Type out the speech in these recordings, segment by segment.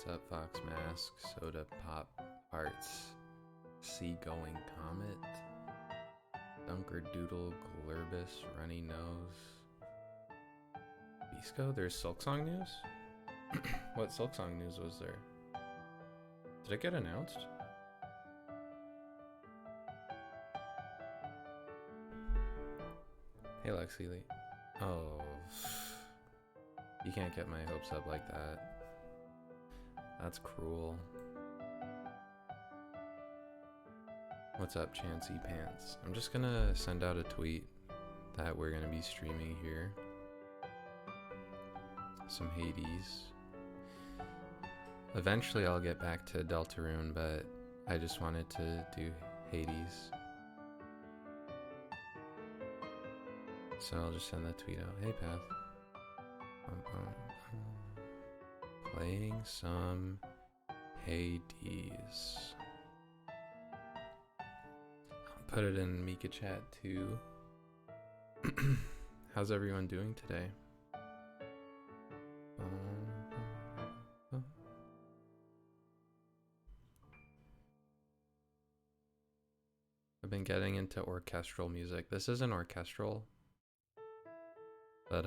What's up, Fox Mask, Soda Pop Parts, Seagoing Comet, Dunker Doodle, Glurbus, Runny Nose, Bisco? There's Silksong news? What Silksong news was there? Did it get announced? Hey Lexi Lee. Oh, you can't get my hopes up like that. That's cruel. What's up, Chancy Pants? I'm just gonna send out a tweet that we're gonna be streaming here. Some Hades. Eventually I'll get back to Deltarune, but I just wanted to do Hades. So I'll just send that tweet out. Hey Path. Playing some Hades. I'll put it in Mika chat too. How's everyone doing today? I've been getting into orchestral music. This isn't orchestral, but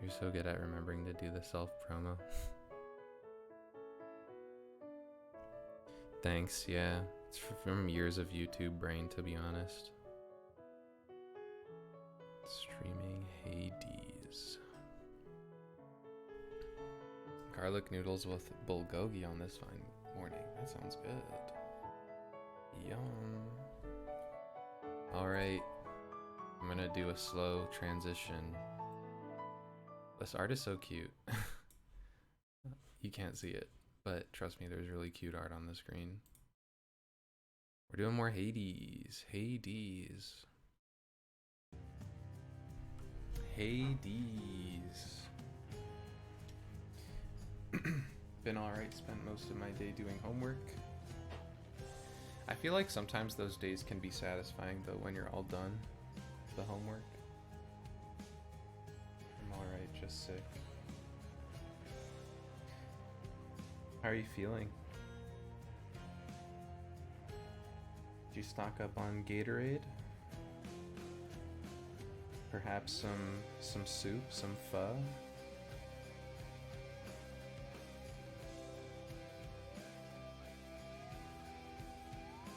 you're so good at remembering to do the self promo. Thanks, yeah. It's from years of YouTube brain, to be honest. Streaming Hades. Garlic noodles with bulgogi on this fine morning. That sounds good. Yum. Alright. I'm gonna do a slow transition. This art is so cute. You can't see it, but trust me, there's really cute art on the screen. We're doing more Hades. Hades. Hades. Been alright, spent most of my day doing homework. I feel like sometimes those days can be satisfying though when you're all done with the homework. I'm alright, just sick. How are you feeling? Did you stock up on Gatorade? Perhaps some soup, some pho?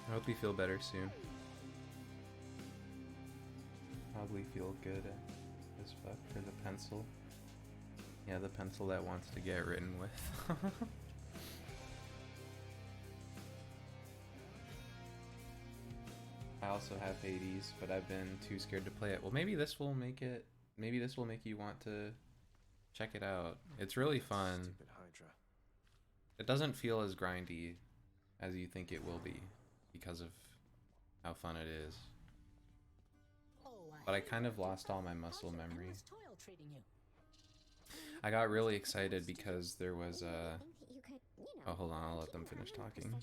I hope you feel better soon. Probably feel good as fuck for the pencil. Yeah, the pencil that wants to get written with. I also have Hades, but I've been too scared to play it. Well, maybe this will make it. Maybe this will make you want to check it out. It's really fun. Stupid Hydra. It doesn't feel as grindy as you think it will be because of how fun it is. But I kind of lost all my muscle memory. I got really excited because there was a... Oh, hold on, I'll let them finish talking.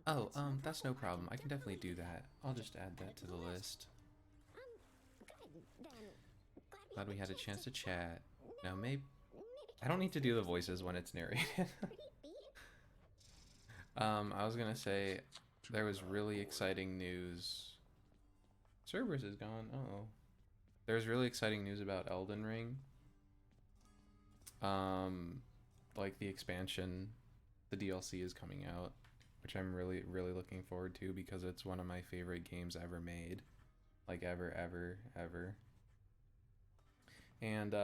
Oh, that's no problem. I can definitely do that. I'll just add that to the list. Glad we had a chance to chat. Now, maybe... I don't need to do the voices when it's narrated. I was gonna say, there was really exciting news. Cerberus is gone. Uh-oh. There's really exciting news about Elden Ring. Like the expansion, the DLC is coming out, which I'm really, really looking forward to because it's one of my favorite games ever made. Like ever, ever, ever. And,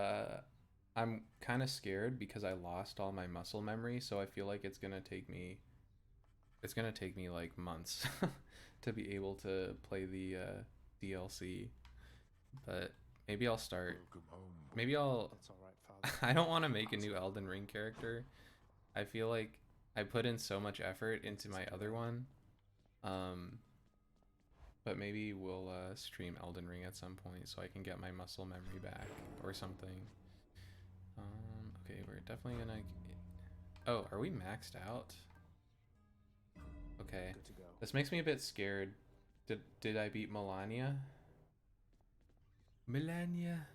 I'm kind of scared because I lost all my muscle memory, so I feel like it's gonna take me like months to be able to play the DLC. But maybe I'll start. Maybe I'll. That's all right, Father. I don't want to make a new Elden Ring character. I feel like I put in so much effort into my other one. But maybe we'll stream Elden Ring at some point so I can get my muscle memory back or something. Okay, we're definitely gonna... Oh, are we maxed out? Okay. Good to go. This makes me a bit scared. Did I beat Melania? Melania.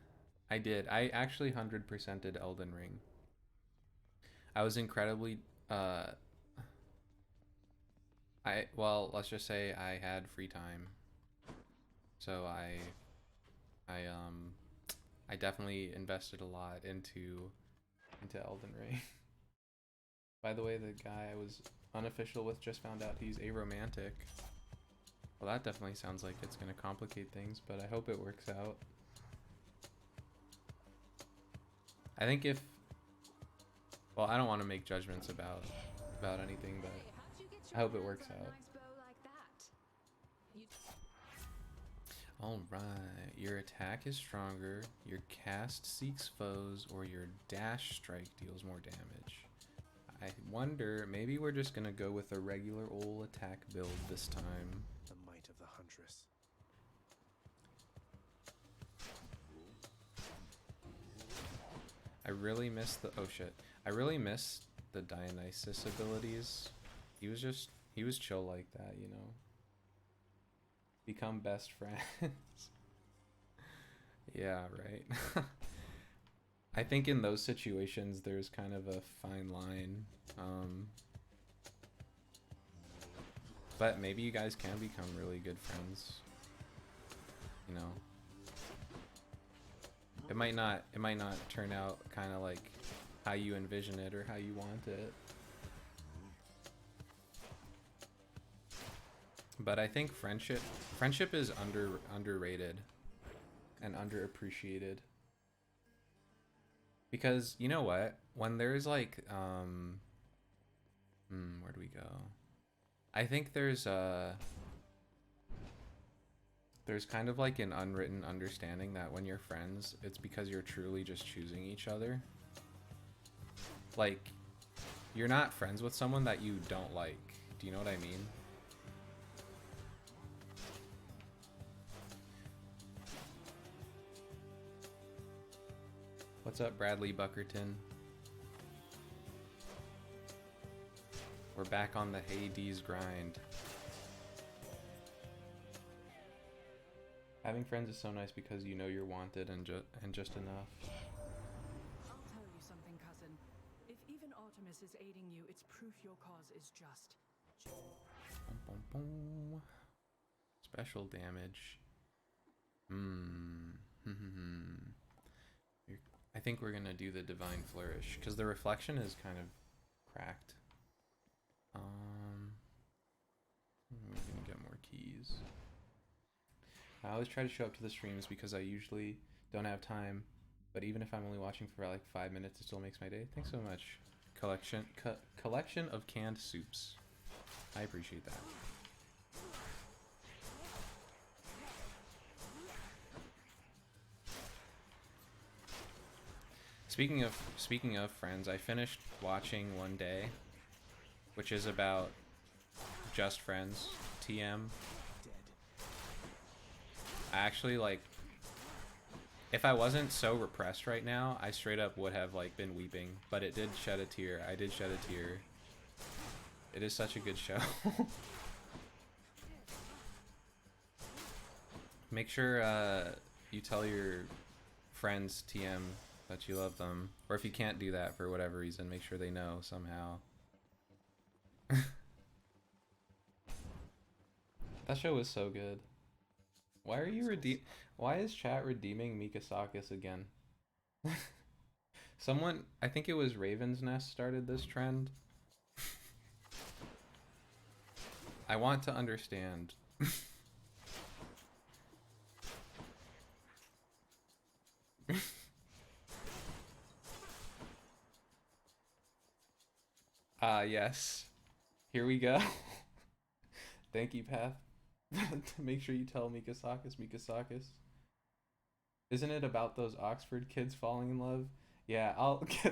I did. I actually 100%ed Elden Ring. I was incredibly well, let's just say I had free time. So I definitely invested a lot into Elden Ring. By the way, the guy I was unofficial with just found out he's aromantic. Well, that definitely sounds like it's gonna complicate things, but I hope it works out. I think if, well, I don't want to make judgments about anything, but I hope it works out. Alright, your attack is stronger, your cast seeks foes, or your dash strike deals more damage. I wonder, maybe we're just gonna go with a regular old attack build this time. The might of the huntress. I really miss the, oh shit. I really miss the Dionysus abilities. He was chill like that, you know. Become best friends. Yeah, right. I think in those situations there's kind of a fine line. But maybe you guys can become really good friends. You know. It might not turn out kind of like how you envision it or how you want it. But I think friendship is underrated and underappreciated. Because you know what? When there's like where do we go? I think there's kind of like an unwritten understanding that when you're friends, it's because you're truly just choosing each other. Like, you're not friends with someone that you don't like. Do you know what I mean? What's up, Bradley Buckerton? We're back on the Hades grind. Having friends is so nice because you know you're wanted and just enough. I'll tell you something, cousin. If even Artemis is aiding you, it's proof your cause is just. Boom, boom, boom. Special damage. I think we're gonna do the Divine Flourish because the reflection is kind of cracked. We're gonna get more keys. I always try to show up to the streams because I usually don't have time, but even if I'm only watching for like 5 minutes, it still makes my day. Thanks so much. Collection of canned soups. I appreciate that. Speaking of friends, I finished watching One Day, which is about just friends. TM. I actually, like, if I wasn't so repressed right now, I straight up would have like been weeping, but it did shed a tear. I did shed a tear. It is such a good show. Make sure you tell your friends TM that you love them, or if you can't do that for whatever reason, make sure they know somehow. That show was so good. Why are you Why is chat redeeming Mikasacus again? Someone, I think it was Raven's Nest started this trend. I want to understand. Yes. Here we go. Thank you, Path. Make sure you tell Mikasacus. Isn't it about those Oxford kids falling in love? Yeah,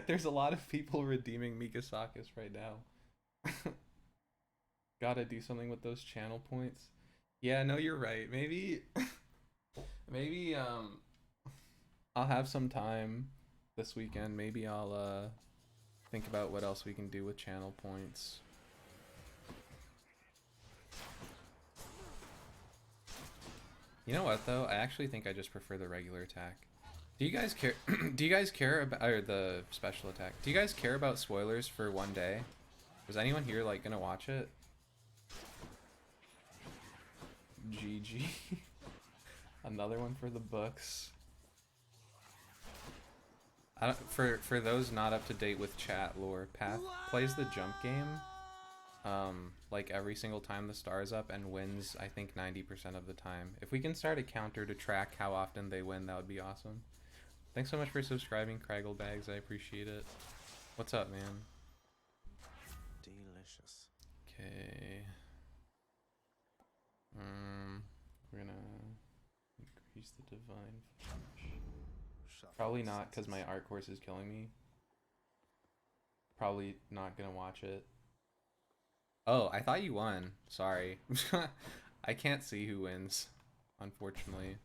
there's a lot of people redeeming Mikasacus right now. Gotta do something with those channel points. Yeah, no, you're right. Maybe I'll have some time this weekend. Maybe I'll think about what else we can do with channel points. You know what though? I actually think I just prefer the regular attack. Do you guys care? Do you guys care about or the special attack? Do you guys care about spoilers for one day? Is anyone here like gonna watch it? GG. Another one for the books. For those not up to date with chat lore, Path plays the jump game like every single time the star's up and wins, I think 90% of the time. If we can start a counter to track how often they win, that would be awesome. Thanks so much for subscribing, Cragglebags. I appreciate it. What's up, man? Delicious. Okay. We're gonna increase the divine flash. Probably not, because my art course is killing me. Probably not gonna watch it. Oh, I thought you won. Sorry. I can't see who wins, unfortunately.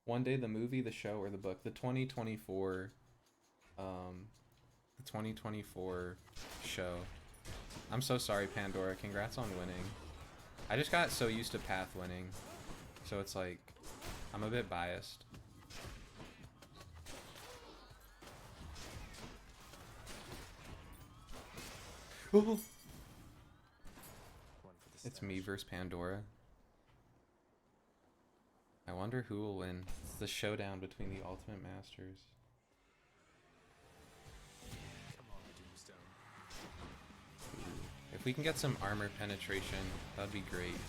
One day, the movie, the show, or the book. The 2024 show. I'm so sorry, Pandora. Congrats on winning. I just got so used to Path winning, so it's like I'm a bit biased. Oh. It's me versus Pandora. I wonder who will win. It's the showdown between the Ultimate Masters. Come on, Doomstone. If we can get some armor penetration, that'd be great.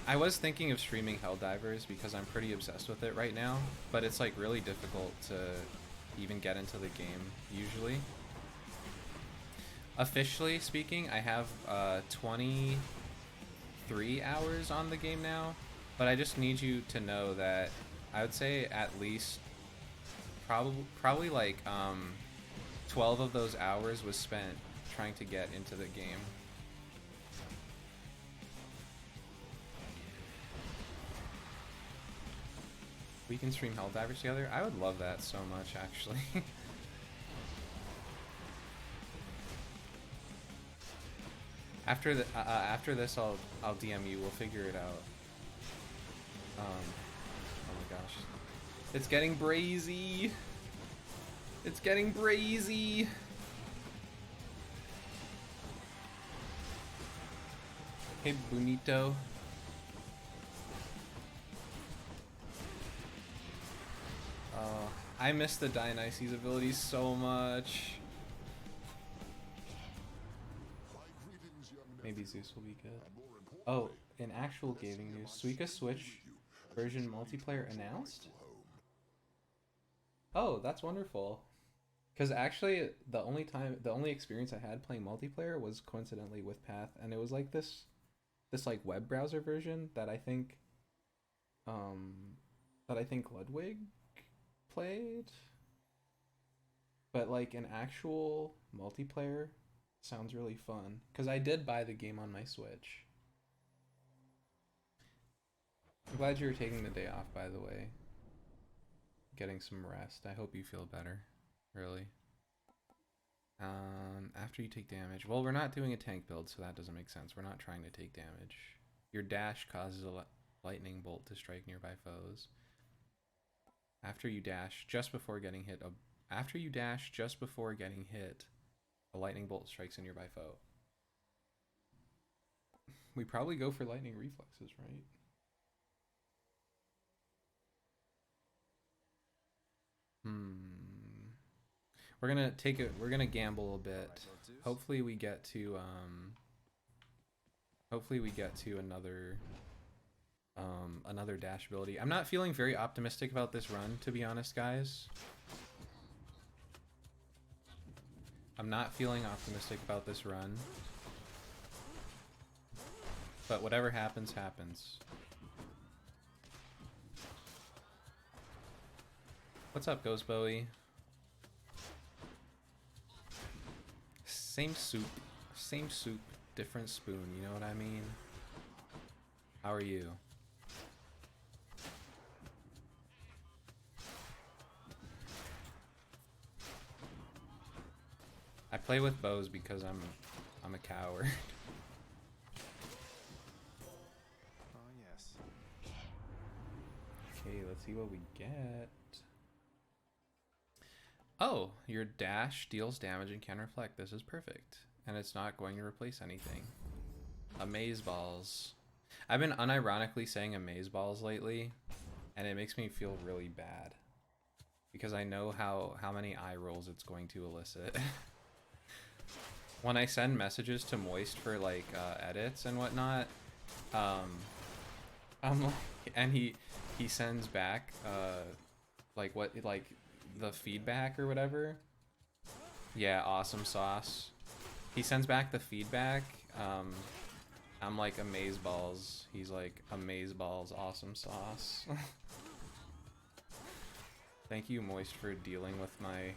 I was thinking of streaming Helldivers because I'm pretty obsessed with it right now, but it's like really difficult to even get into the game usually. Officially speaking, I have 23 hours on the game now, but I just need you to know that I would say at least probably like 12 of those hours was spent trying to get into the game. We can stream Helldivers together. I would love that so much, actually. After this, I'll DM you. We'll figure it out. Oh my gosh, it's getting brazy. It's getting brazy. Hey, Bonito. I miss the Dionysus abilities so much. Maybe Zeus will be good. Oh, in actual gaming news, Suika Switch version multiplayer announced? Oh, that's wonderful. Because actually, the only experience I had playing multiplayer was coincidentally with Path, and it was like this like web browser version that I think Ludwig played. But like an actual multiplayer sounds really fun, because I did buy the game on my Switch. I'm glad you're taking the day off, by the way. Getting some rest. I hope you feel better, really. After you take damage. Well, we're not doing a tank build, so that doesn't make sense. We're not trying to take damage. Your dash causes a lightning bolt to strike nearby foes. After you dash just before getting hit, a lightning bolt strikes a nearby foe. We probably go for lightning reflexes, right? We're gonna gamble a bit. Hopefully we get to another dash ability. I'm not feeling very optimistic about this run, to be honest, guys. I'm not feeling optimistic about this run. But whatever happens, happens. What's up, Ghost Bowie? Same soup, different spoon, you know what I mean? How are you? I play with bows because I'm a coward. Oh yes. Okay, let's see what we get. Oh, your dash deals damage and can reflect. This is perfect. And it's not going to replace anything. Amaze balls. I've been unironically saying amaze balls lately, and it makes me feel really bad. Because I know how many eye rolls it's going to elicit. When I send messages to Moist for like edits and whatnot, I'm like, and he sends back like the feedback or whatever. Yeah, awesome sauce. He sends back the feedback. I'm like amaze balls. He's like amaze balls, awesome sauce. Thank you, Moist, for dealing with my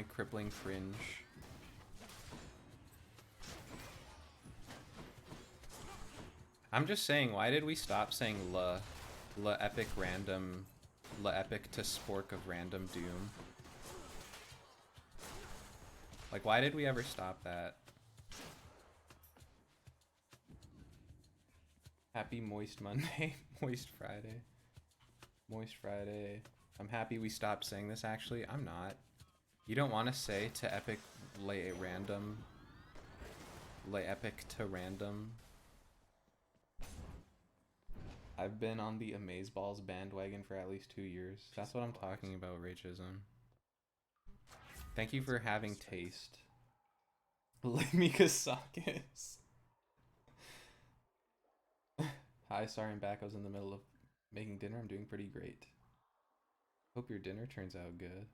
crippling cringe. I'm just saying, why did we stop saying la epic random, la epic to spork of random doom? Like, why did we ever stop that? Happy Moist Monday, Moist Friday. Moist Friday. I'm happy we stopped saying this, actually. I'm not. You don't want to say to epic lay random, lay epic to random. I've been on the Amazeballs bandwagon for at least 2 years. That's what I'm talking about, Rachism. Thank you for having taste. Mikasacus. Hi, sorry I'm back. I was in the middle of making dinner. I'm doing pretty great. Hope your dinner turns out good.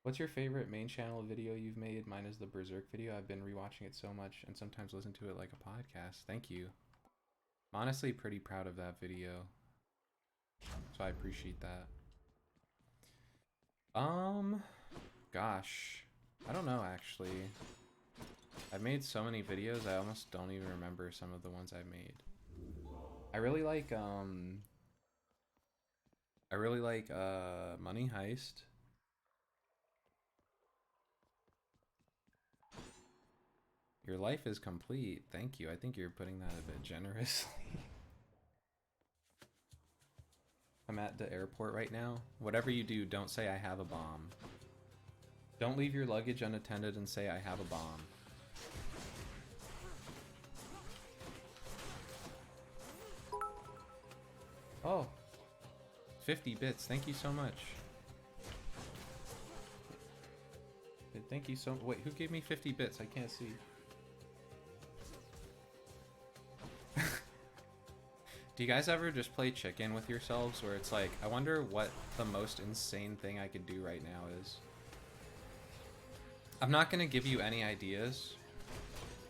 What's your favorite main channel video you've made? Mine is the Berserk video. I've been rewatching it so much and sometimes listen to it like a podcast. Thank you. I'm honestly pretty proud of that video, so I appreciate that. Gosh, I don't know actually. I've made so many videos I almost don't even remember some of the ones I've made. I really like Money Heist. Your life is complete. Thank you. I think you're putting that a bit generously. I'm at the airport right now. Whatever you do, don't say I have a bomb. Don't leave your luggage unattended and say I have a bomb. Oh, 50 bits. Thank you so much. Thank you so. Wait, who gave me 50 bits? I can't see. Do you guys ever just play chicken with yourselves where it's like, I wonder what the most insane thing I could do right now is? I'm not gonna give you any ideas,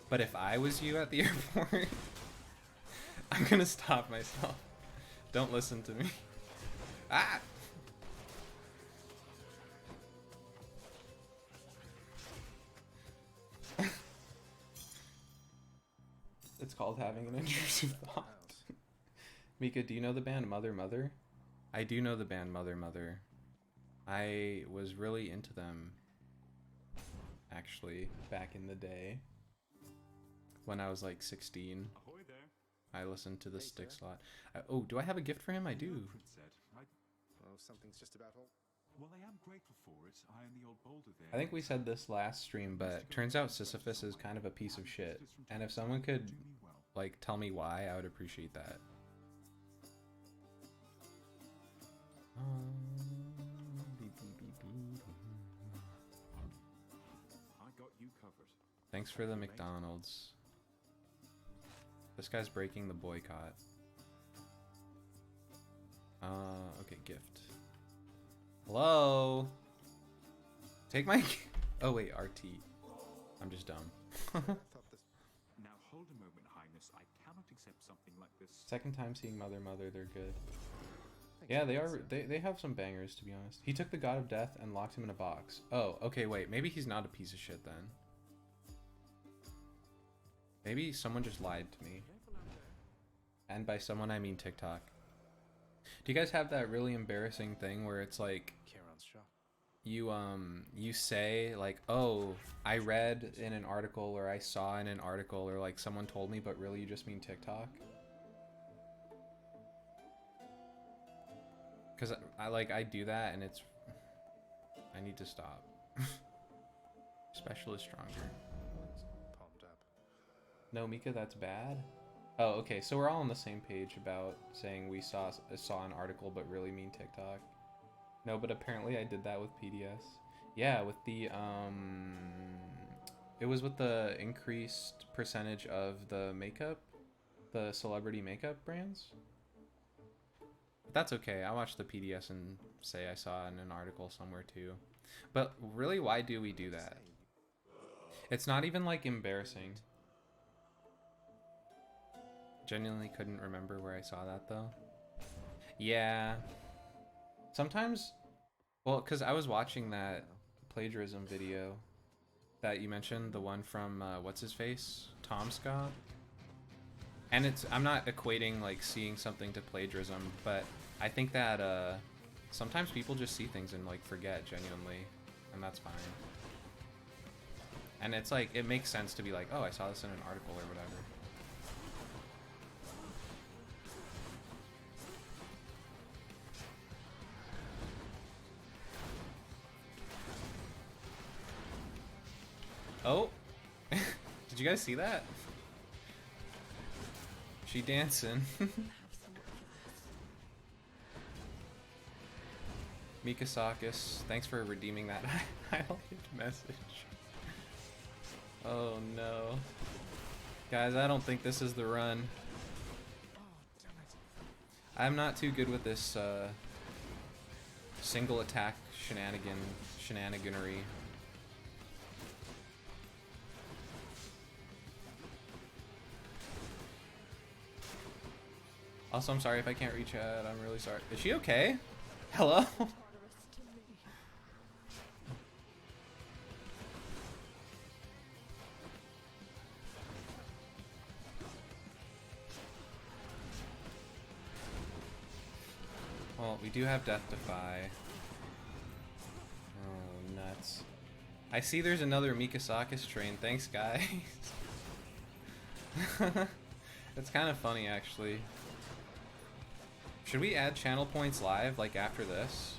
but if I was you at the airport, I'm gonna stop myself. Don't listen to me. Ah! It's called having an intrusive thought. Mika, do you know the band Mother Mother? I do know the band Mother Mother. I was really into them, actually, back in the day. When I was like 16. Ahoy there. I listened to the Styx a lot. Oh, do I have a gift for him? I do. Well, something's just about all. Well, I am grateful for it. I am the old boulder there. I think we said this last stream, but turns out Sisyphus is kind of a piece of shit. And if someone could, like, tell me why, I would appreciate that. I got you covered. Thanks for the McDonald's. This guy's breaking the boycott. Okay, gift. Hello? Take my... Oh wait, RT. I'm just dumb. Now hold a moment, Highness. I cannot accept something like this. Second time seeing Mother Mother, they're good. Yeah, they are. They have some bangers, to be honest. He took the God of Death and locked him in a box. Oh, okay, wait. Maybe he's not a piece of shit then. Maybe someone just lied to me. And by someone, I mean TikTok. Do you guys have that really embarrassing thing where it's like... Kieran's shop. You say like, oh, I read in an article or I saw in an article or like someone told me, but really you just mean TikTok? Because I do that and it's... I need to stop. Special is stronger. Palmed up. No, Mika, that's bad? Oh, okay, so we're all on the same page about saying we saw an article but really mean TikTok. No, but apparently I did that with PDS. Yeah, with the, it was with the increased percentage of the makeup, the celebrity makeup brands. But that's okay, I watched the PDS and say I saw it in an article somewhere too. But really, why do we do that? It's not even like embarrassing. Genuinely couldn't remember where I saw that though. Yeah. Sometimes, well, because I was watching that plagiarism video that you mentioned, the one from, what's his face? Tom Scott? And it's, I'm not equating like seeing something to plagiarism, but I think that sometimes people just see things and like forget genuinely, and that's fine. And it's like, it makes sense to be like, oh, I saw this in an article or whatever. Oh, did you guys see that? She dancing. Mikasacus, thanks for redeeming that highlighted message. Oh no. Guys, I don't think this is the run. I'm not too good with this single attack shenaniganery. Also, I'm sorry if I can't reach out. I'm really sorry. Is she okay? Hello? Well, we do have Death Defy. Oh, nuts. I see there's another Mikasacus train. Thanks, guys. It's kind of funny, actually. Should we add channel points live, like, after this?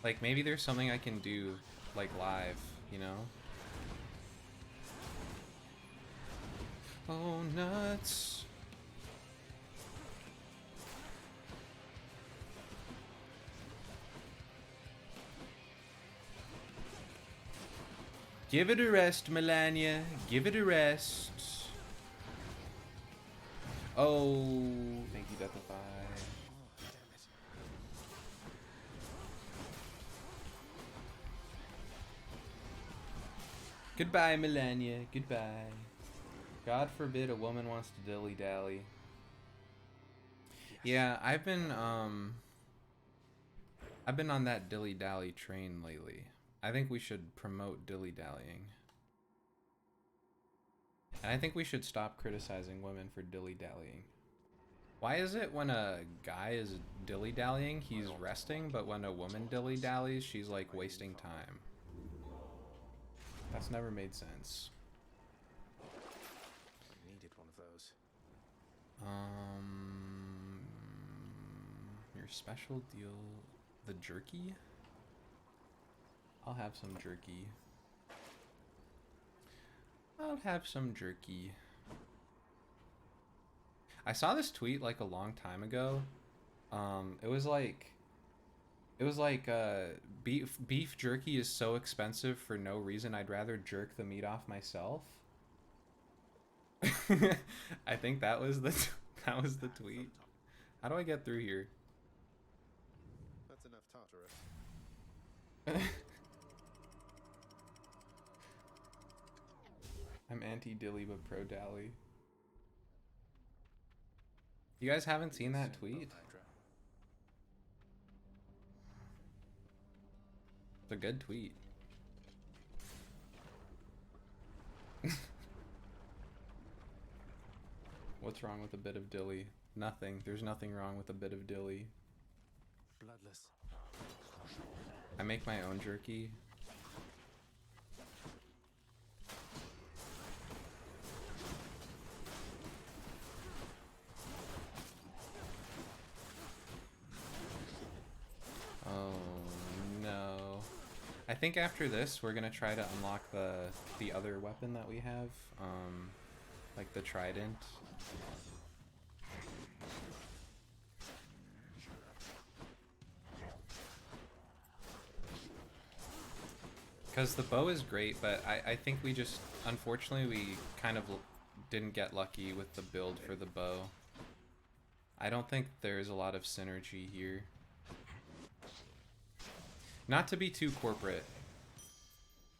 Like, maybe there's something I can do, like, live, you know? Oh, nuts. Give it a rest, Melania. Give it a rest. Oh, thank you, Deathify. Goodbye, Melania. Goodbye. God forbid a woman wants to dilly-dally. Yeah, I've been on that dilly-dally train lately. I think we should promote dilly-dallying. And I think we should stop criticizing women for dilly-dallying. Why is it when a guy is dilly-dallying, he's resting, but when a woman dilly-dallies, she's like wasting time? That's never made sense. I needed one of those. Your special deal, the jerky? I'll have some jerky. I'll have some jerky. I saw this tweet like a long time ago. It was like beef jerky is so expensive for no reason. I'd rather jerk the meat off myself. I think that was the tweet. How do I get through here? That's enough Tartarus. I'm anti-dilly but pro-dally. You guys haven't seen that tweet? It's a good tweet. What's wrong with a bit of dilly? Nothing. There's nothing wrong with a bit of dilly. Bloodless. I make my own jerky. I think after this, we're gonna try to unlock the other weapon that we have, like the trident. Because the bow is great, but I think we just, unfortunately, we kind of didn't get lucky with the build for the bow. I don't think there's a lot of synergy here. Not to be too corporate.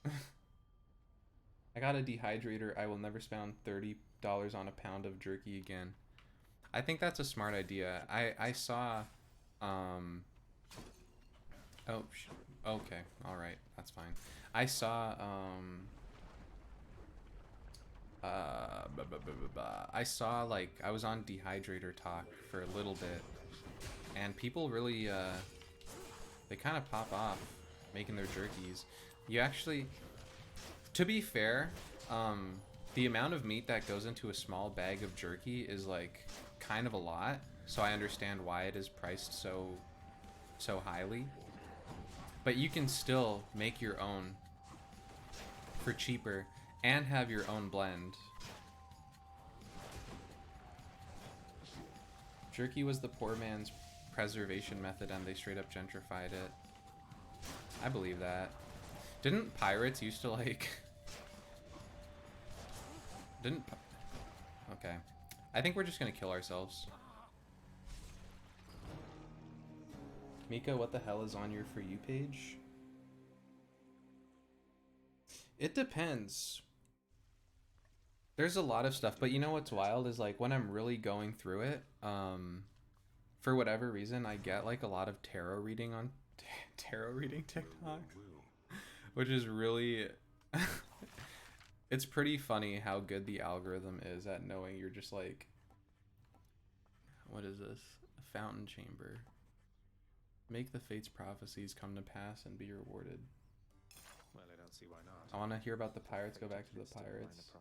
I got a dehydrator. I will never spend $30 on a pound of jerky again. I think that's a smart idea. I saw... Oh, okay. Alright. That's fine. I saw... I saw, like, I was on Dehydrator Talk for a little bit, and people really, they kind of pop off making their jerkies. You actually, to be fair, the amount of meat that goes into a small bag of jerky is, like, kind of a lot, so I understand why it is priced so highly. But you can still make your own for cheaper and have your own blend. Jerky was the poor man's preservation method and they straight up gentrified it. I believe that. Didn't pirates used to like... Okay. I think we're just gonna kill ourselves. Mika, what the hell is on your For You page? It depends. There's a lot of stuff, but you know what's wild is like when I'm really going through it, for whatever reason, I get like a lot of tarot reading on tarot reading TikTok, which is really, it's pretty funny how good the algorithm is at knowing you're just like, what is this? A fountain chamber. Make the fate's prophecies come to pass and be rewarded. Well, I don't see why not. I want to hear about the pirates. Go back to the pirates.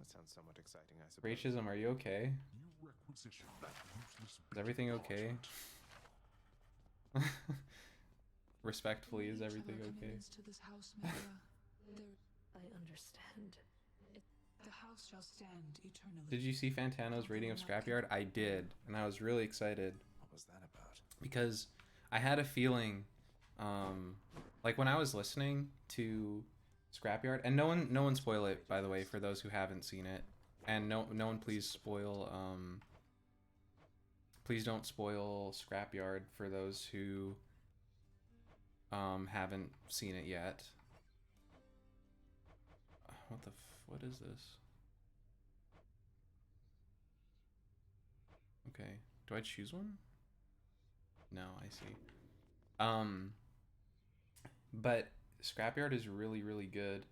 That sounds somewhat exciting, I suppose. Racism, are you okay? Is everything okay? Respectfully, is everything okay? To this house, Mika. I understand. The house shall stand eternally. Did you see Fantano's rating of Scrapyard? I did, and I was really excited. What was that about? Because I had a feeling, like when I was listening to Scrapyard, and no one spoil it, by the way, for those who haven't seen it, and no one please spoil, please don't spoil Scrapyard for those who haven't seen it yet. What is this? Okay, do I choose one? No, I see. But Scrapyard is really, really good.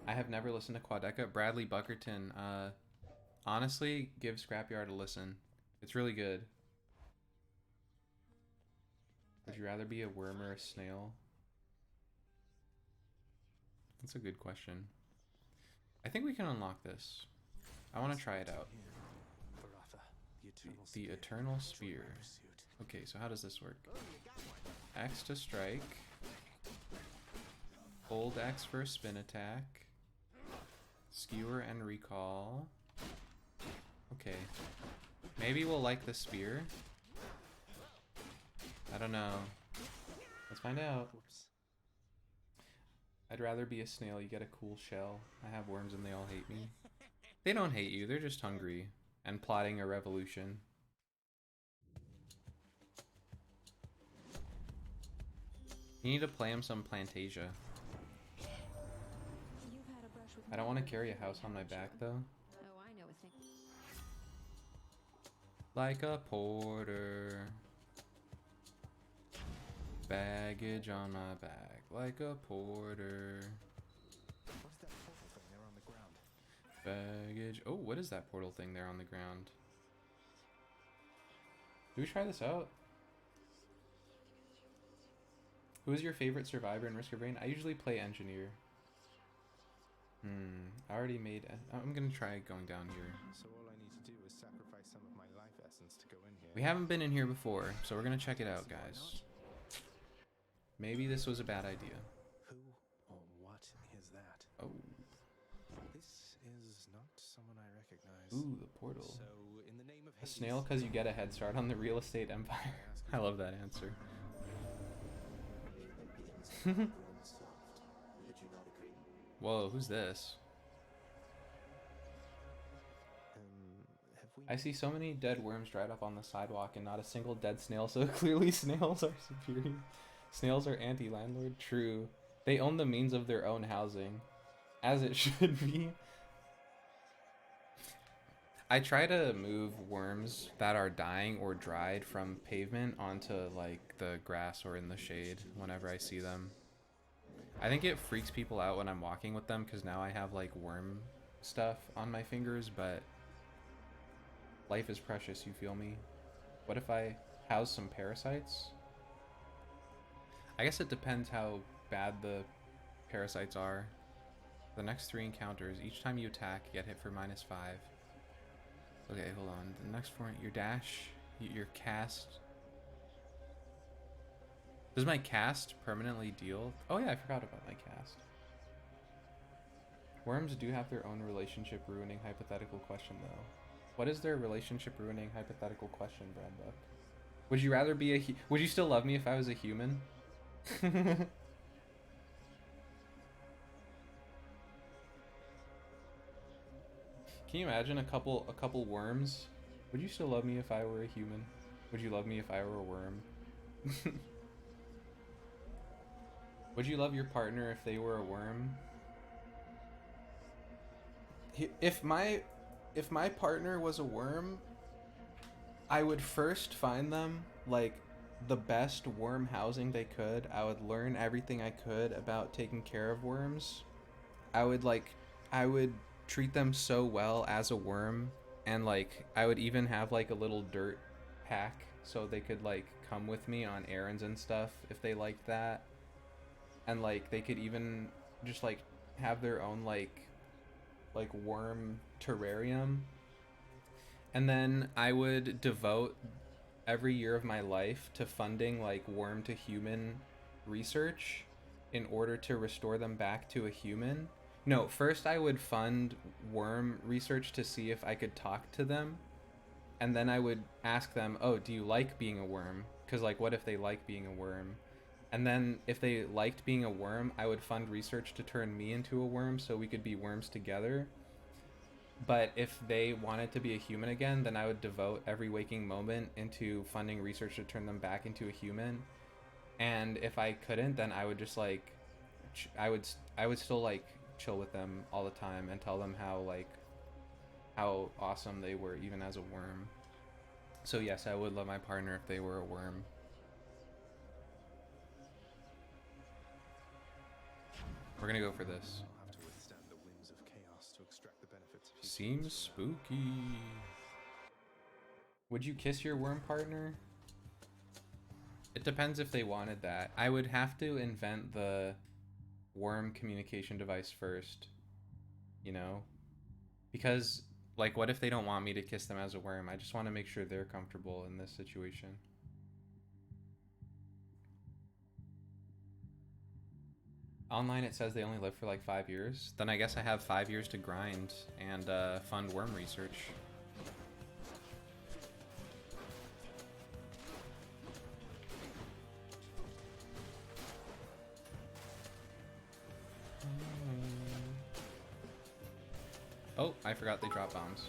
I have never listened to Quadeca. Bradley Buckerton, honestly, give Scrapyard a listen. It's really good. Would you rather be a worm or a snail? That's a good question. I think we can unlock this. I want to try it out. The Eternal Spear. Okay, so how does this work? X to strike. Hold X for a spin attack. Skewer and recall. Okay. Maybe we'll like the spear. I don't know. Let's find out. I'd rather be a snail. You get a cool shell. I have worms and they all hate me. They don't hate you. They're just hungry and plotting a revolution. You need to play him some Plantasia. I don't want to carry a house on my back though. Oh, I know a thing. Like a porter. Baggage on my back. Like a porter. What is that portal thing there on the ground? Baggage. Oh, what is that portal thing there on the ground? Do we try this out? Who is your favorite survivor in Risk of Rain? I usually play engineer. I already made... I'm gonna try going down here. So all I need to do is sacrifice some of my life essence to go in here. We haven't been in here before, so we're gonna check it out, guys. Maybe this was a bad idea. Who or what is that? Oh. This is not someone I recognize. Ooh, the portal. So, in the name of A Hades, snail because you get a head start on the real estate empire. I love that answer. Whoa, who's this? have we I see so many dead worms dried up on the sidewalk and not a single dead snail, so clearly snails are superior. Snails are anti-landlord. True. They own the means of their own housing. As it should be. I try to move worms that are dying or dried from pavement onto like the grass or in the shade whenever I see them. I think it freaks people out when I'm walking with them because now I have like worm stuff on my fingers, but life is precious, you feel me? What if I house some parasites? I guess it depends how bad the parasites are. The next 3 encounters, each time you attack, get hit for -5. Okay, hold on. The next 4, your dash, your cast. Does my cast permanently deal? Oh yeah, I forgot about my cast. Worms do have their own relationship ruining hypothetical question though. What is their relationship ruining hypothetical question, Bradbuck? Would you rather be would you still love me if I was a human? Can you imagine a couple worms? Would you still love me if I were a human? Would you love me if I were a worm? Would you love your partner if they were a worm? If my partner was a worm, I would first find them like the best worm housing they could. I would learn everything I could about taking care of worms. I would treat them so well as a worm, and like I would even have like a little dirt pack so they could like come with me on errands and stuff if they liked that. And like they could even just like have their own like worm terrarium. And then I would devote every year of my life to funding like worm to human research in order to restore them back to a human. No, first I would fund worm research to see if I could talk to them. And then I would ask them, oh, do you like being a worm? Because like, what if they like being a worm? And then if they liked being a worm, I would fund research to turn me into a worm so we could be worms together. But if they wanted to be a human again, then I would devote every waking moment into funding research to turn them back into a human. And if I couldn't, then I would just like, I would still like chill with them all the time and tell them how awesome they were even as a worm. So yes, I would love my partner if they were a worm. We're gonna go for this. I'll have to withstand the winds of chaos to extract the benefits of future Seems use of them. spooky. Would you kiss your worm partner? It depends if they wanted that. I would have to invent the worm communication device first, you know? Because, like, what if they don't want me to kiss them as a worm? I just want to make sure they're comfortable in this situation. Online it says they only live for like 5 years. Then I guess I have 5 years to grind and fund worm research. Oh, I forgot they drop bombs.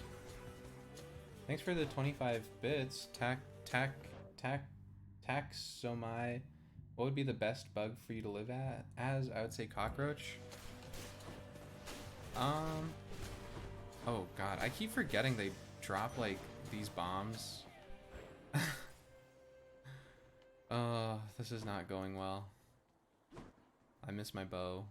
Thanks for the 25 bits. Taxomai. What would be the best bug for you to live as? I would say cockroach. Oh god, I keep forgetting they drop like these bombs. Oh, this is not going well. I miss my bow.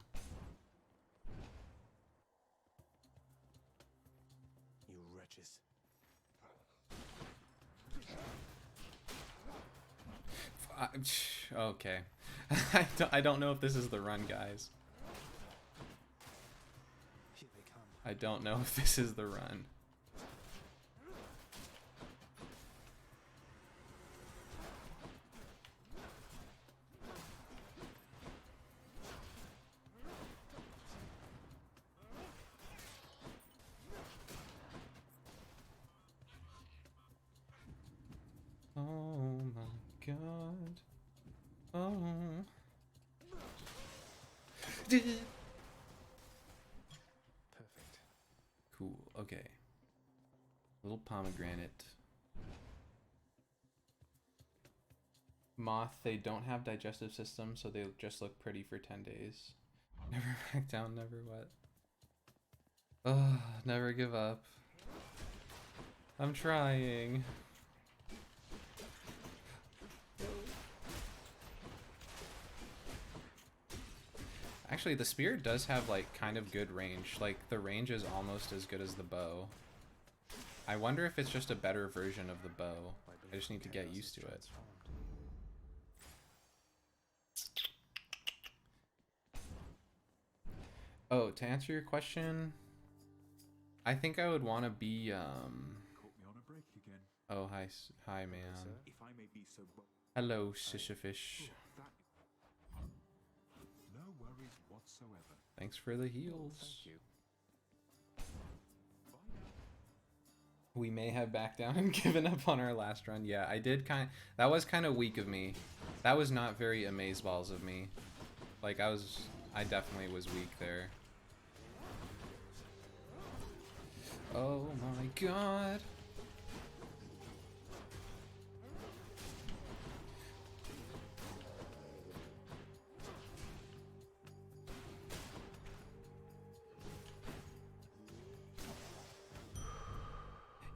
You wretches. Okay. I don't know if this is the run, guys. Here they come. I don't know if this is the run. Perfect. Cool. Okay. Little pomegranate. Moth, they don't have digestive system, so they just look pretty for 10 days. Never back down, never what? Ugh, never give up. I'm trying. Actually, the spear does have like kind of good range. Like the range is almost as good as the bow. I wonder if it's just a better version of the bow. I just need to get used to it. Oh, to answer your question, I think I would want to be Caught me on a break again. Oh, hi man. If I may be so Hello, Sishafish. that no worries whatsoever. Thanks for the heals. Thank you. Bye now. We may have backed down and given up on our last run. Yeah, I did that was kind of weak of me. That was not very amazeballs of me. Like I definitely was weak there. Oh my god.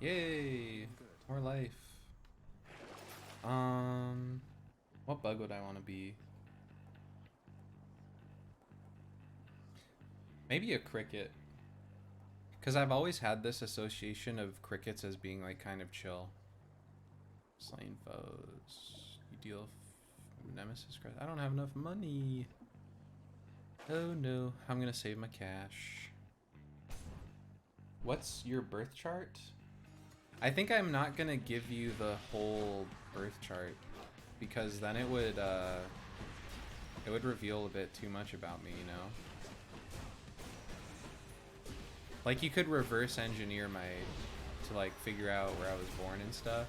Yay! More life. What bug would I want to be? Maybe a cricket. Because I've always had this association of crickets as being like kind of chill. Slain foes. You deal nemesis crest. I don't have enough money. Oh no. I'm gonna save my cash. What's your birth chart? I think I'm not gonna give you the whole birth chart because then it would reveal a bit too much about me, you know? Like you could reverse engineer to like figure out where I was born and stuff.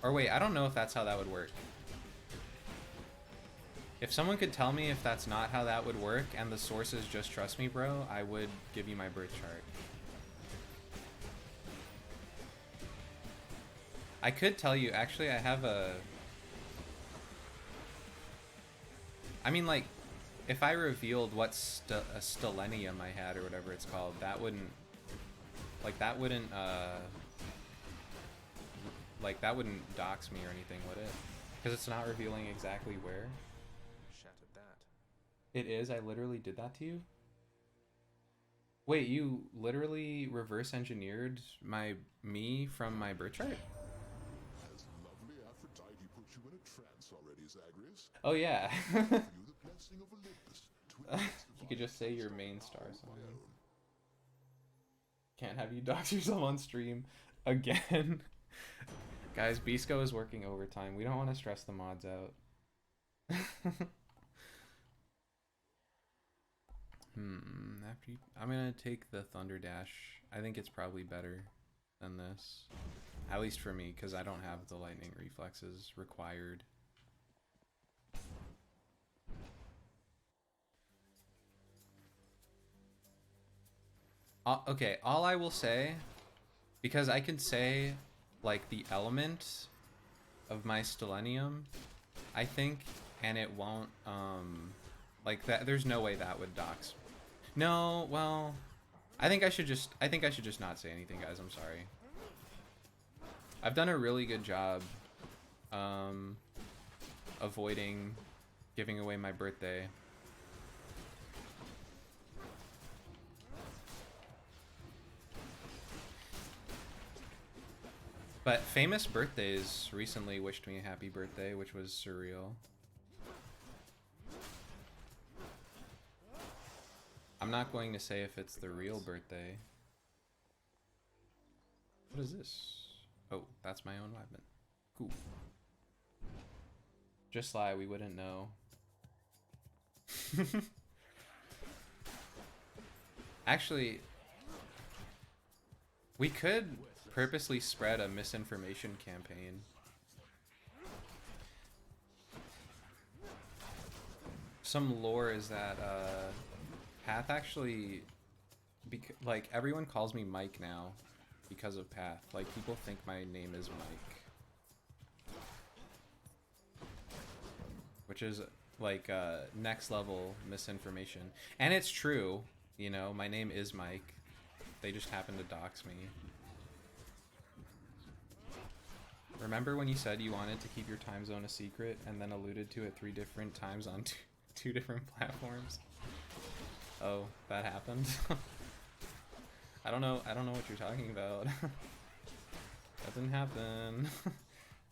Or wait, I don't know if that's how that would work. If someone could tell me if that's not how that would work and the source is just trust me, bro, I would give you my birth chart. I could tell you, actually, I have I mean, like, if I revealed what a stellenium I had or whatever it's called, that wouldn't dox me or anything, would it? Because it's not revealing exactly where. Shattered that. It is? I literally did that to you? Wait, you literally reverse engineered me from my birth chart? Has lovely Aphrodite put you in a trance already, Zagreus? Oh yeah. For you the blessing of Olympus to You could just say your main star power of sign. my own. Can't have you dox yourself on stream again. Guys, Bisco is working overtime. We don't want to stress the mods out. I'm gonna take the Thunder Dash. I think it's probably better than this. At least for me, because I don't have the lightning reflexes required. Okay, all I will say, because I can say, like, the element of my stellenium, I think, and it won't, like, that. There's no way that would dox. No, well, I think I should just not say anything, guys. I'm sorry. I've done a really good job, avoiding giving away my birthday. But famous birthdays recently wished me a happy birthday, which was surreal. I'm not going to say if it's the real birthday. What is this? Oh, that's my own weapon. Cool. Just lie, we wouldn't know. Actually, we could purposely spread a misinformation campaign. Some lore is that Path actually, like everyone calls me Mike now because of Path. Like people think my name is Mike, which is like next level misinformation. And it's true, you know, my name is Mike. They just happen to dox me. Remember when you said you wanted to keep your time zone a secret and then alluded to it 3 different times on two different platforms? Oh, that happened. I don't know what you're talking about. That didn't happen.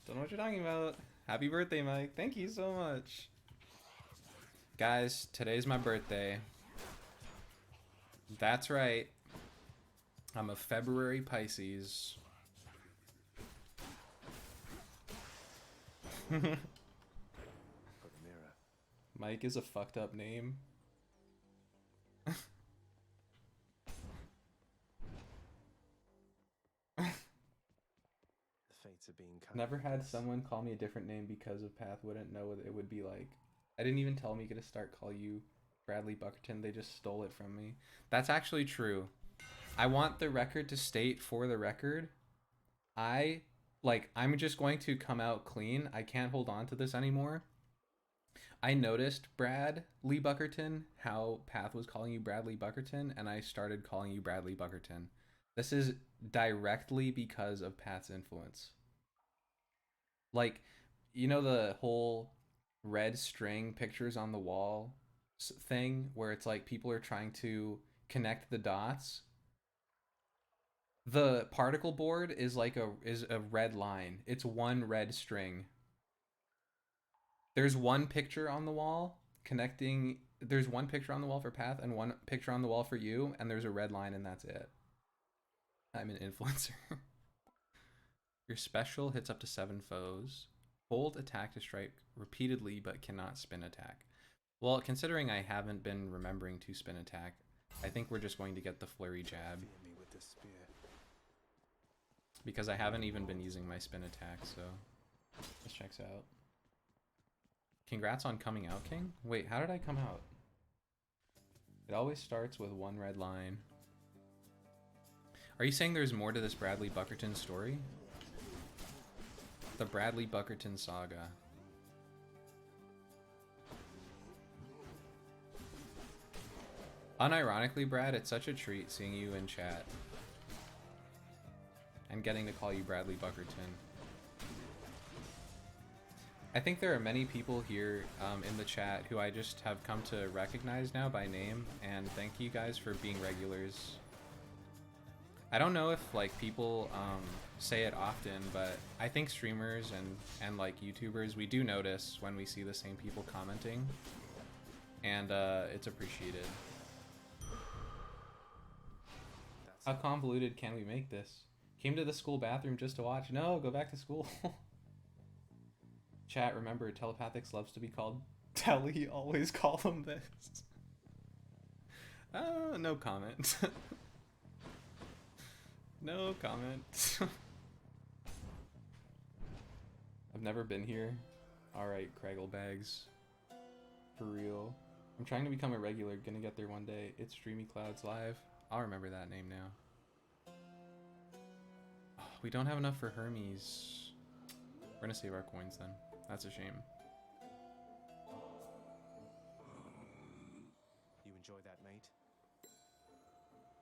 Don't know what you're talking about. Happy birthday, Mike. Thank you so much. Guys, today's my birthday. That's right. I'm a February Pisces. Mike is a fucked up name. Never had someone call me a different name because of Path. Wouldn't know what it would be like. I didn't even tell Mika to start call you Bradley Buckerton. They just stole it from me. That's actually true. I want the record to state, for the record, I'm just going to come out clean. I can't hold on to this anymore. I noticed, Brad Lee Buckerton, how Path was calling you Bradley Buckerton, and I started calling you Bradley Buckerton. This is directly because of Path's influence. Like, you know the whole red string pictures on the wall thing where it's like people are trying to connect the dots? The particle board is like a red line. It's one red string. There's one picture on the wall connecting. There's one picture on the wall for Path and one picture on the wall for you, and there's a red line, and that's it. I'm an influencer. Your special hits up to 7 foes. Hold attack to strike repeatedly, but cannot spin attack. Well, considering I haven't been remembering to spin attack, I think we're just going to get the flurry jab. Because I haven't even been using my spin attack, so this checks out. Congrats on coming out, King? Wait, how did I come out? It always starts with one red line. Are you saying there's more to this Bradley Buckerton story? The Bradley Buckerton saga. Unironically, Brad, it's such a treat seeing you in chat. And getting to call you Bradley Buckerton. I think there are many people here in the chat who I just have come to recognize now by name, and thank you guys for being regulars. I don't know if like people say it often, but I think streamers and like YouTubers, we do notice when we see the same people commenting, and it's appreciated. How convoluted can we make this? Came to the school bathroom just to watch. No, go back to school. Chat, remember, telepathics loves to be called Telly. Always call them this. No comment. No comment. I've never been here. Alright, Cragglebags. For real. I'm trying to become a regular. Gonna get there one day. It's Streamy Clouds Live. I'll remember that name now. Oh, we don't have enough for Hermes. We're gonna save our coins then. That's a shame. You enjoy that, mate?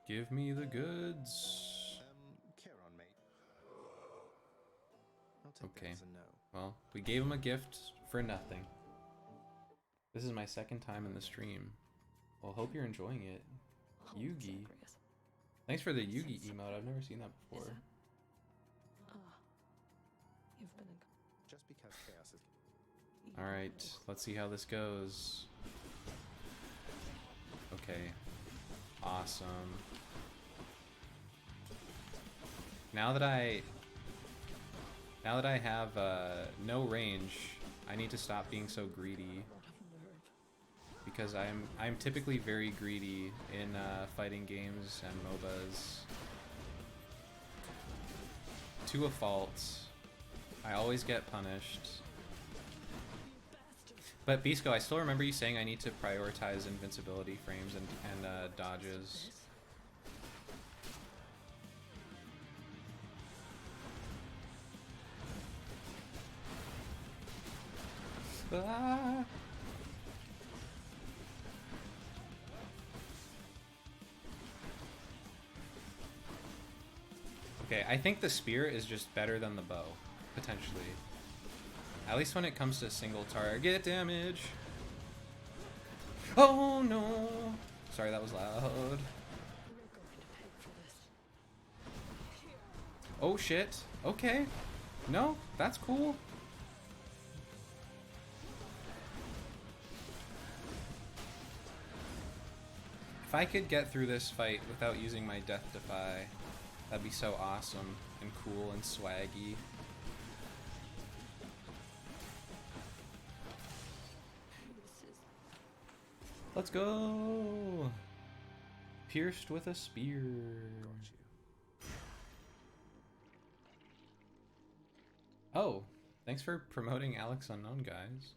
Give me the goods. Care on, mate. I'll take Okay. that as a no. Well, we gave him a gift for nothing. This is my second time in the stream. Well, hope you're enjoying it. Yugi. Thanks for the Yugi emote. I've never seen that before. You've been Just because chaos is... Alright, let's see how this goes. Okay. Awesome. Now that I have no range, I need to stop being so greedy. Because I'm typically very greedy in fighting games and MOBAs. To a fault. I always get punished. But Bisco, I still remember you saying I need to prioritize invincibility frames and dodges. Ah. Okay, I think the spear is just better than the bow, potentially. At least when it comes to single target damage. Oh no! Sorry, that was loud. Oh shit. Okay. No, that's cool. If I could get through this fight without using my Death Defy, that'd be so awesome and cool and swaggy. Let's go! Pierced with a spear. Got you. Oh, thanks for promoting Alex Unknown, guys.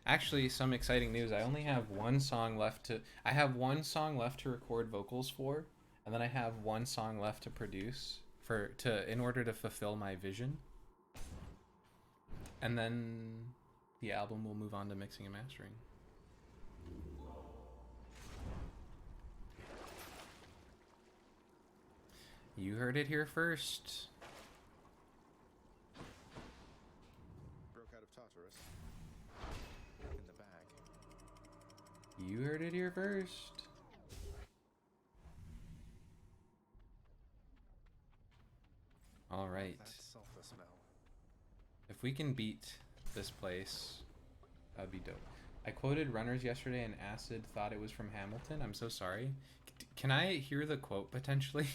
Actually, some exciting news. I only have one song left to... I have one song left to record vocals for, and then I have one song left to produce in order to fulfill my vision. And then the album will move on to mixing and mastering. You heard it here first. Broke out of Tartarus. In the bag. You heard it here first. All right. That sulfur smell. If we can beat this place, that'd be dope. I quoted Runners yesterday and Acid thought it was from Hamilton. I'm so sorry. Can I hear the quote potentially?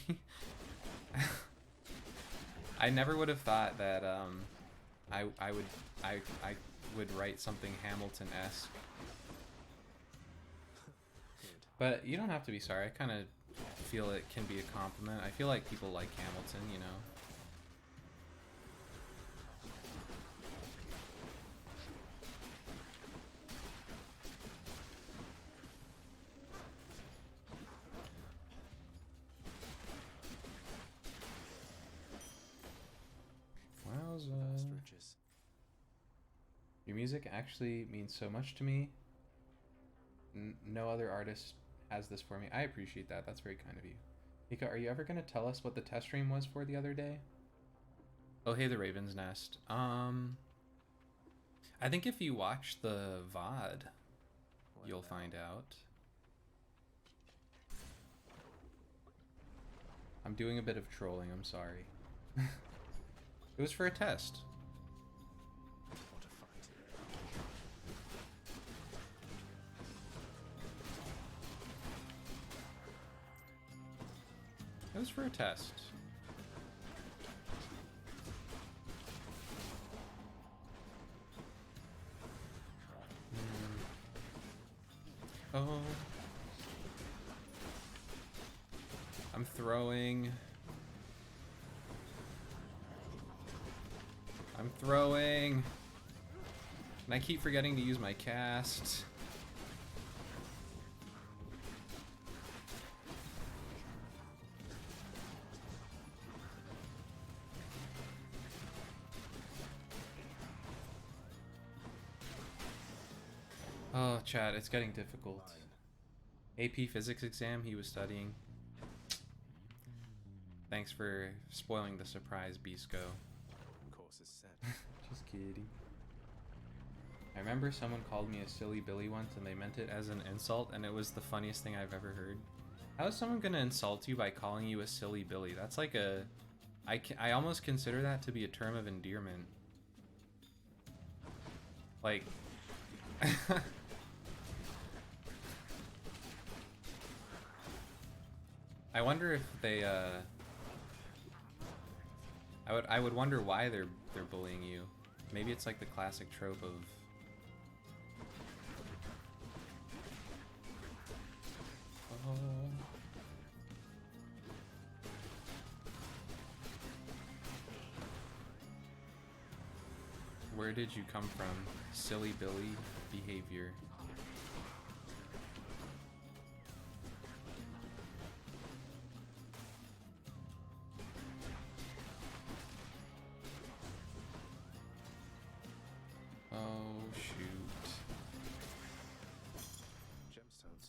I never would have thought that I would write something Hamilton-esque. But you don't have to be sorry. I kind of feel it can be a compliment. I feel like people like Hamilton, you know. Vast riches. Your music actually means so much to me. No other artist has this for me. I appreciate that. That's very kind of you. Mika, are you ever going to tell us what the test stream was for the other day? Oh, hey, the Raven's Nest. I think if you watch the VOD, you'll find out. I'm doing a bit of trolling. I'm sorry. It was for a test. What a fight. It was for a test. Oh. I'm throwing. I'm throwing. And I keep forgetting to use my cast. Oh, chat, it's getting difficult. AP physics exam he was studying. Thanks for spoiling the surprise, Bisco. Course is set. Just kidding. I remember someone called me a silly Billy once and they meant it as an insult, and it was the funniest thing I've ever heard. How is someone gonna insult you by calling you a silly Billy? That's like a... I almost consider that to be a term of endearment. Like... I wonder if they, I would wonder why they're bullying you. Maybe it's like the classic trope of... Oh. Where did you come from? Silly Billy behavior. Oh, shoot. Gemstones.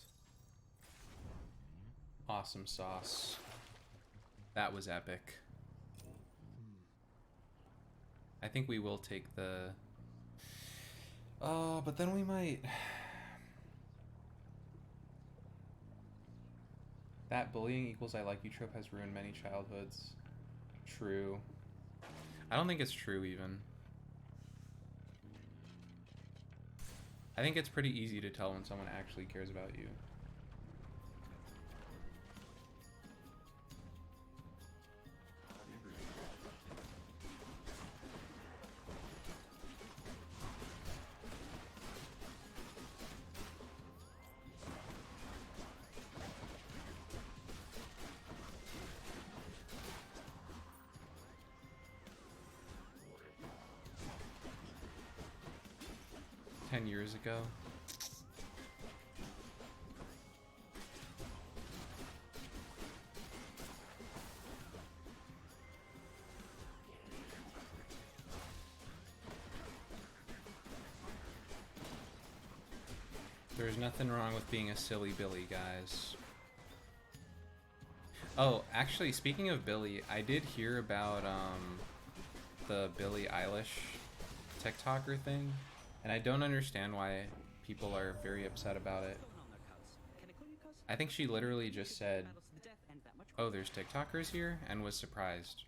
Awesome sauce. That was epic. I think we will take the... but then we might... That bullying equals I like you trope has ruined many childhoods. True. I don't think it's true even. I think it's pretty easy to tell when someone actually cares about you. Years ago. There's nothing wrong with being a silly Billy, guys. Oh, actually, speaking of Billy, I did hear about the Billie Eilish TikToker thing. And I don't understand why people are very upset about it. I think she literally just said, oh, there's TikTokers here, and was surprised.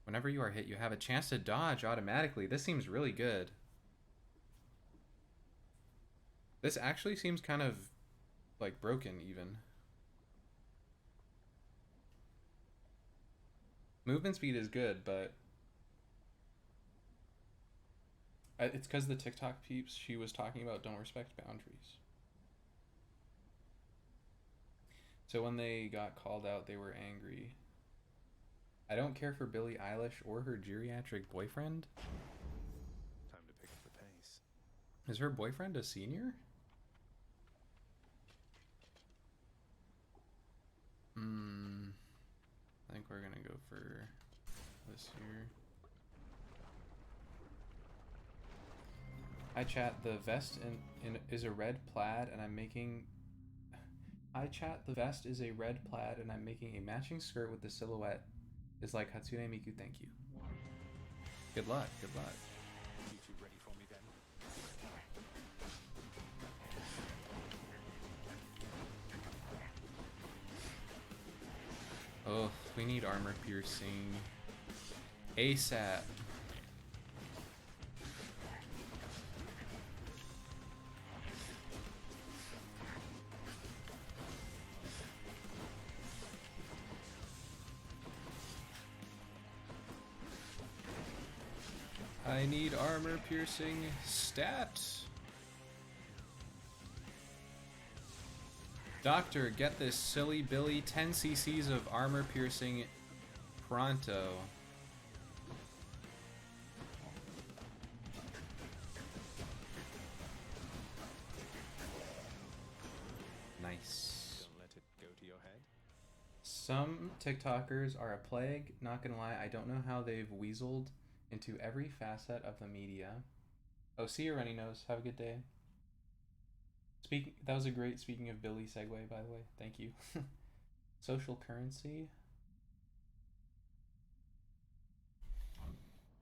Whenever you are hit, you have a chance to dodge automatically. This seems really good. This actually seems kind of, like, broken, even. Movement speed is good, but... it's because the TikTok peeps she was talking about don't respect boundaries. So when they got called out, they were angry. I don't care for Billie Eilish or her geriatric boyfriend. Time to pick up the pace. Is her boyfriend a senior? I think we're gonna go for this here. Hi chat, the vest is a red plaid and I'm making... Hi chat, the vest is a red plaid and I'm making a matching skirt with the silhouette. Is like Hatsune Miku, thank you. Good luck, good luck. You two ready for me then? Oh, we need armor piercing. ASAP. I need armor piercing stat. Doctor, get this silly Billy 10 cc's of armor piercing pronto. Nice. Don't let it go to your head. Some TikTokers are a plague. Not gonna lie, I don't know how they've weaseled into every facet of the media. Oh, see you, Runny Nose. Have a good day. That was a great speaking of Billy segue, by the way. Thank you. Social currency.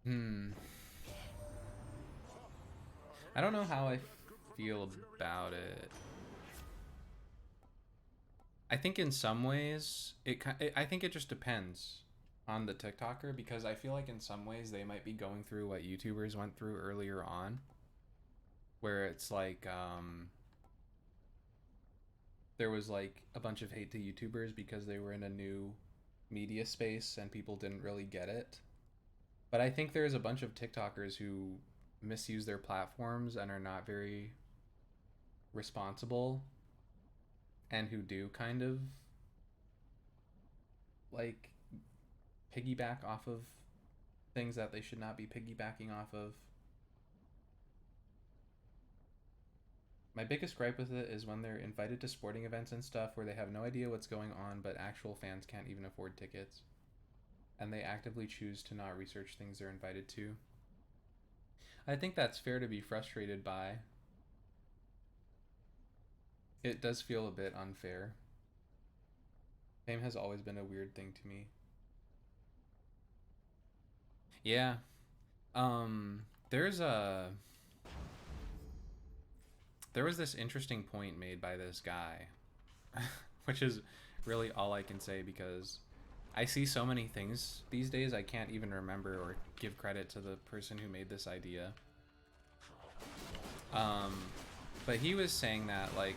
I don't know how I feel about it. I think in some ways, I think it just depends on the TikToker, because I feel like in some ways they might be going through what YouTubers went through earlier on, where it's like there was like a bunch of hate to YouTubers because they were in a new media space and people didn't really get it. But I think there's a bunch of TikTokers who misuse their platforms and are not very responsible, and who do kind of like piggyback off of things that they should not be piggybacking off of. My biggest gripe with it is when they're invited to sporting events and stuff where they have no idea what's going on, but actual fans can't even afford tickets. And they actively choose to not research things they're invited to. I think that's fair to be frustrated by. It does feel a bit unfair. Fame has always been a weird thing to me. Yeah. There was this interesting point made by this guy, which is really all I can say because I see so many things these days I can't even remember or give credit to the person who made this idea. But he was saying that, like,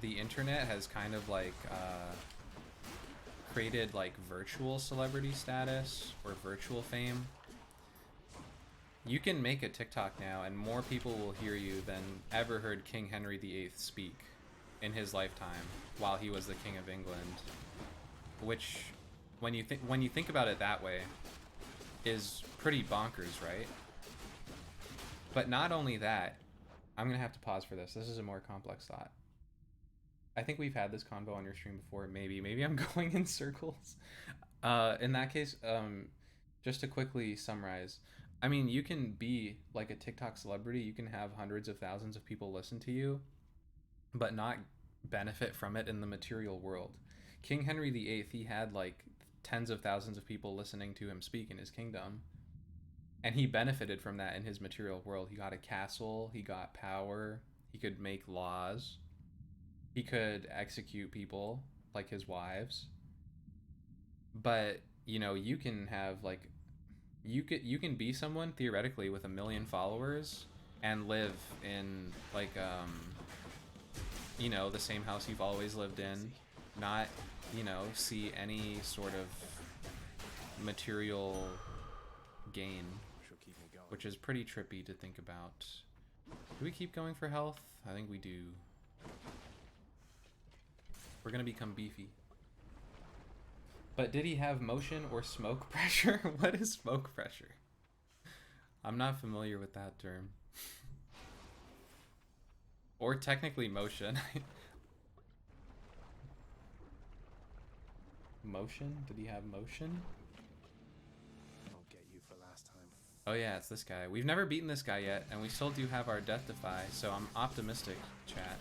the internet has kind of, like, created, like, virtual celebrity status or virtual fame. You can make a TikTok now and more people will hear you than ever heard King Henry VIII speak in his lifetime while he was the King of England. Which, when you think about it that way, is pretty bonkers, right? But not only that, I'm gonna have to pause for this. This is a more complex thought. I think we've had this convo on your stream before. Maybe I'm going in circles. In that case, just to quickly summarize, I mean, you can be like a TikTok celebrity. You can have hundreds of thousands of people listen to you, but not benefit from it in the material world. King Henry VIII, he had like tens of thousands of people listening to him speak in his kingdom. And he benefited from that in his material world. He got a castle, he got power, he could make laws, he could execute people, like his wives. But, you know, you can have like, you can be someone theoretically with 1 million followers and live in like, you know, the same house you've always lived in, not, you know, see any sort of material gain, which is pretty trippy to think about. Do we keep going for health? I think we do. We're gonna become beefy. But did he have motion or smoke pressure? What is smoke pressure? I'm not familiar with that term. Or technically motion. Motion? Did he have motion? I'll get you for last time. Oh yeah, it's this guy. We've never beaten this guy yet, and we still do have our death defy, so I'm optimistic, chat.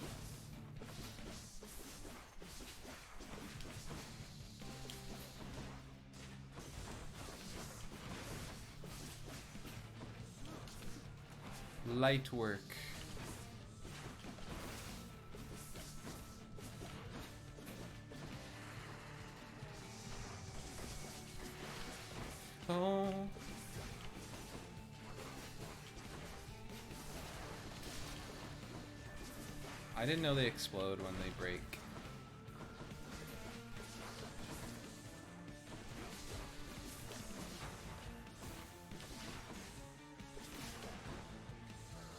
Light work. Oh. I didn't know they explode when they break.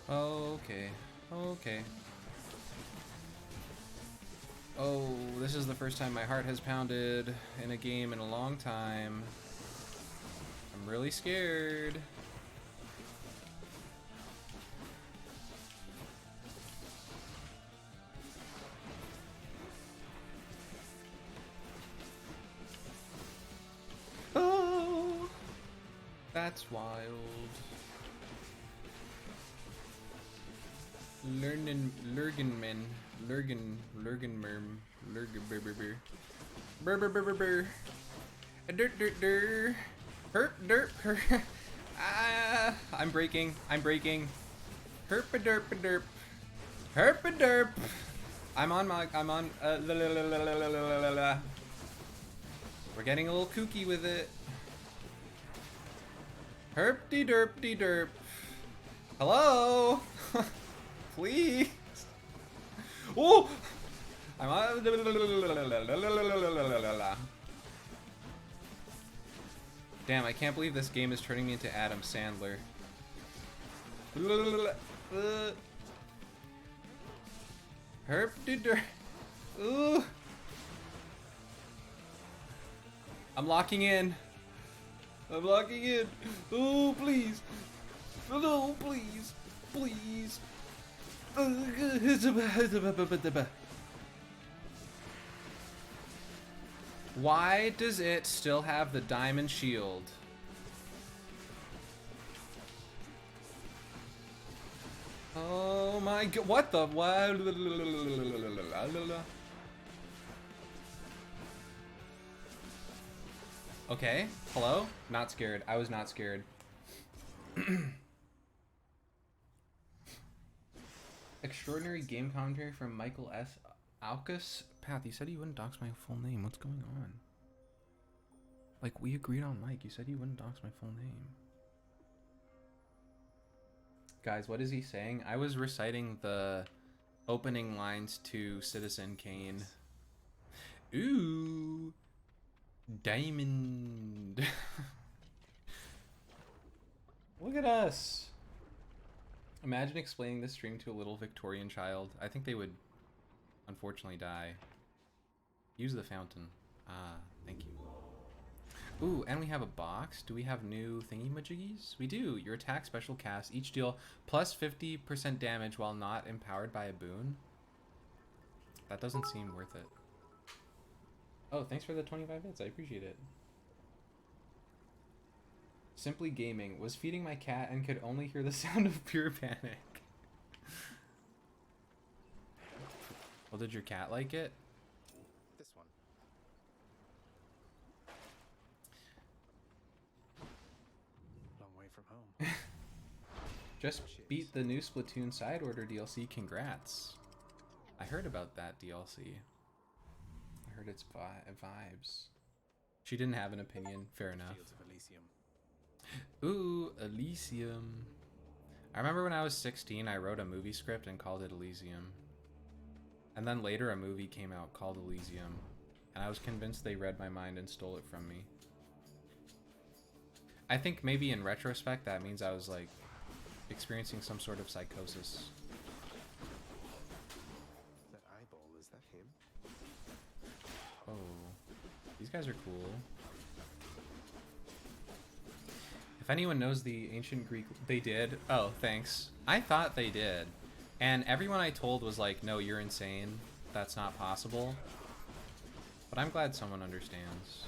Okay. Okay. Oh, this is the first time my heart has pounded in a game in a long time. I'm really scared. Oh, that's wild. Lurgenmerm. Herp derp. Ah, I'm breaking. Herp a derp a derp. Herp a derp. I'm on. We're getting a little kooky with it. Herp de derp de derp. Hello? Please. Oh! I'm on. Damn, I can't believe this game is turning me into Adam Sandler. Herp de I'm locking in. I'm locking in. Oh, please. No, please. Please. Why does it still have the diamond shield? Oh my god, what the? Okay, hello? Not scared. I was not scared. Extraordinary game commentary from Michael S. Alcus. Path, you said you wouldn't dox my full name. What's going on? Like, we agreed on Mike. You said you wouldn't dox my full name. Guys, what is he saying? I was reciting the opening lines to Citizen Kane. Ooh. Diamond. Look at us. Imagine explaining this stream to a little Victorian child. I think they would unfortunately die. Use the fountain. Ah, thank you. Ooh, and we have a box. Do we have new thingy-majiggies? We do. Your attack special cast each deal plus 50% damage while not empowered by a boon. That doesn't seem worth it. Oh, thanks for the 25 bits. I appreciate it. Simply Gaming. Was feeding my cat and could only hear the sound of pure panic. Well, did your cat like it? This one. Long way from home. Just beat the new Splatoon side order DLC. Congrats. I heard about that DLC. I heard its vibes. She didn't have an opinion. Fair enough. Fields of Elysium. Ooh, Elysium. I remember when I was 16, I wrote a movie script and called it Elysium. And then later a movie came out called Elysium. And I was convinced they read my mind and stole it from me. I think maybe in retrospect that means I was like experiencing some sort of psychosis. That eyeball, is that him? Oh, these guys are cool. If anyone knows the ancient Greek, they did. Oh, thanks. I thought they did. And everyone I told was like, no, you're insane. That's not possible. But I'm glad someone understands.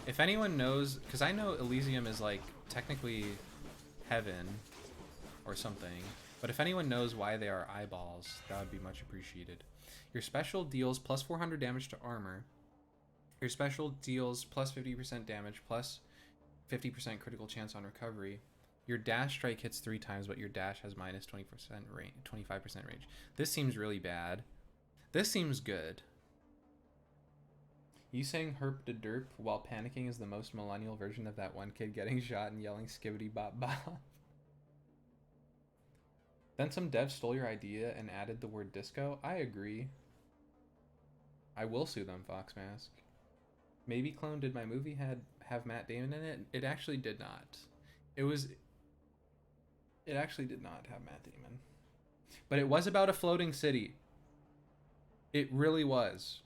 If anyone knows, because I know Elysium is like technically heaven or something. But if anyone knows why they are eyeballs, that would be much appreciated. Your special deals plus 400 damage to armor. Your special deals plus 50% damage, plus 50% critical chance on recovery. Your dash strike hits 3 times, but your dash has minus 20% range, 25% range. This seems really bad. This seems good. You saying herp de derp while panicking is the most millennial version of that one kid getting shot and yelling skibbity bop bop. Then some devs stole your idea and added the word disco. I agree. I will sue them, Foxmask. Maybe Clone, did my movie have Matt Damon in it? It actually did not. It actually did not have Matt Damon. But it was about a floating city. It really was.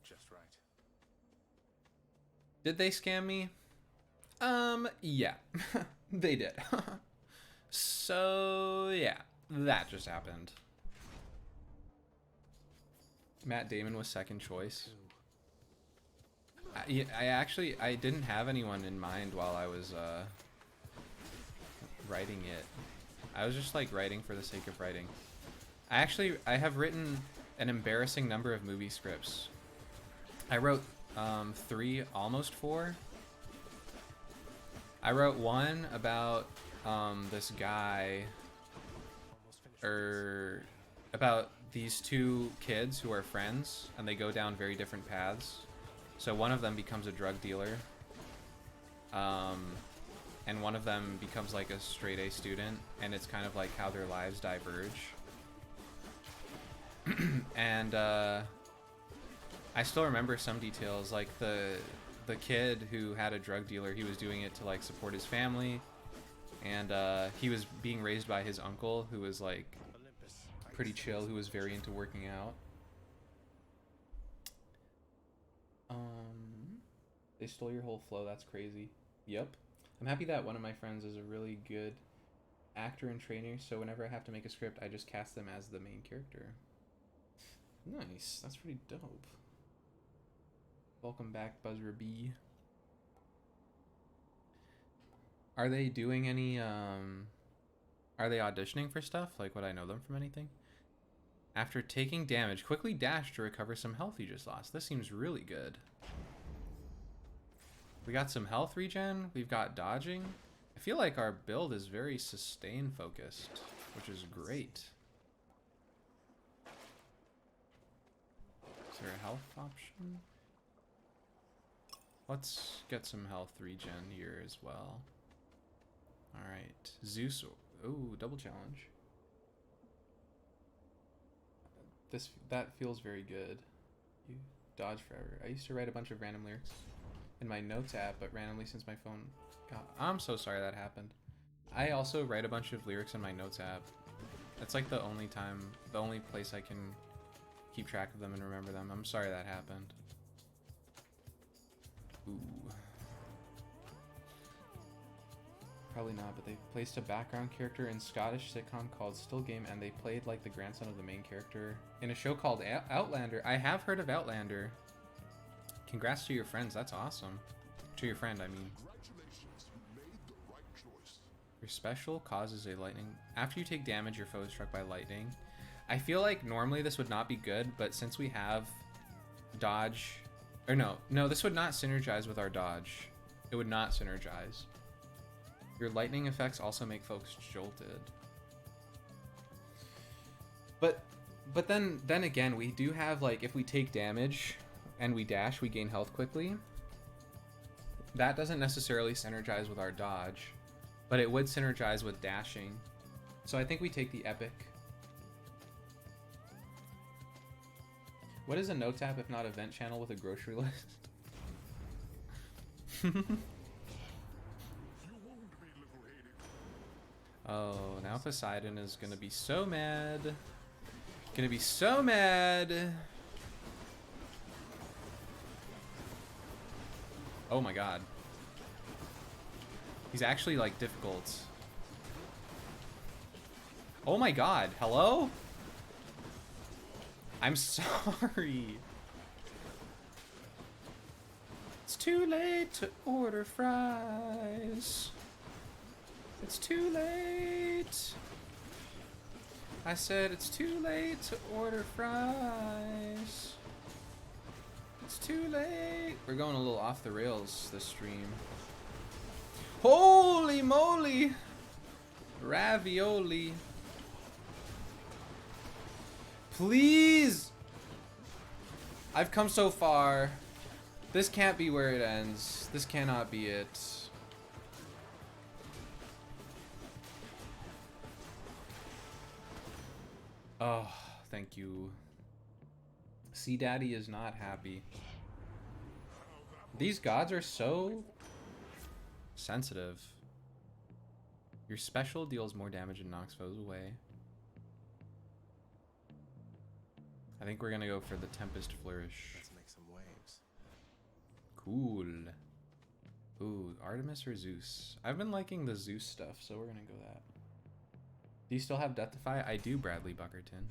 Just right. Did they scam me? Yeah. They did. So, yeah. That just happened. Matt Damon was second choice. I didn't have anyone in mind while I was writing it. I was just like writing for the sake of writing. I have written an embarrassing number of movie scripts. I wrote 3, almost 4. I wrote one about this guy, about these 2 kids who are friends, and they go down very different paths. So one of them becomes a drug dealer, and one of them becomes like a straight A student, and it's kind of like how their lives diverge. And I still remember some details, like the kid who had a drug dealer, he was doing it to like support his family, and he was being raised by his uncle, who was like pretty chill who was very into working out. They stole your whole flow. That's crazy. Yep. I'm happy that one of my friends is a really good actor and trainer, so whenever I have to make a script, I just cast them as the main character. Nice. That's pretty dope. Welcome back, Buzzer B. Are they doing any, are they auditioning for stuff? Like, would I know them from anything? After taking damage, quickly dash to recover some health you just lost. This seems really good. We got some health regen. We've got dodging. I feel like our build is very sustain focused, which is great. Is there a health option? Let's get some health regen here as well. Alright. Zeus. Ooh, double challenge. That feels very good. You dodge forever. I used to write a bunch of random lyrics in my notes app, but randomly since my phone got... I'm so sorry that happened. I also write a bunch of lyrics in my notes app. That's like the only place I can keep track of them and remember them. I'm sorry that happened. Ooh. Probably not, but they placed a background character in Scottish sitcom called Still Game, and they played like the grandson of the main character in a show called Outlander. I have heard of Outlander. Congrats to your friends. That's awesome. To your friend, I mean. Congratulations, you made the right choice. Your special causes a lightning. After you take damage, your foe is struck by lightning. I feel like normally this would not be good, but since we have dodge, or no, this would not synergize with our dodge. It would not synergize. Your lightning effects also make folks jolted. But then again, we do have, like, if we take damage and we dash, we gain health quickly. That doesn't necessarily synergize with our dodge, but it would synergize with dashing. So I think we take the epic. What is a note app if not a vent channel with a grocery list? Oh, now Poseidon is gonna be so mad. Gonna be so mad. Oh my god. He's actually, like, difficult. Oh my god, hello? I'm sorry. It's too late to order fries. It's too late. I said it's too late to order fries. It's too late. We're going a little off the rails this stream. Holy moly! Ravioli. Please! I've come so far. This can't be where it ends. This cannot be it. Oh, thank you. Sea Daddy is not happy. These gods are so sensitive. Your special deals more damage and knocks foes away. I think we're gonna go for the Tempest Flourish. Let's make some waves. Cool. Ooh, Artemis or Zeus? I've been liking the Zeus stuff, so we're gonna go that. Do you still have Deathify? I do, Bradley Buckerton.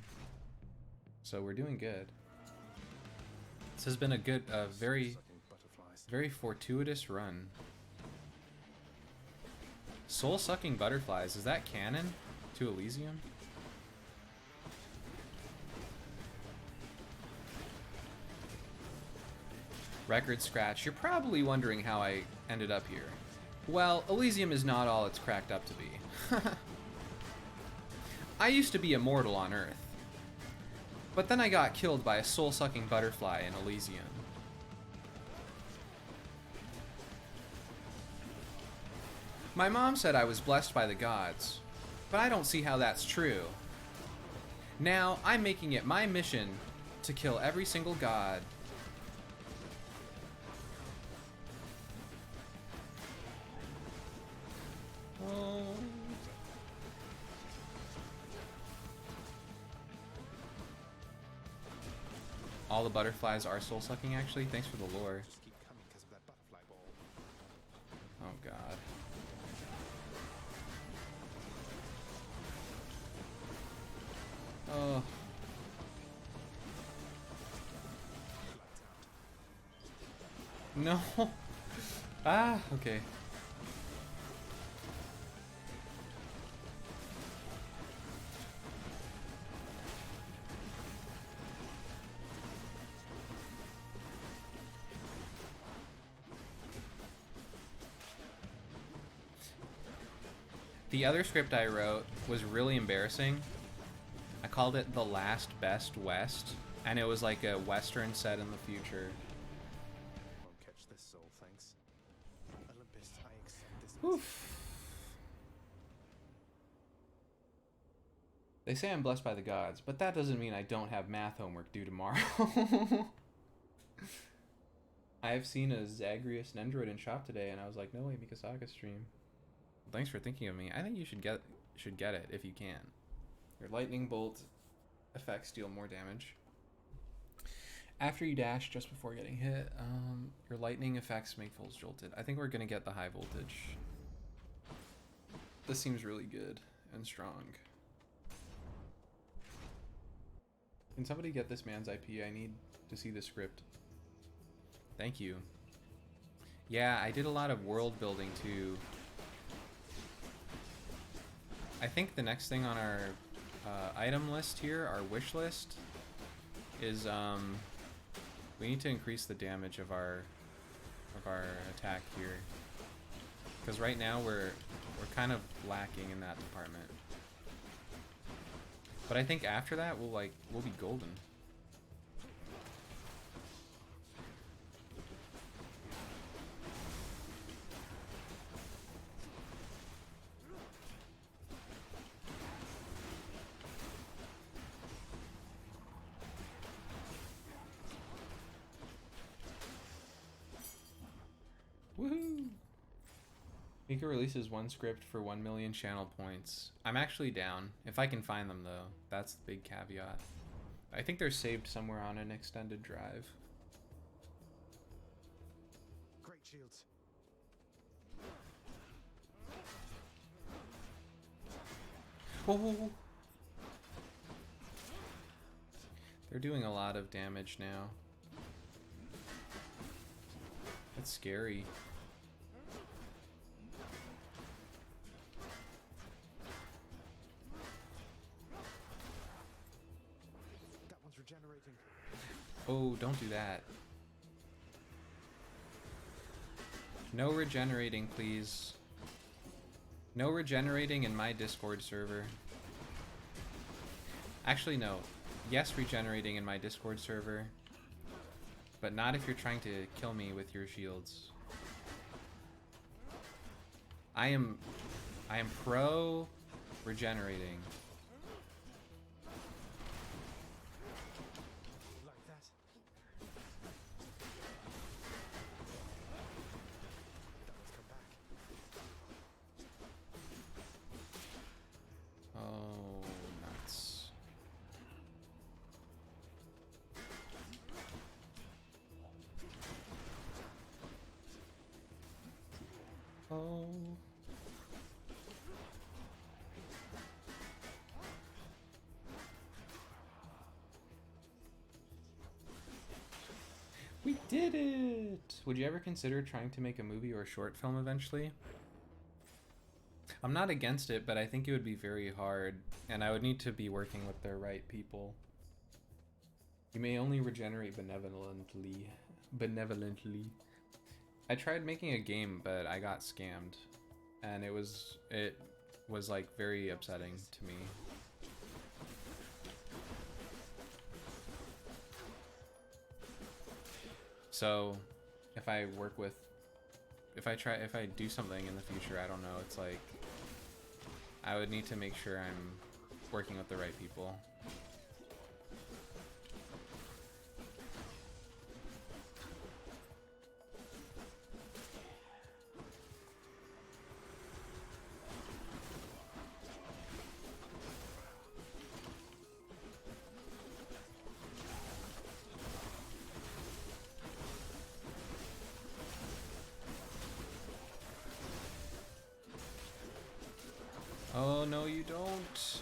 So we're doing good. This has been a good, very fortuitous run. Soul-sucking butterflies. Is that canon to Elysium? Record scratch. You're probably wondering how I ended up here. Well, Elysium is not all it's cracked up to be. I used to be immortal on Earth. But then I got killed by a soul-sucking butterfly in Elysium. My mom said I was blessed by the gods, but I don't see how that's true. Now, I'm making it my mission to kill every single god. Oh. all the butterflies are soul sucking actually. Thanks for the lore. Just keep coming because of that butterfly ball. Oh god. Oh. No. Ah, okay. The other script I wrote was really embarrassing. I called it The Last Best West, and it was like a western set in the future. Won't catch this soul, thanks. Olympus, I accept this. Oof. They say I'm blessed by the gods, but that doesn't mean I don't have math homework due tomorrow. I have seen a Zagreus Nendroid in shop today, and I was like, no way, Mikasacus stream. Thanks for thinking of me. I think you should get it if you can. Your lightning bolt effects deal more damage. After you dash just before getting hit, your lightning effects make fools jolted. I think we're gonna get the high voltage. This seems really good and strong. Can somebody get this man's IP? I need to see the script. Thank you. Yeah, I did a lot of world building too. I think the next thing on our item list here, our wish list, is we need to increase the damage of our attack here, because right now we're kind of lacking in that department. But I think after that we'll be golden. Woohoo! Mika releases one script for 1 million channel points. I'm actually down. If I can find them though, that's the big caveat. I think they're saved somewhere on an extended drive. Great shields. Whoa, whoa, whoa. They're doing a lot of damage now. That's scary. That one's regenerating. Oh, don't do that. No regenerating, please. No regenerating in my Discord server. Actually, no. Yes, regenerating in my Discord server. But not if you're trying to kill me with your shields. I am pro regenerating. Like that. That one's come back. Oh, nuts. Oh. We did it! Would you ever consider trying to make a movie or a short film eventually? I'm not against it, but I think it would be very hard, and I would need to be working with the right people. You may only regenerate benevolently. I tried making a game, but I got scammed, and it was like very upsetting to me. So, if I do something in the future, I don't know, it's like I would need to make sure I'm working with the right people. no you don't.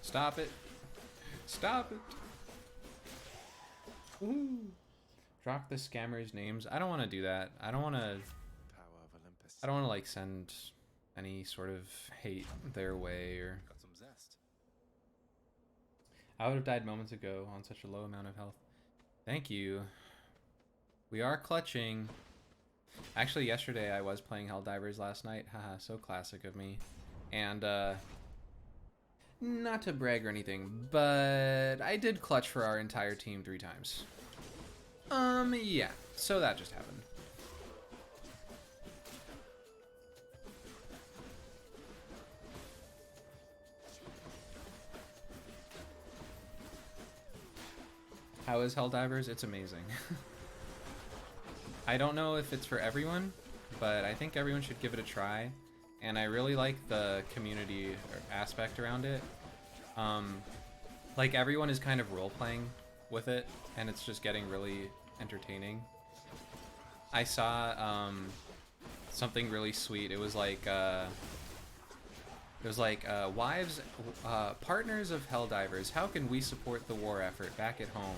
Stop it. Stop it. Ooh. Drop the scammers' names. I don't want to do that. I don't want to Power of Olympus. like send any sort of hate their way or Got some zest. I would have died moments ago on such a low amount of health. Thank you. We are clutching. Actually, yesterday I was playing Helldivers last night. Haha, so classic of me. And not to brag or anything, but I did clutch for our entire team 3 times. Yeah. So that just happened. How is Helldivers? It's amazing. I don't know if it's for everyone, but I think everyone should give it a try. And I really like the community aspect around it. Like everyone is kind of role-playing with it, and it's just getting really entertaining. I saw something really sweet. It was like wives, partners of Helldivers, how can we support the war effort back at home?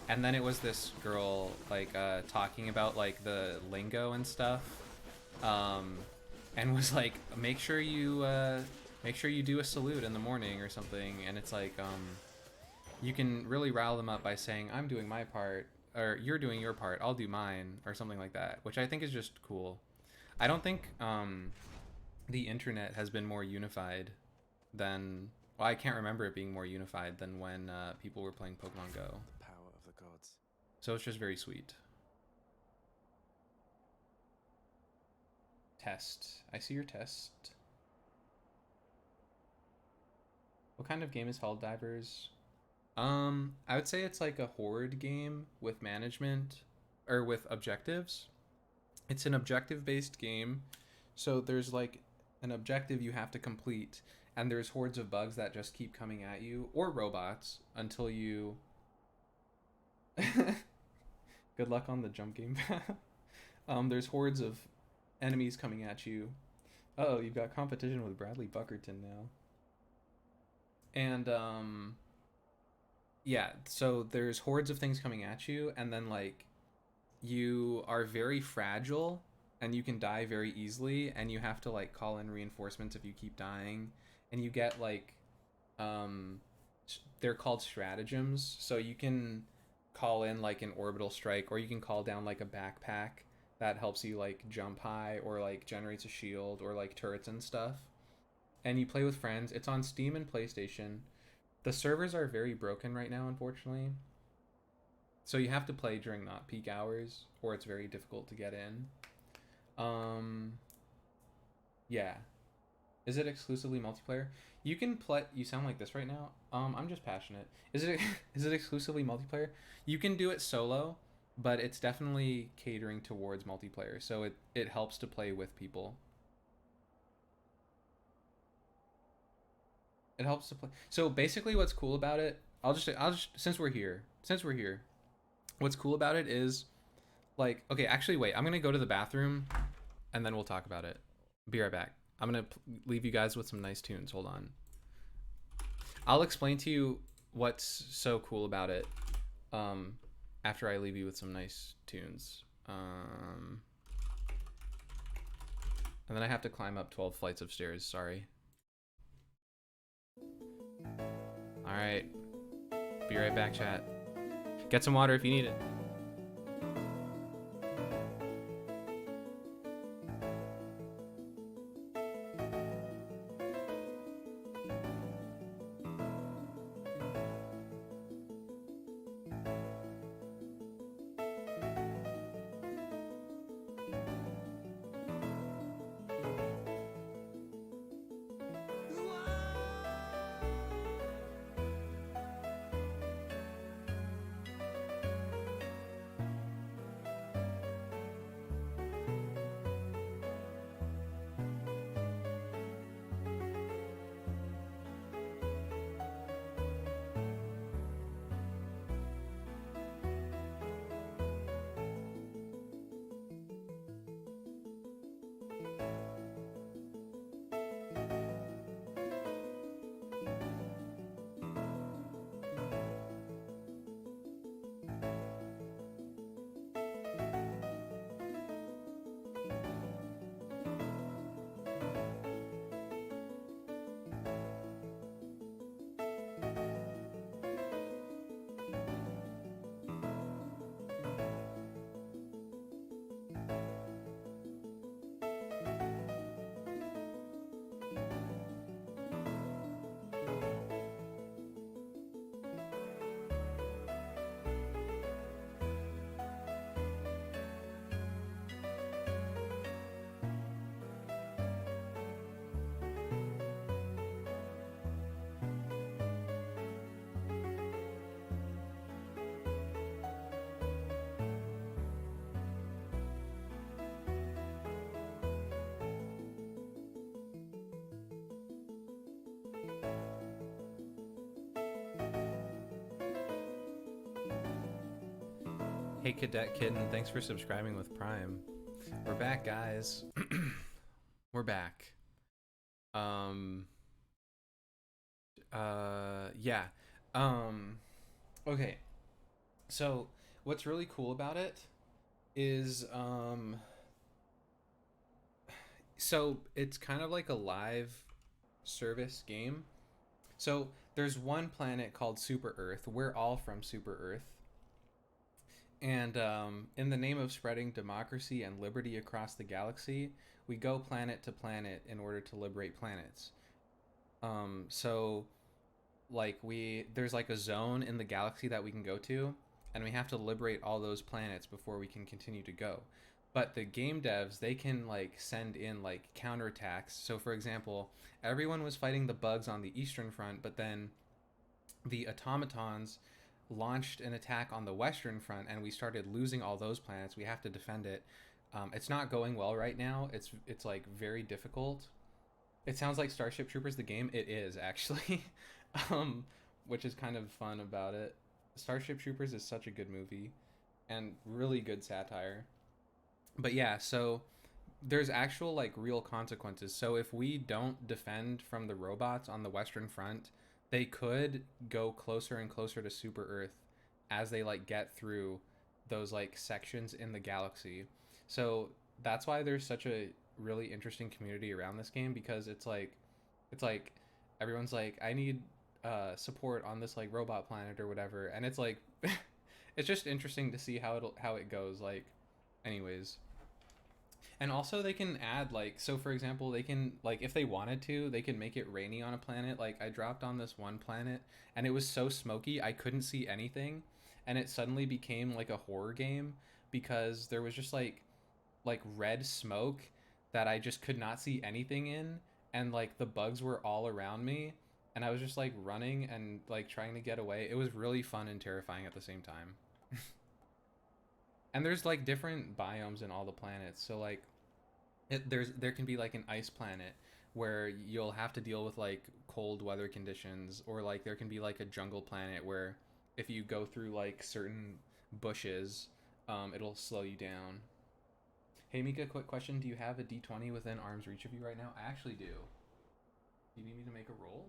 And then it was this girl like talking about like the lingo and stuff, and was like, make sure you do a salute in the morning or something. And it's like you can really rile them up by saying, I'm doing my part, or you're doing your part, I'll do mine, or something like that, which I think is just cool. I don't think the internet has been more unified than, well, I can't remember it being more unified than when people were playing Pokemon Go. The power of the gods. So it's just very sweet. Test. I see your test. What kind of game is Helldivers? I would say it's like a horde game with management, or with objectives. It's an objective-based game, so there's like an objective you have to complete, and there's hordes of bugs that just keep coming at you, or robots, until you... Good luck on the jump game. There's hordes of enemies coming at you. Uh-oh, you've got competition with Bradley Buckerton now. And, yeah, so there's hordes of things coming at you, and then, like, you are very fragile, and you can die very easily, and you have to, like, call in reinforcements if you keep dying, and you get, like, they're called stratagems, so you can call in, like, an orbital strike, or you can call down, like, a backpack that helps you, like, jump high, or, like, generates a shield, or, like, turrets and stuff. And you play with friends. It's on Steam and PlayStation. The servers are very broken right now, unfortunately. So you have to play during not peak hours, or it's very difficult to get in. Yeah. Is it exclusively multiplayer? You can play... You sound like this right now. I'm just passionate. Is it exclusively multiplayer? You can do it solo, but it's definitely catering towards multiplayer. So it helps to play with people. It helps to play. So basically what's cool about it, I'll just since we're here, what's cool about it is, like, okay, actually wait, I'm going to go to the bathroom and then we'll talk about it. Be right back. I'm going to leave you guys with some nice tunes. Hold on. I'll explain to you what's so cool about it after I leave you with some nice tunes. And then I have to climb up 12 flights of stairs, sorry. Alright. Be right back, chat. Get some water if you need it. Hey Cadet Kitten, thanks for subscribing with Prime. We're back, guys. We're back. Yeah. Okay. So, what's really cool about it is, so it's kind of like a live service game. So, there's one planet called Super Earth. We're all from Super Earth. And in the name of spreading democracy and liberty across the galaxy, we go planet to planet in order to liberate planets. So like there's like a zone in the galaxy that we can go to, and we have to liberate all those planets before we can continue to go. But the game devs, they can like send in like counterattacks. So for example, everyone was fighting the bugs on the Eastern Front, but then the automatons launched an attack on the Western Front, and we started losing all those planets. We have to defend it. It's not going well right now. It's like very difficult. It sounds like Starship Troopers the game. It is actually, which is kind of fun about it. Starship Troopers is such a good movie, and really good satire. But yeah, so there's actual like real consequences. So if we don't defend from the robots on the Western Front, they could go closer and closer to Super Earth as they like get through those like sections in the galaxy. So that's why there's such a really interesting community around this game, because it's like everyone's like, I need support on this like robot planet or whatever, and it's like it's just interesting to see how it goes. Like, anyways. And also they can add like, so for example, they can like, if they wanted to, they can make it rainy on a planet. Like I dropped on this one planet and it was so smoky I couldn't see anything, and it suddenly became like a horror game because there was just like red smoke that I just could not see anything in, and like the bugs were all around me, and I was just like running and like trying to get away. It was really fun and terrifying at the same time. And there's like different biomes in all the planets. So like there can be like an ice planet where you'll have to deal with like cold weather conditions, or like there can be like a jungle planet where if you go through like certain bushes, it'll slow you down. Hey Mika, quick question. Do you have a D20 within arm's reach of you right now? I actually do. Do you need me to make a roll?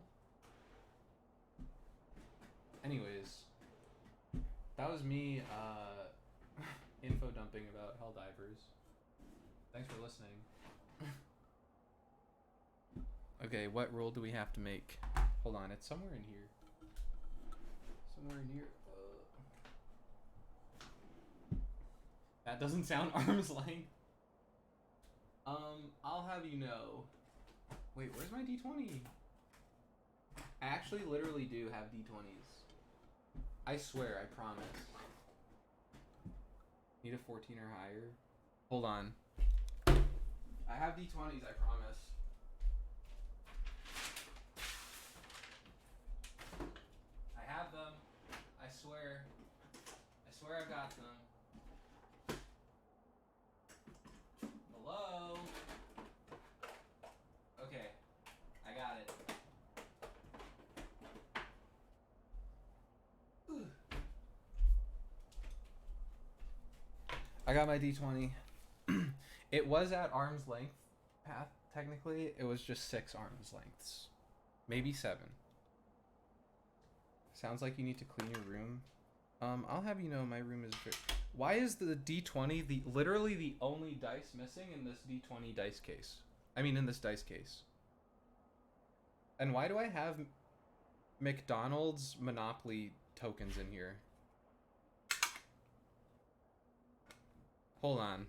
Anyways, that was me info dumping about Helldivers. Thanks for listening. Okay, what roll do we have to make? Hold on, it's somewhere in here. Somewhere in here. That doesn't sound arm's length. I'll have you know. Wait, where's my D20? I actually literally do have D20s. I swear, I promise. Need a 14 or higher? Hold on. I have D20s, I promise. I have them. I swear. I swear I've got them. Hello? Okay. I got it. I got my D20. It was at arm's length path, technically. It was just 6 arm's lengths. Maybe 7. Sounds like you need to clean your room. I'll have you know my room is Why is the D20 literally the only dice missing in this D20 dice case? I mean, in this dice case. And why do I have McDonald's Monopoly tokens in here? Hold on.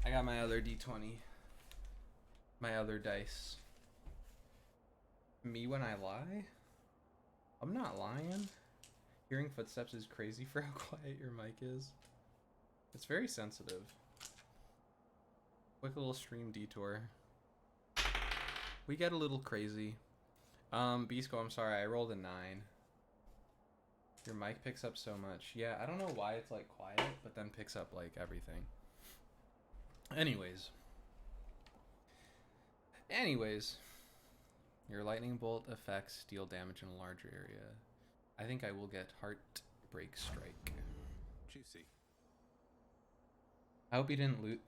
I got my other D20. My other dice. Me when I lie? I'm not lying. Hearing footsteps is crazy for how quiet your mic is. It's very sensitive. Quick little stream detour. We get a little crazy. Beasco, I'm sorry, I rolled a 9. Your mic picks up so much. Yeah, I don't know why it's like quiet, but then picks up like everything. Anyways, your lightning bolt effects deal damage in a larger area. I think I will get Heartbreak Strike. Juicy. I hope you didn't loot.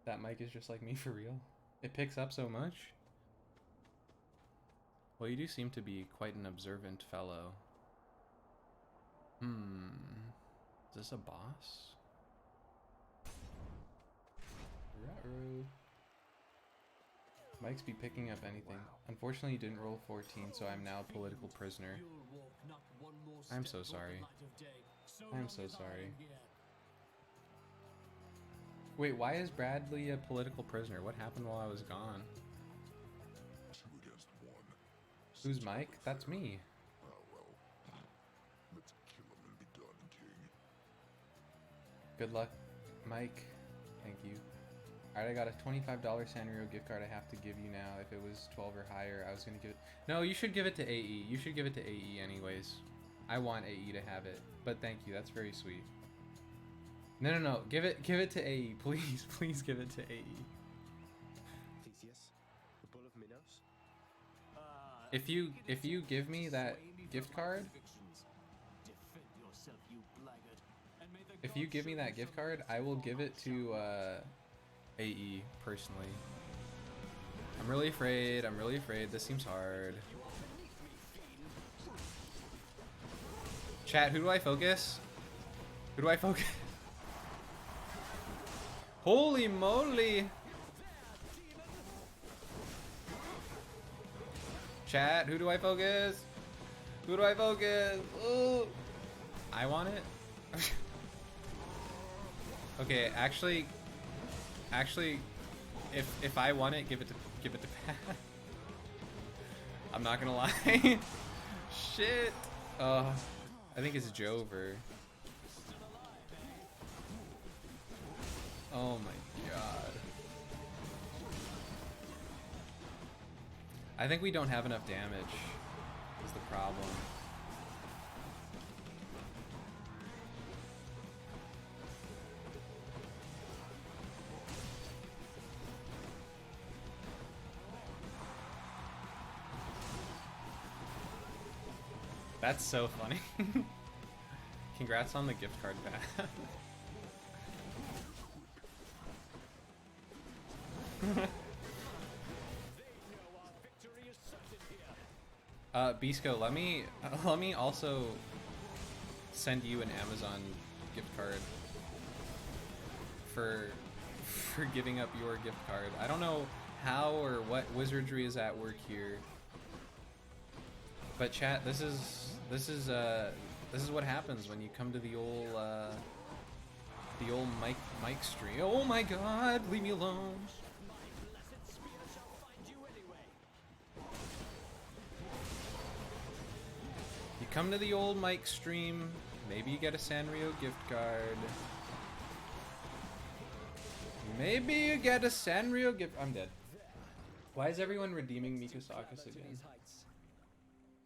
That mic is just like me for real. It picks up so much. Well, you do seem to be quite an observant fellow. Is this a boss? Ruh-roh. Mics be picking up anything. Unfortunately, you didn't roll 14, so I'm now a political prisoner. I'm so sorry. I'm so sorry. Wait, why is Bradley a political prisoner? What happened while I was gone? 2 against 1. Who's Mike? That's me. Oh well. Let's kill him and be done, King. Good luck, Mike. Thank you. Alright, I got a $25 Sanrio gift card I have to give you now. If it was 12 or higher, I was gonna give it... No, you should give it to AE. You should give it to AE anyways. I want AE to have it. But thank you, that's very sweet. No. Give it to AE. Please, please give it to AE. Theseus, the Bull of Minos. If you give me that gift card, if you give me that gift card, I will give it to AE personally. I'm really afraid. This seems hard. Chat, who do I focus? Who do I focus? Holy moly! Chat, who do I focus? Who do I focus? Ooh. I want it. Okay, actually, if I want it, give it to Pat. I'm not gonna lie. Shit. I think it's Jover. Oh my god. I think we don't have enough damage, is the problem. That's so funny. Congrats on the gift card, Pat. Bisco, let me also send you an Amazon gift card for giving up your gift card. I don't know how or what wizardry is at work here, but chat, this is what happens when you come to the old Mike stream. Oh my god, leave me alone. You come to the old Mike stream, maybe you get a Sanrio gift card. Maybe you get a Sanrio gift. I'm dead. Why is everyone redeeming Mikasacus again?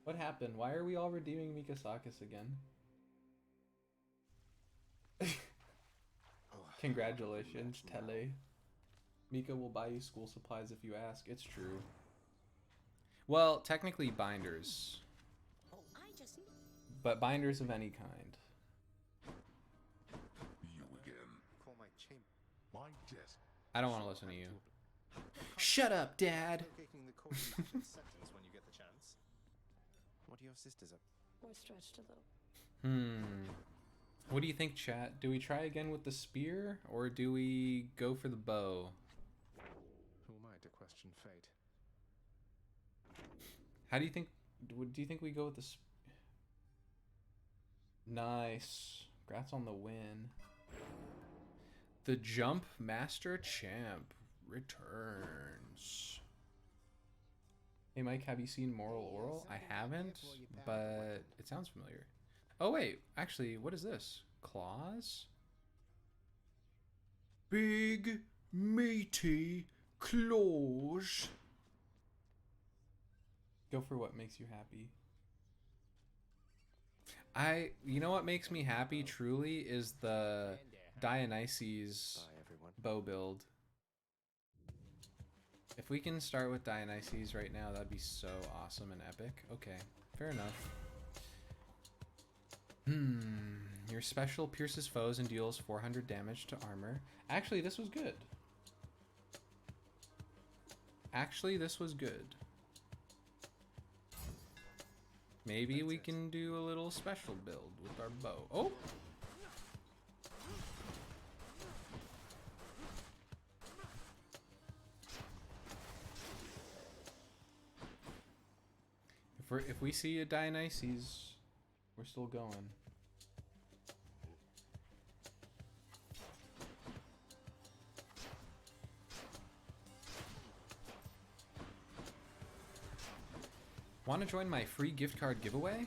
What happened? Why are we all redeeming Mikasacus again? Congratulations, Tele. Mika will buy you school supplies if you ask. It's true. Well, technically binders. But binders of any kind. You again. Call my chamber. My desk. I don't want to listen to you. Shut up, Dad! Locating the course matching sentence when you get the chance. What are your sisters up? We're stretched a little. What do you think, chat? Do we try again with the spear, or do we go for the bow? Who am I to question fate? How do you think... Do you think we go with the Nice. Congrats on the win. The Jump Master Champ returns. Hey Mike, have you seen Moral Oral? I haven't, but it sounds familiar. Oh wait, actually, what is this? Claws? Big, meaty claws. Go for what makes you happy. You know what makes me happy truly is the Dionysus Bye, everyone. bow build. If we can start with Dionysus right now, that'd be so awesome and epic. Okay, fair enough. Your special pierces foes and deals 400 damage to armor. Actually, this was good. Actually, this was good. Maybe we can do a little special build with our bow. Oh! If we see a Dionysus, we're still going. Want to join my free gift card giveaway?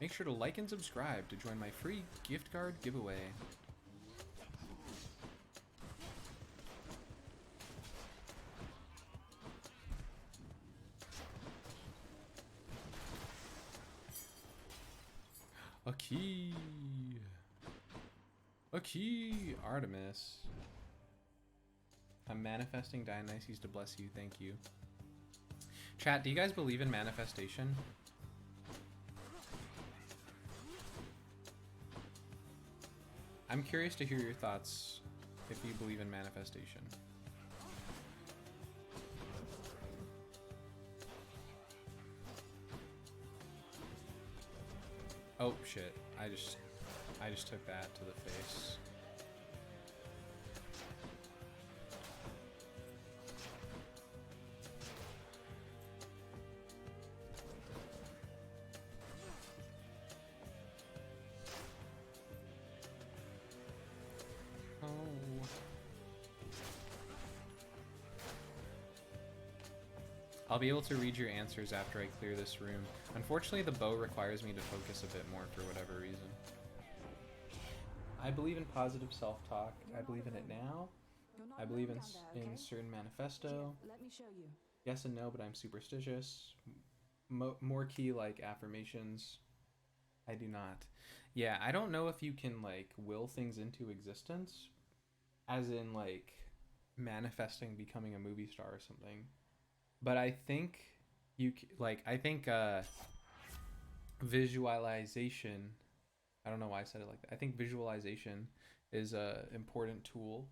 Make sure to like and subscribe to join my free gift card giveaway. A key. A key. Artemis. I'm manifesting Dionysus to bless you. Thank you. Chat, do you guys believe in manifestation? I'm curious to hear your thoughts if you believe in manifestation. Oh shit. I just took that to the face. I'll be able to read your answers after I clear this room. Unfortunately, the bow requires me to focus a bit more for whatever reason. I believe in positive self-talk. I believe in it now. I believe in certain manifesto. Let me show you. Yes and no, but I'm superstitious. More key like affirmations. I do not. Yeah, I don't know if you can like will things into existence, as in like manifesting becoming a movie star or something. But I think I think visualization, I don't know why I said it like that. I think visualization is a important tool.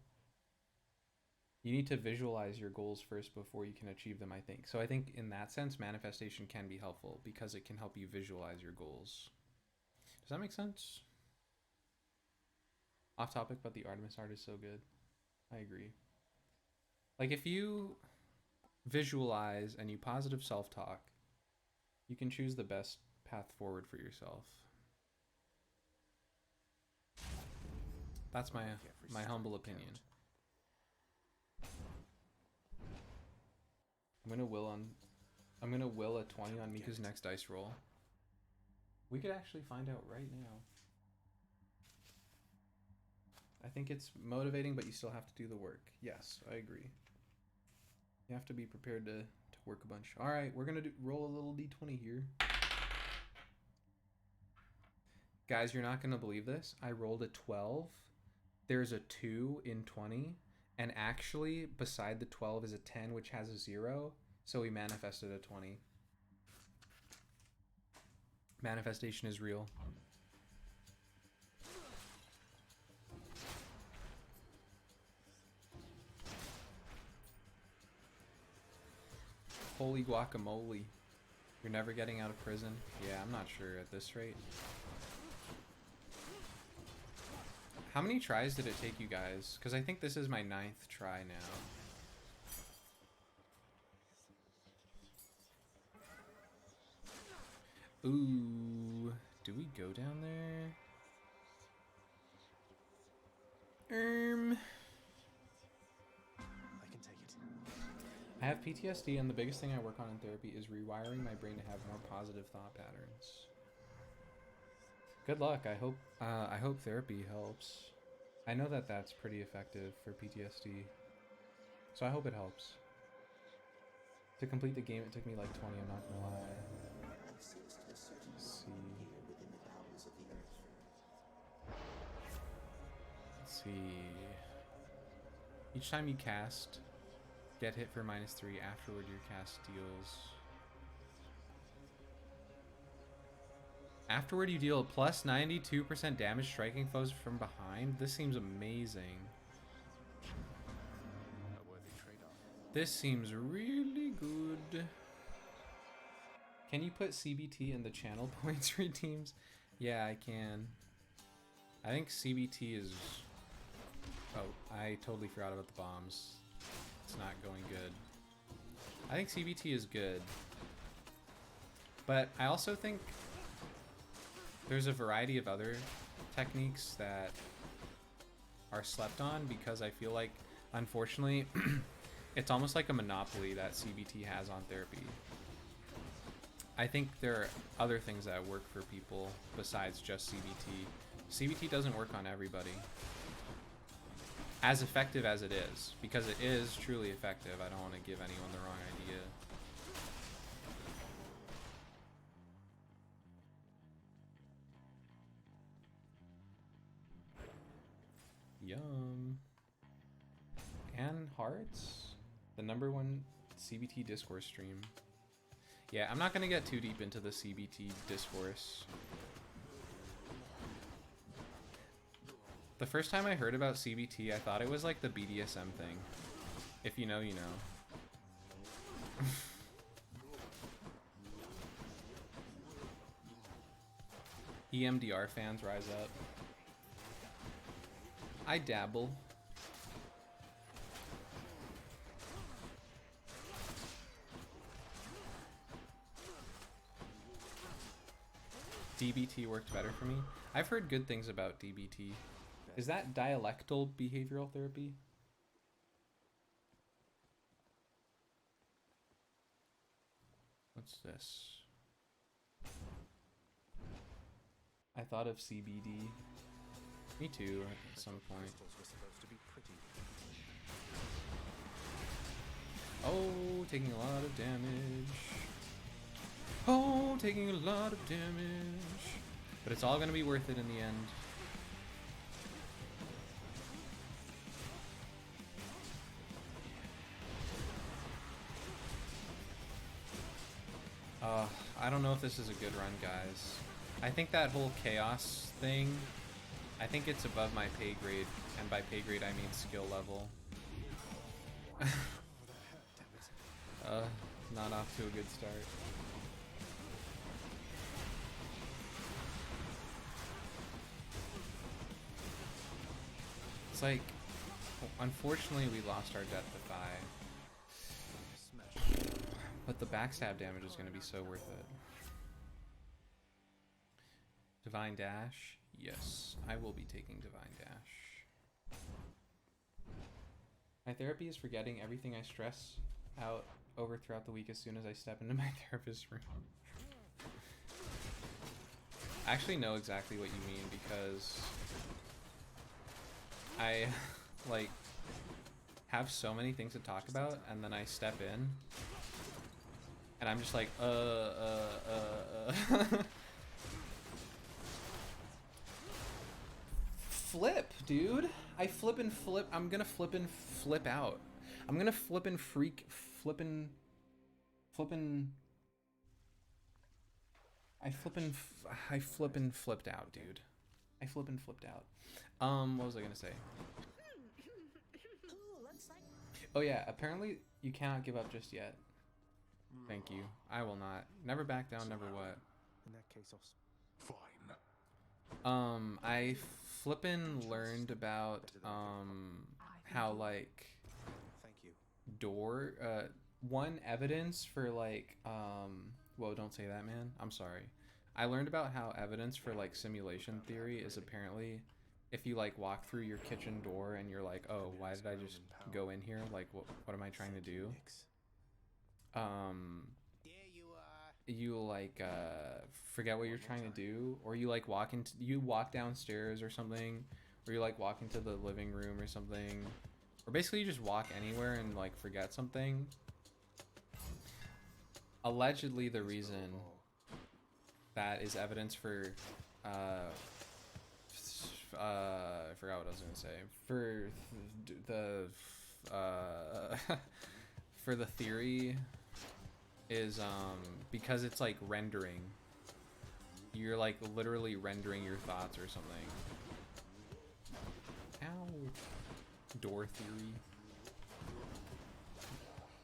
You need to visualize your goals first before you can achieve them, I think. So I think in that sense, manifestation can be helpful because it can help you visualize your goals. Does that make sense? Off topic, but the Artemis art is so good. I agree. Like if you visualize and you positive self-talk, you can choose the best path forward for yourself. That's my humble opinion. I'm gonna will a 20 on Mika's next dice roll. We could actually find out right now. I think it's motivating, but you still have to do the work. Yes, I agree. You have to be prepared to work a bunch. All right, we're gonna roll a little d20 here. Guys, you're not gonna believe this. I rolled a 12. There's a 2 in 20, and actually beside the 12 is a 10, which has a 0. So we manifested a 20. Manifestation is real. Holy guacamole. You're never getting out of prison? Yeah, I'm not sure at this rate. How many tries did it take you guys? Because I think this is my 9th try now. Ooh, do we go down there? I can take it. I have PTSD, and the biggest thing I work on in therapy is rewiring my brain to have more positive thought patterns. Good luck. I hope therapy helps. I know that that's pretty effective for PTSD, so I hope it helps. To complete the game, it took me like 20. I'm not gonna lie. Let's see. Let's see. Each time you cast, get hit for -3. Afterward, your cast deals. Afterward, you deal plus 92% damage striking foes from behind. This seems amazing. A worthy trade-off. This seems really good. Can you put CBT in the channel points redeems? Yeah, I can. I think CBT is... Oh, I totally forgot about the bombs. It's not going good. I think CBT is good. But I also think there's a variety of other techniques that are slept on, because I feel like, unfortunately, it's almost like a monopoly that CBT has on therapy. I think there are other things that work for people besides just CBT. CBT doesn't work on everybody. As effective as it is, because it is truly effective. I don't want to give anyone the wrong idea. Yum. And Hearts, the #1 CBT discourse stream. Yeah, I'm not gonna get too deep into the CBT discourse. The first time I heard about CBT, I thought it was like the BDSM thing. If you know, you know. EMDR fans rise up. I dabble. DBT worked better for me. I've heard good things about DBT. Is that dialectal behavioral therapy? What's this? I thought of CBD. Me too, at some point. Crystals were supposed to be pretty. Oh, taking a lot of damage. Oh, taking a lot of damage. But it's all gonna be worth it in the end. I don't know if this is a good run, guys. I think that whole chaos thing, I think it's above my pay grade, and by pay grade I mean skill level. Not off to a good start. It's like, unfortunately we lost our Death Defy, but the backstab damage is going to be so worth it. Divine Dash? Yes, I will be taking Divine Dash. My therapy is forgetting everything I stress out over throughout the week as soon as I step into my therapist's room. I actually know exactly what you mean, because I like have so many things to talk about, and then I step in and I'm just like flip, dude. I flip and flip. I'm gonna flip and flip out. I'm gonna flip and freak flippin'. I flip and flipped out, dude. I flip and flipped out. What was I gonna say? Oh yeah, apparently you cannot give up just yet. Thank you. I will not. Never back down, never what. In that case, I'll... Fine. I flippin' learned about, how, like, Thank you. one evidence for, like, whoa, don't say that, man. I'm sorry. I learned about how evidence for, like, simulation theory is apparently if you, like, walk through your kitchen door and you're like, oh, why did I just go in here? Like, what am I trying to do? You like forget what you're trying to do, or you like walk downstairs or something, or you like walk into the living room or something, or basically you just walk anywhere and like forget something. Allegedly, the reason that is evidence for forgot what I was gonna say. For for the theory is because it's like rendering. You're like literally rendering your thoughts or something. Ow. Door theory.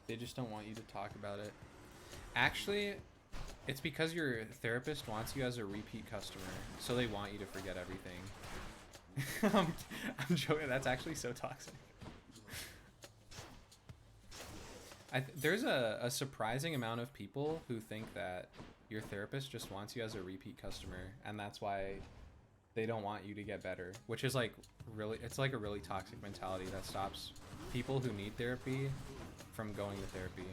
They just don't want you to talk about it. Actually, it's because your therapist wants you as a repeat customer, so they want you to forget everything. I'm joking. That's actually so toxic. There's a surprising amount of people who think that your therapist just wants you as a repeat customer, and that's why they don't want you to get better, which is like really, it's like a really toxic mentality that stops people who need therapy from going to therapy.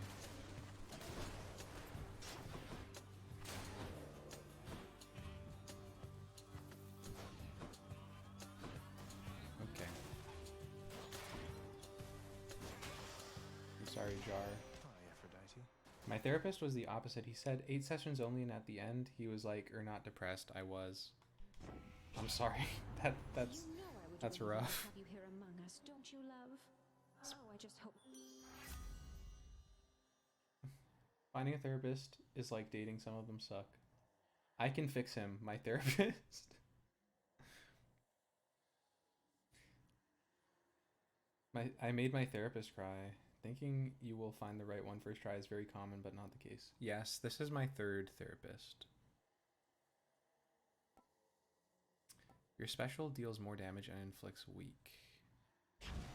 Okay. I'm sorry, Jar. Hi, Aphrodite. My therapist was the opposite. He said 8 sessions only, and at the end he was like, "You're not depressed." I was. I'm sorry. That's rough. Have you here among us, don't you, love? Oh, I just hope. Finding a therapist is like dating. Some of them suck. I can fix him, my therapist. I made my therapist cry. Thinking you will find the right one first try is very common, but not the case. Yes, this is my 3rd therapist. Your special deals more damage and inflicts weak.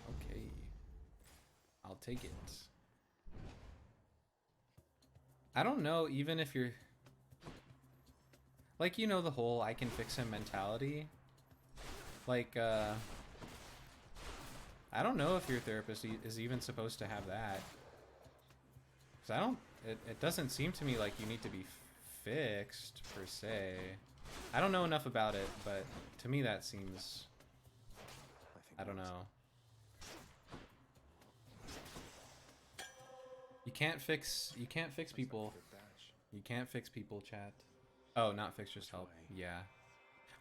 Okay. I'll take it. I don't know, even if you're... Like, you know, the whole I can fix him mentality. Like, I don't know if your therapist is even supposed to have that. Because I don't... It doesn't seem to me like you need to be fixed, per se. I don't know enough about it, but to me that seems... I don't know. You can't fix people. You can't fix people, chat. Oh, not fix, just help. Yeah.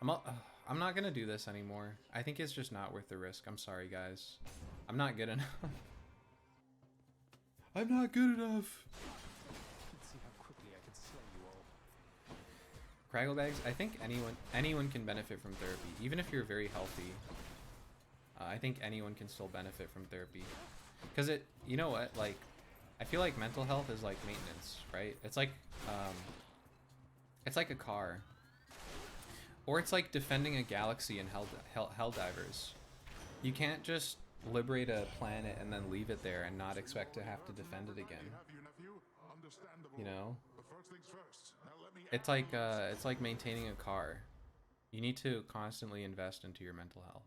I'm not gonna do this anymore. I think it's just not worth the risk. I'm sorry, guys. I'm not good enough. I'm not good enough. Let's see how quickly I can slay you all. Cragglebags, I think anyone can benefit from therapy, even if you're very healthy. I think anyone can still benefit from therapy. Because you know what, like, I feel like mental health is like maintenance, right? It's like a car. Or it's like defending a galaxy in Helldivers. You can't just liberate a planet and then leave it there and not expect to have to defend it again. You know? It's like maintaining a car. You need to constantly invest into your mental health.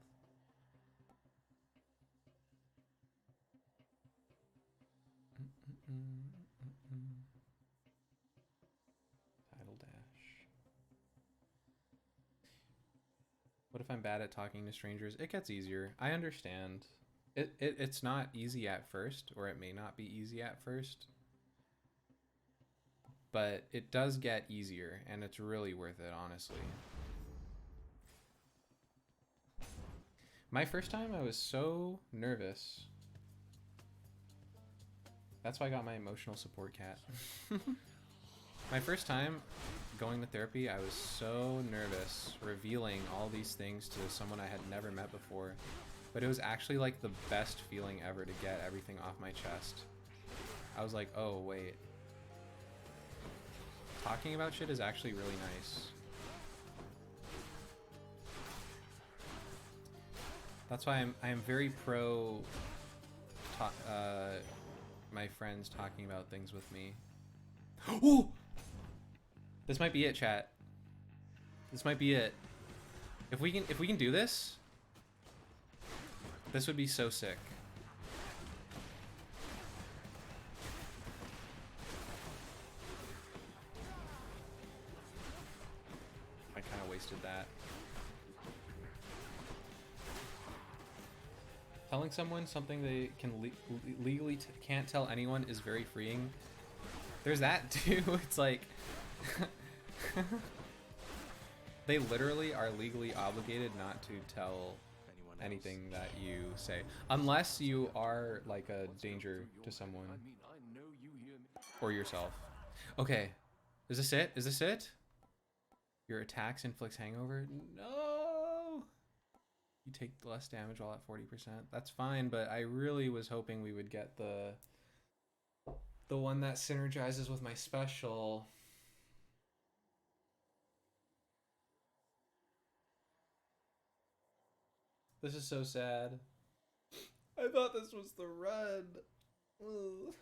Title dash. What if I'm bad at talking to strangers? It gets easier. I understand. It's not easy at first, or it may not be easy at first. But it does get easier, and it's really worth it, honestly. My first time, I was so nervous. That's why I got my emotional support cat. My first time going to therapy, I was so nervous revealing all these things to someone I had never met before. But it was actually like the best feeling ever to get everything off my chest. I was like, oh, wait. Talking about shit is actually really nice. That's why I'm very pro my friends talking about things with me. Oh! This might be it, chat. This might be it. If we can do this, this would be so sick. I kind of wasted that. Telling someone something they can legally can't tell anyone is very freeing. There's that too. It's like they literally are legally obligated not to tell anything that you say, unless you are like a danger to someone or yourself. Okay, is this it? Is this it? Your attacks inflicts hangover? No! You take less damage while at 40%. That's fine, but I really was hoping we would get the one that synergizes with my special. This is so sad. I thought this was the run. Ugh.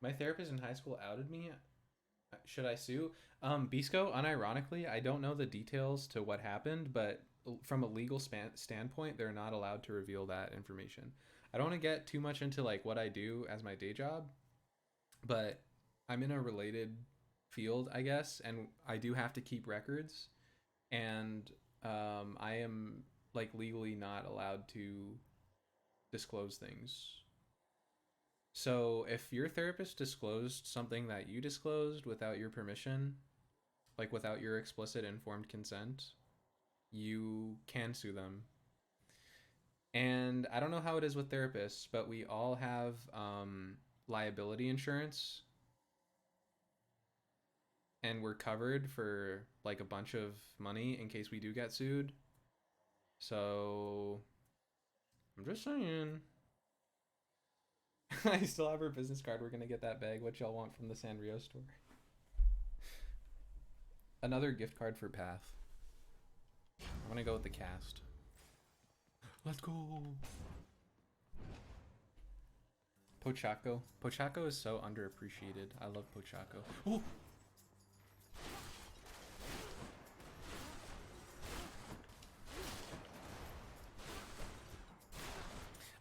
My therapist in high school outed me. Should I sue? Bisco, unironically, I don't know the details to what happened, but from a legal standpoint, they're not allowed to reveal that information. I don't want to get too much into like what I do as my day job, but I'm in a related field, I guess, and I do have to keep records, and I am like legally not allowed to disclose things. So if your therapist disclosed something that you disclosed without your permission, like without your explicit informed consent, you can sue them. And I don't know how it is with therapists, but we all have liability insurance. And we're covered for like a bunch of money in case we do get sued. So I'm just saying. I still have her business card. We're gonna get that bag. What y'all want from the Sanrio store? Another gift card for Path. I'm gonna go with the cast. Let's go. Pochaco. Pochaco is so underappreciated. I love Pochaco. Oh!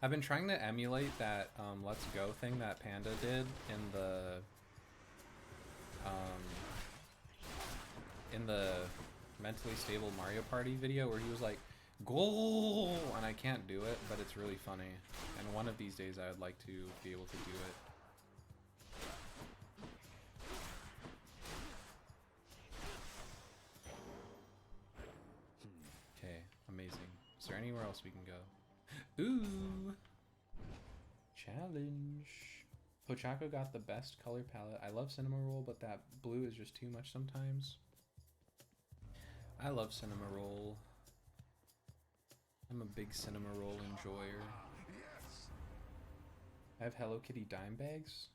I've been trying to emulate that Let's Go thing that Panda did in the mentally stable Mario Party video where he was like, goal, and I can't do it, but it's really funny. And one of these days I would like to be able to do it. Okay, amazing. Is there anywhere else we can go? Ooh! Challenge! Pochaco got the best color palette. I love Cinema Roll, but that blue is just too much sometimes. I love Cinema Roll. I'm a big Cinema Roll enjoyer. I have Hello Kitty dime bags.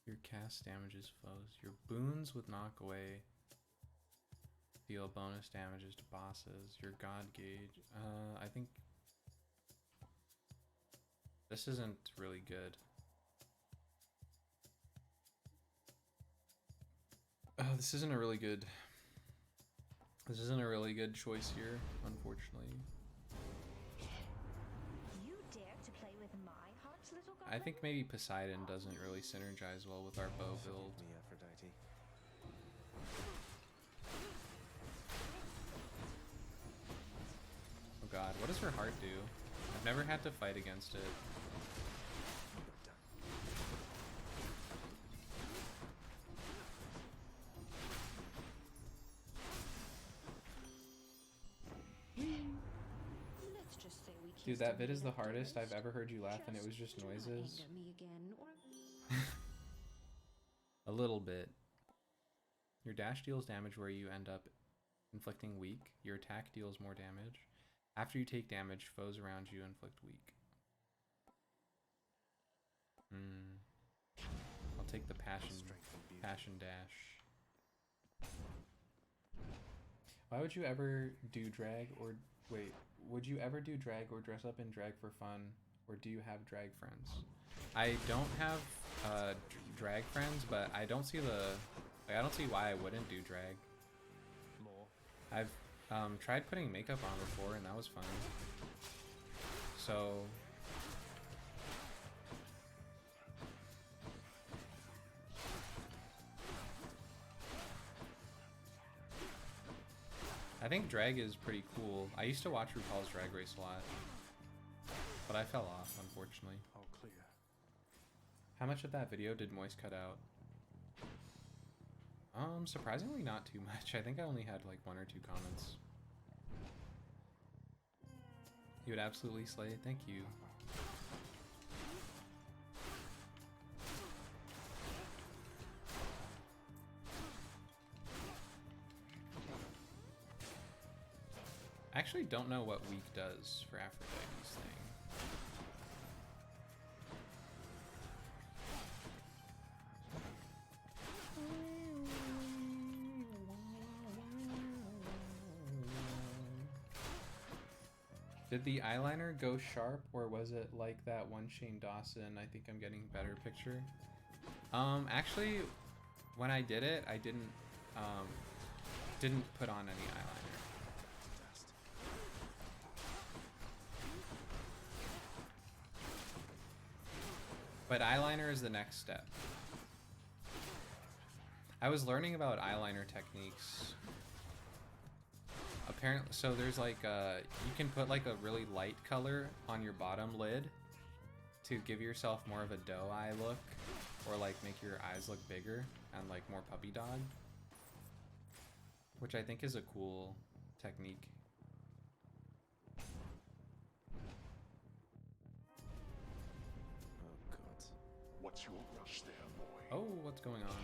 Your cast damages foes. Your boons with knock away deal bonus damages to bosses. Your god gauge. I think this isn't really good. This isn't a really good choice here, unfortunately. You dare to play with my heart's little I goblin? think maybe Poseidon doesn't really synergize well with our bow build. Me, Aphrodite. Oh god, what does her heart do? I've never had to fight against it. Let's just say we Dude, kissed that and vid made is the up hardest toast. I've ever heard you laugh, and it was just do not noises. anger me again, or A little bit. Your dash deals damage where you end up inflicting weak. Your attack deals more damage. After you take damage, foes around you inflict weak. I'll take the passion dash. Why would you ever do drag or wait? Would you ever do drag or dress up in drag for fun, or do you have drag friends? I don't have drag friends, but I don't see I don't see why I wouldn't do drag. More. I've tried putting makeup on before, and that was fun. So I think drag is pretty cool. I used to watch RuPaul's Drag Race a lot, but but I fell off, unfortunately. All clear. How much of that video did Moist cut out? Surprisingly not too much. I think I only had like 1 or 2 comments. You would absolutely slay it. Thank you. I actually don't know what weak does for Aphrodite's thing. Did the eyeliner go sharp, or was it like that one Shane Dawson? I think I'm getting a better picture. Actually, when I did it, I didn't put on any eyeliner. But eyeliner is the next step. I was learning about eyeliner techniques. Apparently, so there's like you can put like a really light color on your bottom lid to give yourself more of a doe eye look, or like make your eyes look bigger and like more puppy dog, which I think is a cool technique. Oh god. What's your rush there, boy? Oh, what's going on?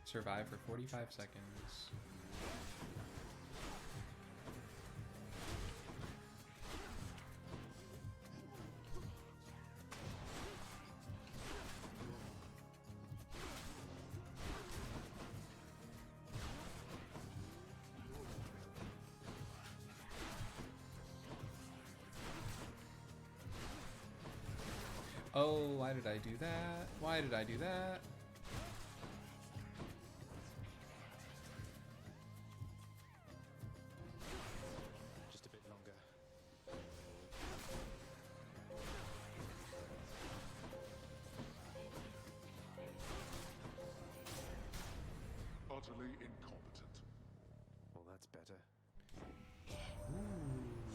Survive for 45 seconds. Oh, why did I do that? Why did I do that? Just a bit longer. Utterly incompetent. Well, that's better.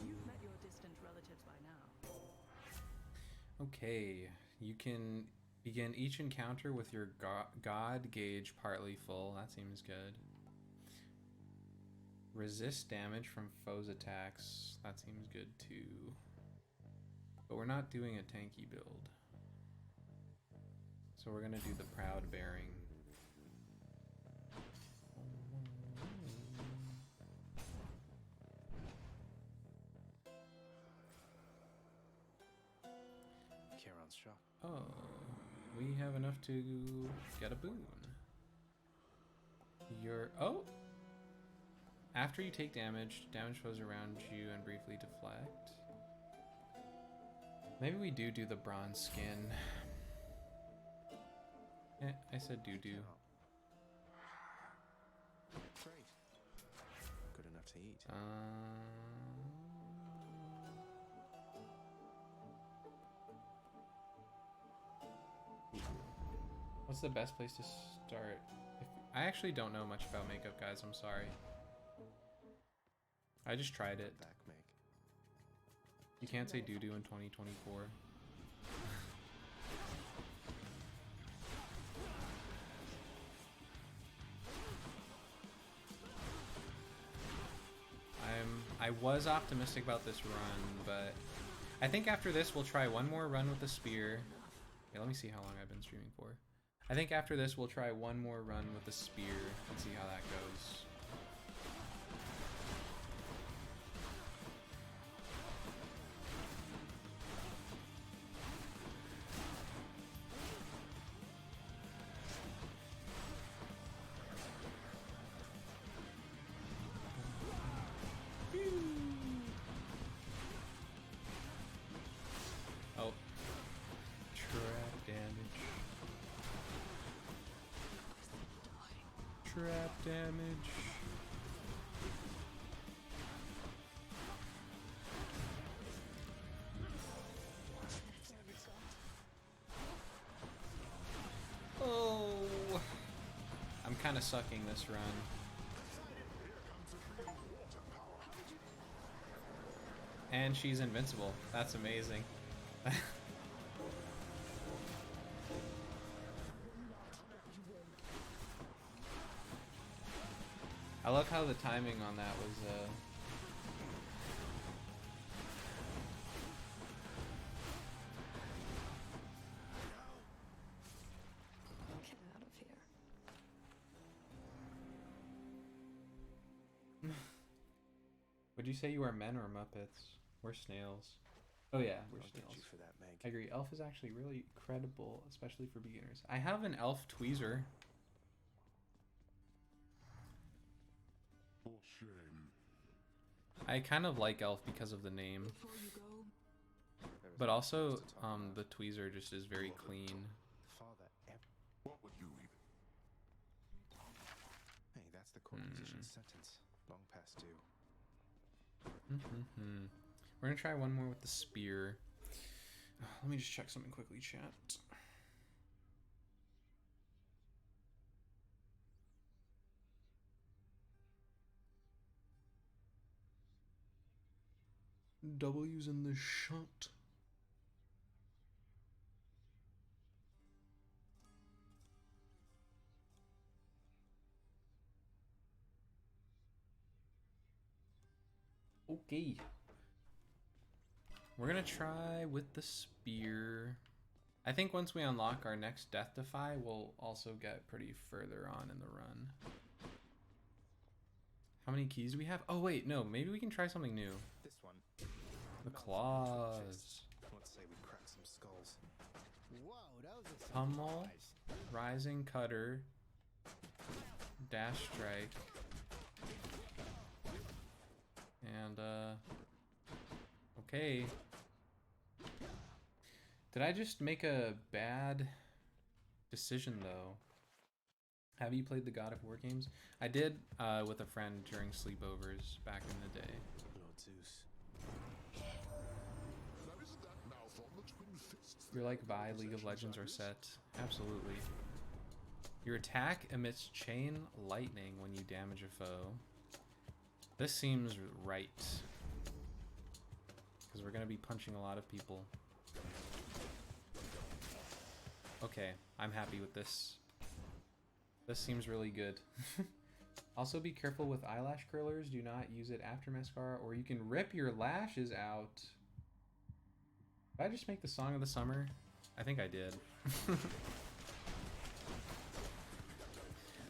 You've met your distant relatives by now. Okay, you can begin each encounter with your god gauge partly full. That seems good. Resist damage from foes' attacks. That seems good too. But we're not doing a tanky build. So we're gonna do the proud bearing. Kieran's shop. Oh, we have enough to get a boon. Oh! After you take damage, damage foes around you and briefly deflect. Maybe we do the bronze skin. I said do. Great. Good enough to eat. What's the best place to start? I actually don't know much about makeup, guys. I'm sorry. I just tried it. Back, Meg. You can't say doo-doo in 2024. I was optimistic about this run, but I think after this we'll try one more run with the spear. Okay, let me see how long I've been streaming for. I think after this we'll try one more run with the spear and see how that goes. Oh, trap damage. Trap damage. Oh, I'm kind of sucking this run. And she's invincible. That's amazing. I love how the timing on that was Get out of here. Would you say you are men or Muppets? We're snails. Oh yeah, we're I'll get snails. you for that, Meg. I agree. Elf is actually really credible, especially for beginners. I have an elf tweezer. For shame. I kind of like elf because of the name, Before you go, There is but nothing also else to talk about. the tweezer just is very clean. Father, What would you eat? hey, that's the court musician's sentence. Long past due. We're gonna try one more with the spear. Let me just check something quickly, chat. W's in the shot. Okay. We're gonna try with the spear. I think once we unlock our next Death Defy, we'll also get pretty further on in the run. How many keys do we have? Oh wait, no, maybe we can try something new. This one. The Mounts claws. into the chest. Let's say we crack some skulls. Whoa, that was a Pummel, surprise. rising cutter, dash strike, and okay. Did I just make a bad decision though? Have you played the God of War games? I did with a friend during sleepovers back in the day. Lord Zeus. Now isn't that mouth on the twin fists? You're like Vi, League of Legends, or set. Absolutely. Your attack emits chain lightning when you damage a foe. This seems right. Because we're going to be punching a lot of people. Okay, I'm happy with this. This seems really good. Also be careful with eyelash curlers. Do not use it after mascara or you can rip your lashes out. Did I just make the song of the summer? I think I did.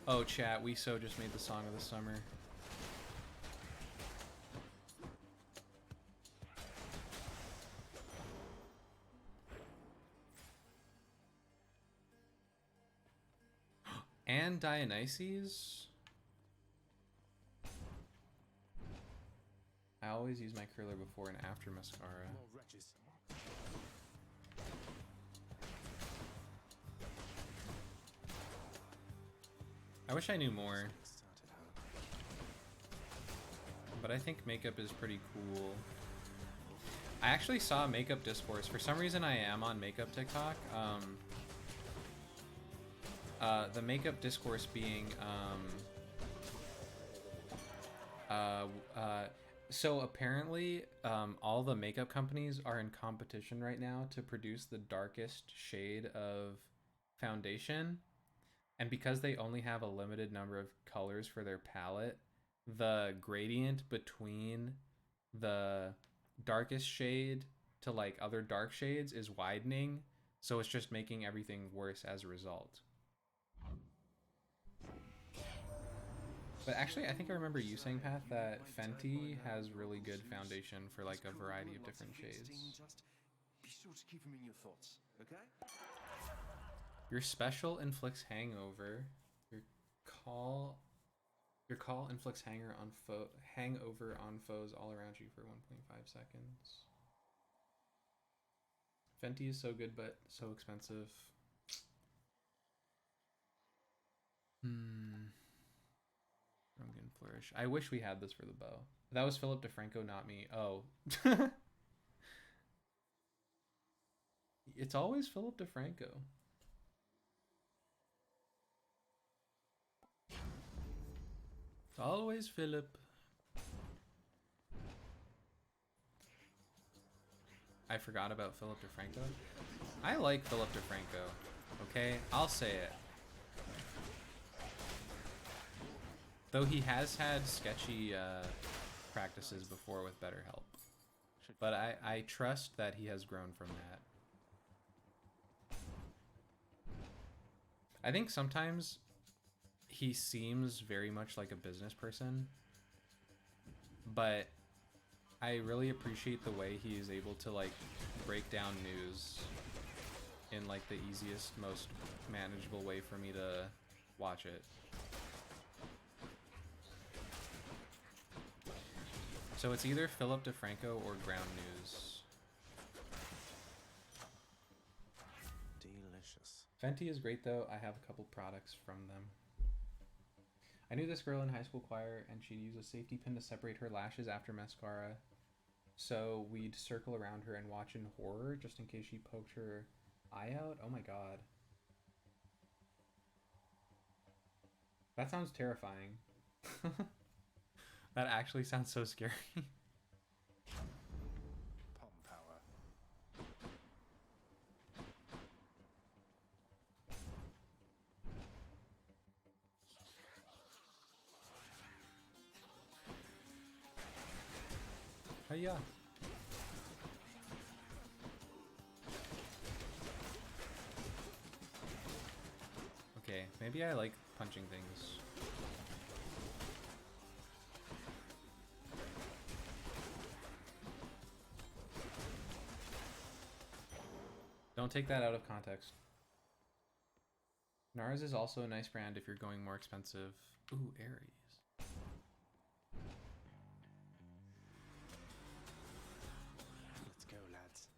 Oh, chat, we so just made the song of the summer. And Dionysus? I always use my curler before and after mascara. More wretches. I wish I knew more, Getting started, huh? but I think makeup is pretty cool. I actually saw makeup discourse. For some reason I am on makeup TikTok. The makeup discourse being so apparently all the makeup companies are in competition right now to produce the darkest shade of foundation, and because they only have a limited number of colors for their palette, the gradient between the darkest shade to like other dark shades is widening, so it's just making everything worse as a result. But actually, I think I remember you saying, Pat, that Fenty has really good foundation for like a variety of different shades. Just be sure to keep them in your thoughts, okay? Your special inflicts hangover. Your call inflicts hangover on foes all around you for 1.5 seconds. Fenty is so good, but so expensive. Drunken Flourish. I wish we had this for the bow. That was Philip DeFranco, not me. Oh. It's always Philip DeFranco. It's always Philip. I forgot about Philip DeFranco. I like Philip DeFranco. Okay, I'll say it. Though he has had sketchy practices before with better help. But I trust that he has grown from that. I think sometimes he seems very much like a business person, but I really appreciate the way he is able to like break down news in like the easiest, most manageable way for me to watch it. So it's either Philip DeFranco or Ground News. Delicious. Fenty is great though. I have a couple products from them. I knew this girl in high school choir and she'd use a safety pin to separate her lashes after mascara. So we'd circle around her and watch in horror just in case she poked her eye out. Oh my god. That sounds terrifying. That actually sounds so scary. Palm power. Hiya. Okay, maybe I like punching things. Don't take that out of context. NARS is also a nice brand if you're going more expensive. Ooh, Aries. Let's go, lads.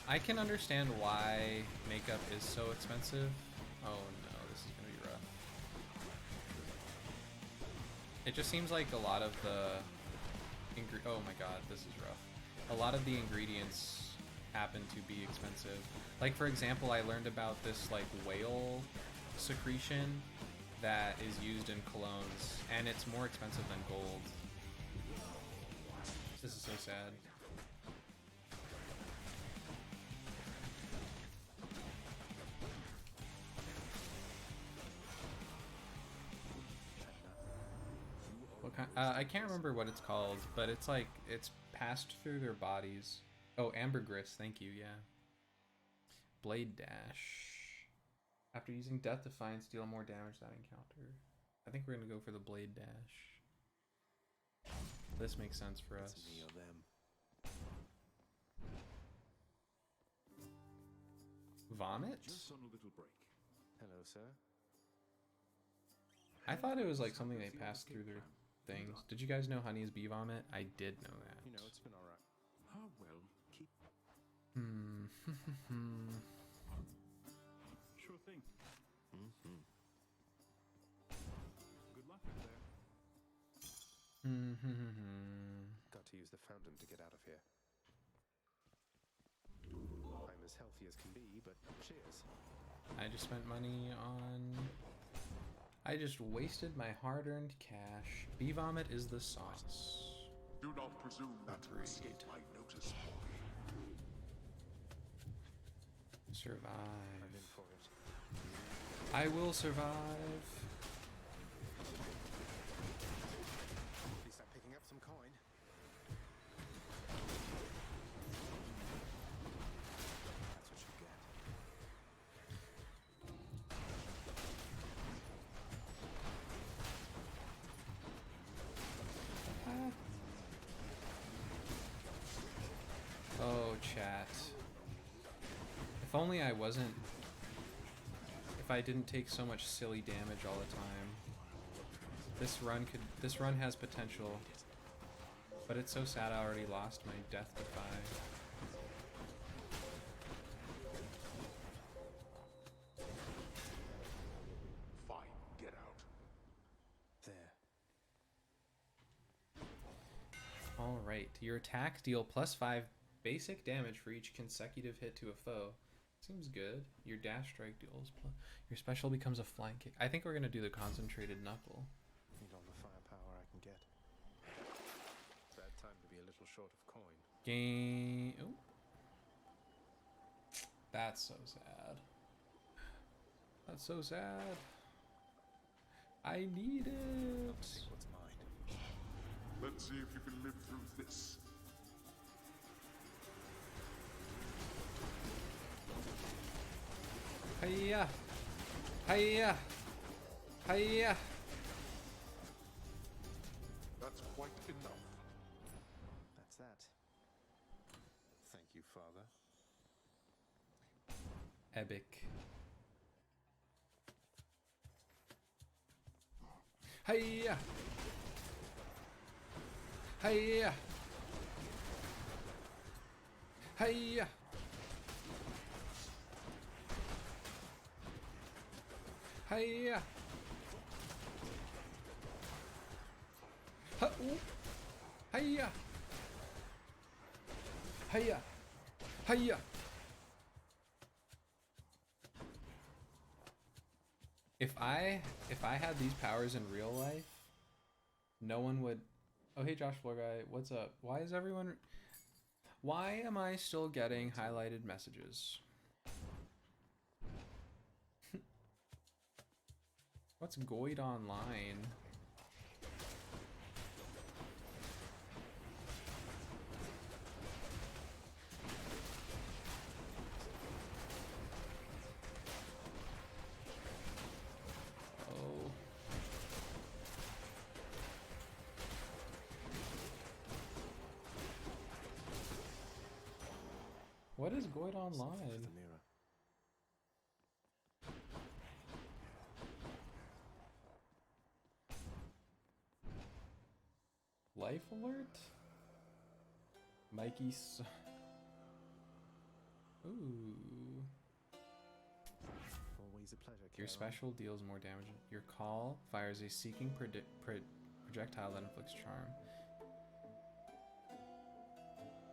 I can understand why makeup is so expensive. Oh no, this is gonna be rough. It just seems like a lot of the oh my god, this is rough. A lot of the ingredients happen to be expensive. Like for example, I learned about this like whale secretion that is used in colognes, and it's more expensive than gold. This is so sad. What kind? I can't remember what it's called, but it's like it's passed through their bodies. Oh, ambergris, thank you, yeah. Blade dash. After using death defiance, deal more damage that encounter. I think we're gonna go for the blade dash. This makes sense for us. It's me or them. Vomit? Just on a little break. Hello, sir. I thought it was like something they passed through their things. Did you guys know honey is bee vomit? I did know that. You know, it's been alright. Ah, well, keep. Sure thing. Mm-hmm. Good luck out there. Got to use the fountain to get out of here. I'm as healthy as can be, but cheers. I just spent money on... I just wasted my hard-earned cash. Bee vomit is the sauce. Do not presume not to escape my notice, boy. Survive. I'm in for it. I will survive. At least I'm picking up some coin. That's what you get. Oh, chat. If only I wasn't... If I didn't take so much silly damage all the time. This run has potential. But it's so sad I already lost my Death Defy. Fine, get out. There. Alright, your attacks deal +5 basic damage for each consecutive hit to a foe. Seems good. Your dash strike deals your special becomes a flying kick. I think we're gonna do the concentrated knuckle. Need all the firepower I can get. Bad time to be a little little short of coin. Game. Oh. That's so sad. That's so sad. I need it. I'll take what's mine. Let's see if you can live through this. Hiya. Hiya. Hiya. That's quite enough. That's that. Thank you, Father. Epic. Hiya. Hiya. Hiya. Hiya. Hiya. Hiya. Hiya. If I had these powers in real life, no one would. Oh, hey Josh Floor Guy, what's up? Why am I still getting highlighted messages? What's Goid Online? Oh. What is Goid Something for Online? the mirror. Life alert? Mikey's. Ooh. Always a pleasure, Your Kara. special deals more damage. Your call fires a seeking projectile that inflicts charm.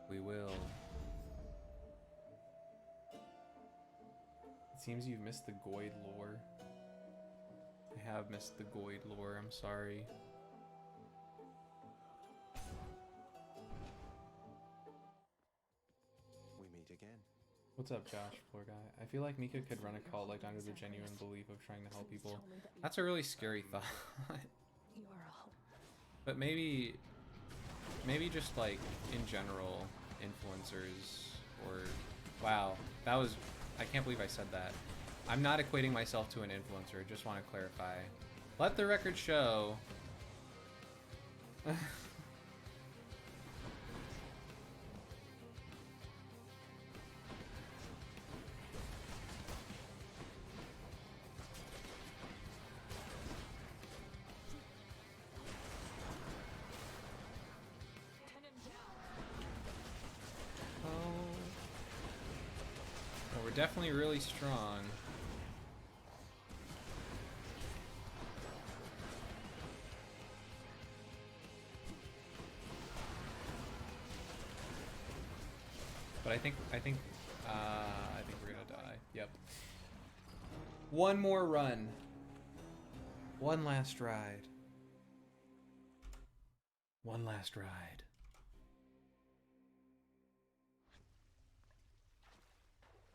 We will. It seems you've missed the Goid lore. I have missed the Goid lore, I'm sorry. We meet again. What's up, Josh, Floor Guy? I feel like Mika could run a cult like under the genuine belief of trying to help people. That's a really scary thought. You are a hope. But maybe just like in general, influencers or wow, that was I can't believe I said that. I'm not equating myself to an influencer, just want to clarify. Let the record show. Well, we're definitely really strong. But I think we're gonna die. Yep. One more run. One last ride. One last ride.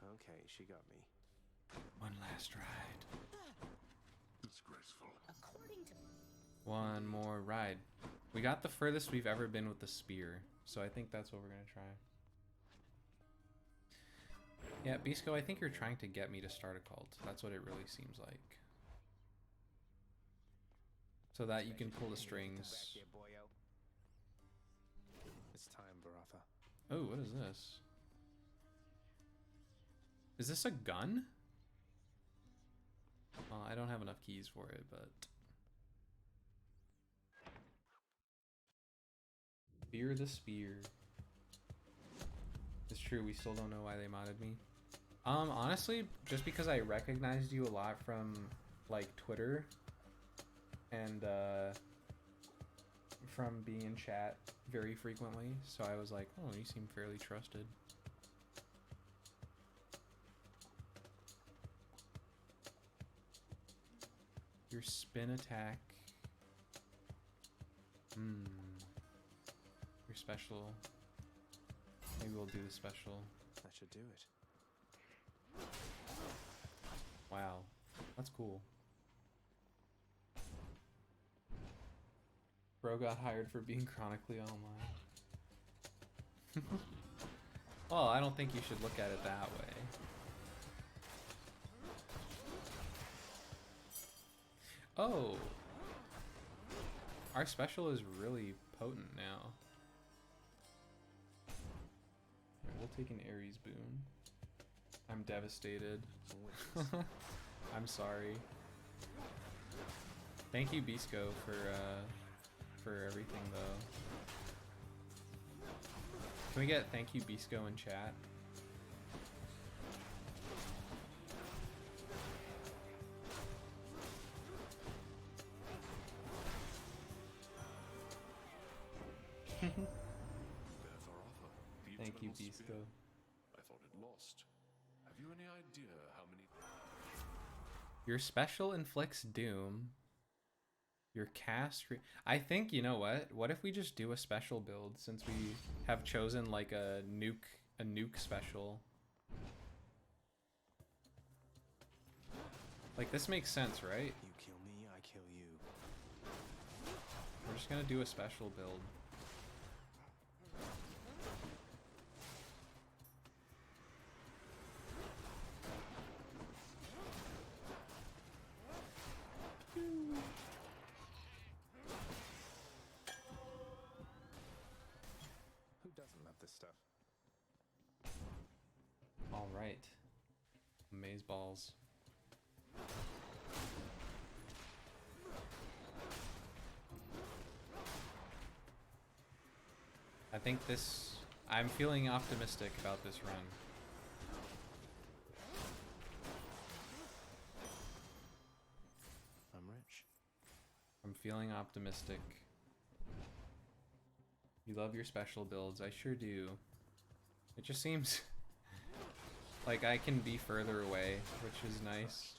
Okay, she got me. One last ride. Disgraceful. According to One more ride. We got the furthest we've ever been with the spear, so I think that's what we're gonna try. Yeah, Bisco, I think you're trying to get me to start a cult. That's what it really seems like. So that you can pull the strings. It's time, Baratha. Oh, what is this? Is this a gun? Well, I don't have enough keys for it, but... Fear the spear. It's true, we still don't know why they modded me. Honestly, just because I recognized you a lot from, like, Twitter and, from being in chat very frequently, so I was like, oh, you seem fairly trusted. Your spin attack. Your special. Maybe we'll do the special. That should do it. Wow, that's cool. Bro got hired for being chronically online. Well, I don't think you should look at it that way. Oh! Our special is really potent now. Here, we'll take an Ares boon. I'm devastated. I'm sorry. Thank you, Bisco, for everything, though. Can we get thank you, Bisco, in chat? Thank you, Bisco. I thought it lost. Have you any idea how many? Your special inflicts doom. Your cast. I think, you know what? What if we just do a special build since we have chosen like a nuke special? Like, this makes sense, right? You kill me, I kill you. We're just gonna do a special build. Who doesn't love this stuff? All right. Maze balls. I think this... I'm feeling optimistic about this run. I'm rich. I'm feeling optimistic. You love your special builds. I sure do. It just seems like I can be further away, which is nice.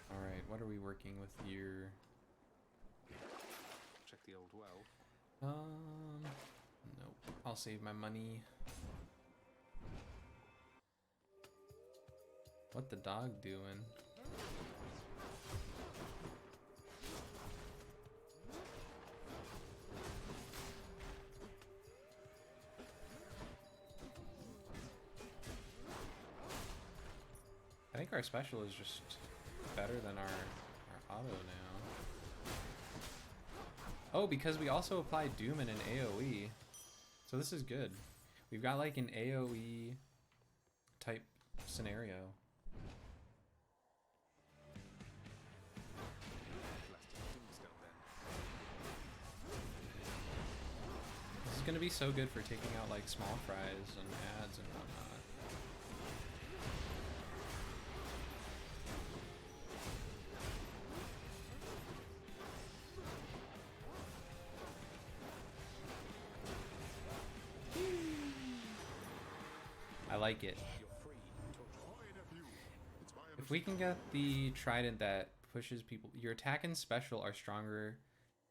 Alright, what are we working with here? Check the old well. Nope. I'll save my money. What the dog doing? I think our special is just better than our auto now. Oh, because we also apply Doom in an AoE. So this is good. We've got like an AoE type scenario. This is gonna be so good for taking out like small fries and ads and whatnot. I like it. If we can get the trident that pushes people, your attack and special are stronger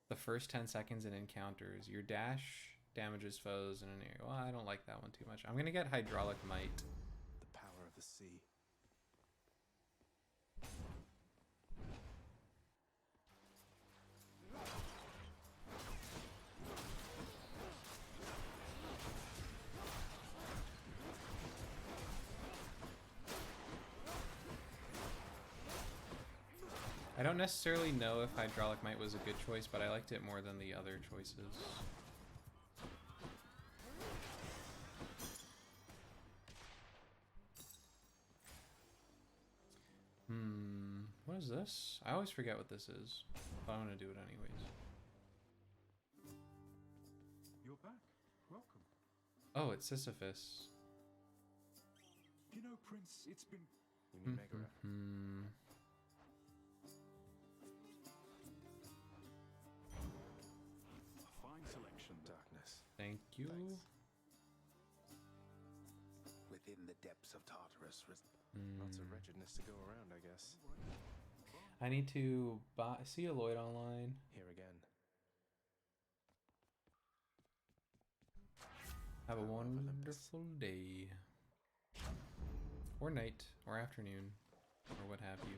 the first 10 seconds in encounters. Your dash damages foes in an area. Well, I don't like that one too much. I'm gonna get hydraulic might. The power of the sea. I don't necessarily know if hydraulic might was a good choice, but I liked it more than the other choices. What is this? I always forget what this is, but I'm gonna do it anyways. You're back. Welcome. Oh, it's Sisyphus. You know, Prince, it's been... We need Megara. a fine selection. Darkness. Thank you. Within the the depths of Tartarus. Lots of wretchedness to go around, I guess. I need to see a Lloyd online. Here again. Have a wonderful day. Or night, or afternoon, or what have you.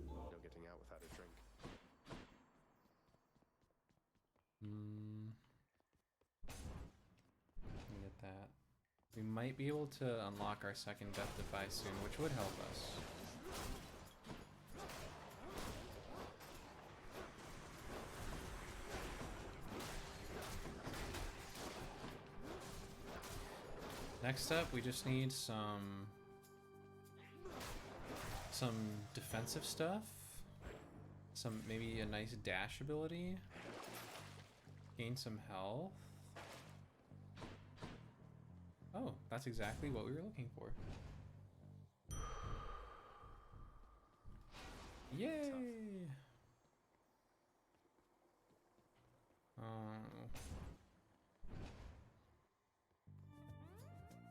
No getting out without a drink. Let me get that. We might be able to unlock our second Death Defy soon, which would help us. Next up, we just need some defensive stuff. Maybe a nice dash ability. Gain some health. Oh, that's exactly what we were looking for. Yay!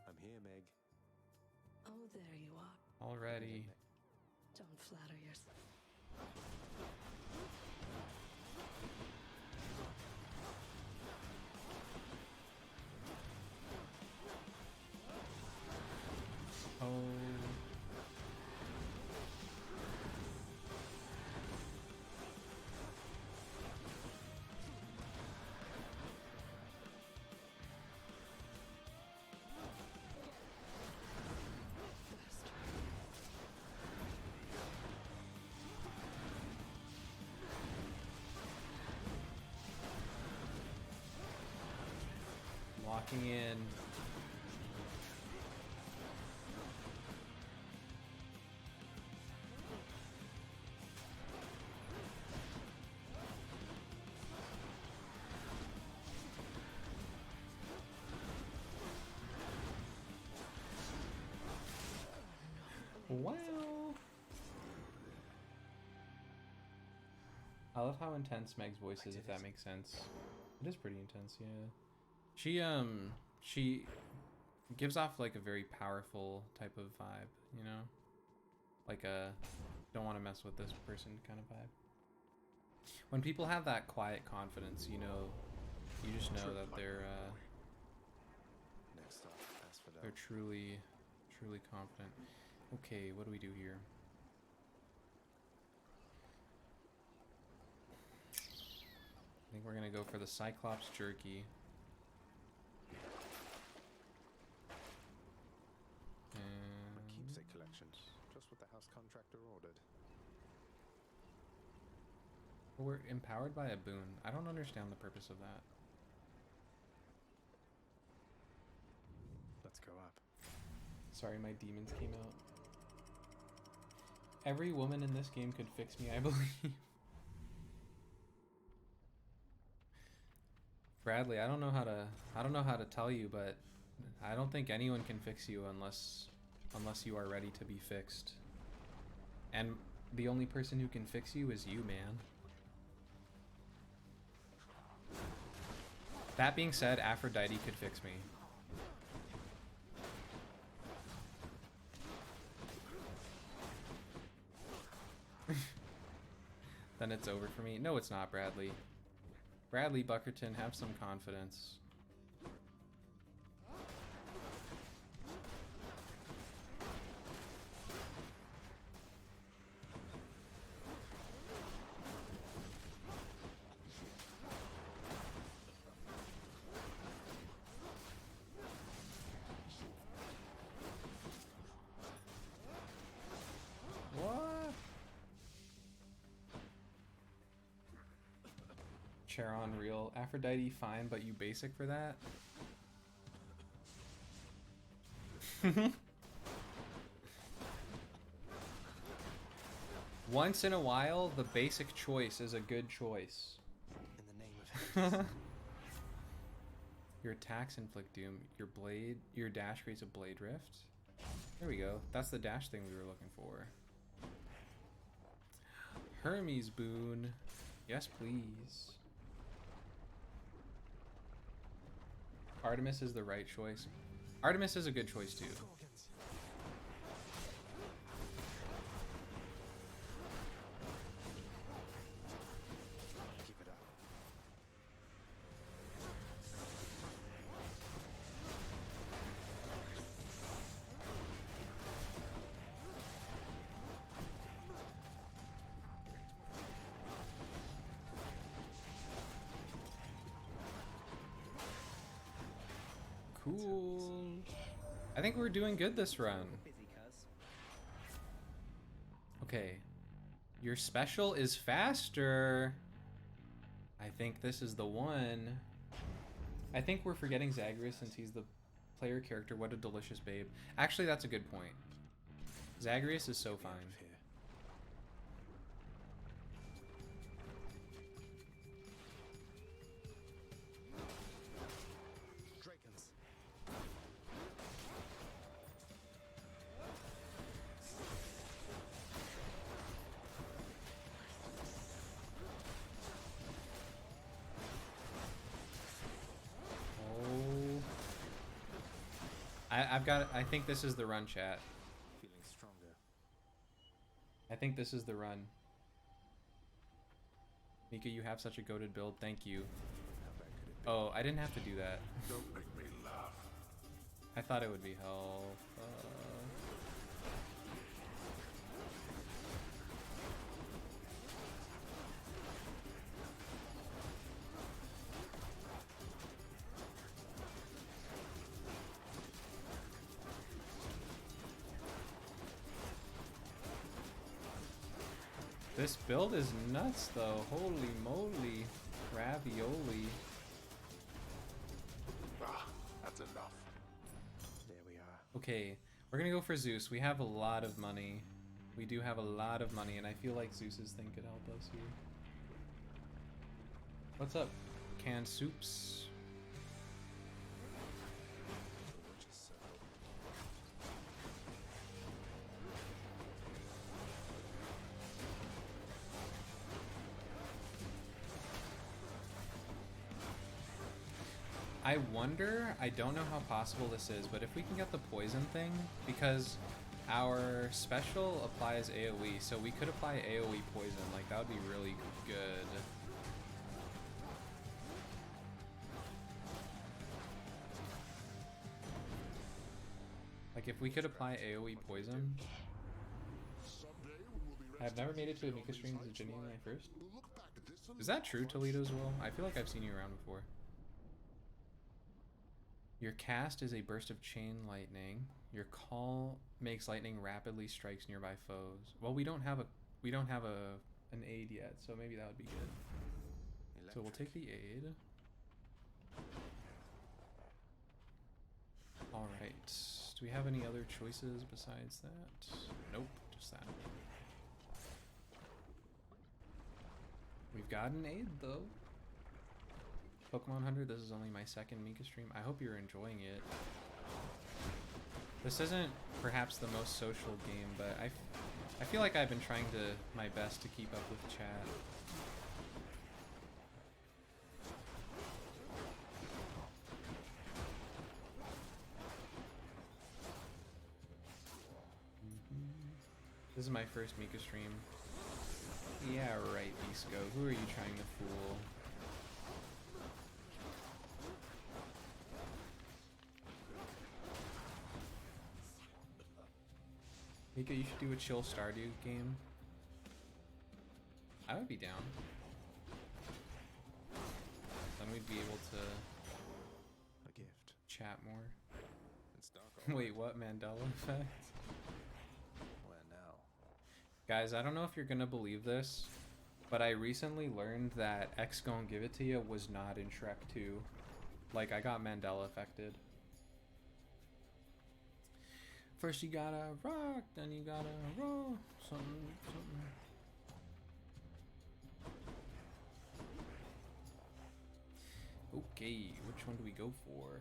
I'm here, Meg. Oh, there you are. Already. Don't flatter yourself. Oh. Locking in. Wow. I love how intense Meg's voice is, if that makes sense. It is pretty intense, yeah. She gives off like a very powerful type of vibe, you know? Like a don't want to mess with this person kind of vibe. When people have that quiet confidence, you just know that they're Next up, Asphodel. they're truly confident. Okay, what do we do here? I think we're gonna go for the Cyclops Jerky. A keepsake collection, just what the house contractor ordered. We're empowered by a boon. I don't understand the purpose of that. Let's go up. Sorry, my demons came out. Every woman in this game could fix me, I believe. Bradley, I don't know how to tell you, but I don't think anyone can fix you unless you are ready to be fixed. And the only person who can fix you is you, man. That being said, Aphrodite could fix me. Then it's over for me. No, it's not, Bradley. Bradley Buckerton, have some confidence. What? Charon real. Aphrodite fine, but you basic for that? Once in a while, the basic choice is a good choice. In the name of Your attacks inflict doom. Your dash creates a blade rift. There we go. That's the dash thing we were looking for. Hermes boon. Yes, please. Artemis is the right choice. Artemis is a good choice too. Gorgons. Keep it up. Cool. I think we're doing good this run. Okay. Your special is faster. I think this is the one. I think we're forgetting Zagreus since he's the player character. What a delicious babe. Actually, that's a good point. Zagreus is so fine. Here. Dragons. Oh. I think this is the run, chat. Feeling stronger. I think this is the run. Mika, you have such a goated build. Thank you. How bad could it be? Oh, I didn't have to do that. Don't make me laugh. I thought it would be health. This build is nuts though. Holy moly. Ravioli. Ah, that's enough. There we are. Okay, we're gonna go for Zeus. We have a lot of money. We do have a lot of money, and I feel like Zeus's thing could help us here. What's up, canned soups? Gorgeous circle. I wonder, I don't know how possible this is, but if we can get the poison thing, because our special applies AoE, so we could apply AoE poison, like that would be really good. Like if we could apply AoE poison. Someday when we'll be I've never made it to a resting Mika stream as a on genuine these first. we'll look back at this and Is that true, laugh. Toledo, as well? I feel like I've seen you around before. Your cast is a burst of chain lightning. Your call makes lightning rapidly strikes nearby foes. Well, we don't have an aid yet, so maybe that would be good. So we'll take the aid. All right. Do we have any other choices besides that? Nope, just that. We've got an aid though. Pokemon Hunter, this is only my second Mika stream. I hope you're enjoying it. This isn't perhaps the most social game, but I feel like I've been trying my best to keep up with chat. This is my first Mika stream. Yeah, right, Bisco. Who are you trying to fool? Mika, you should do a chill Stardew game. I would be down. Then we'd be able to A gift. chat more. It's dark already. Wait, what? Mandela effect? Where now? Guys, I don't know if you're gonna believe this, but I recently learned that X Gon Give It To You was not in Shrek 2. Like, I got Mandela affected. First you gotta rock, then you gotta roll, something. Okay, which one do we go for?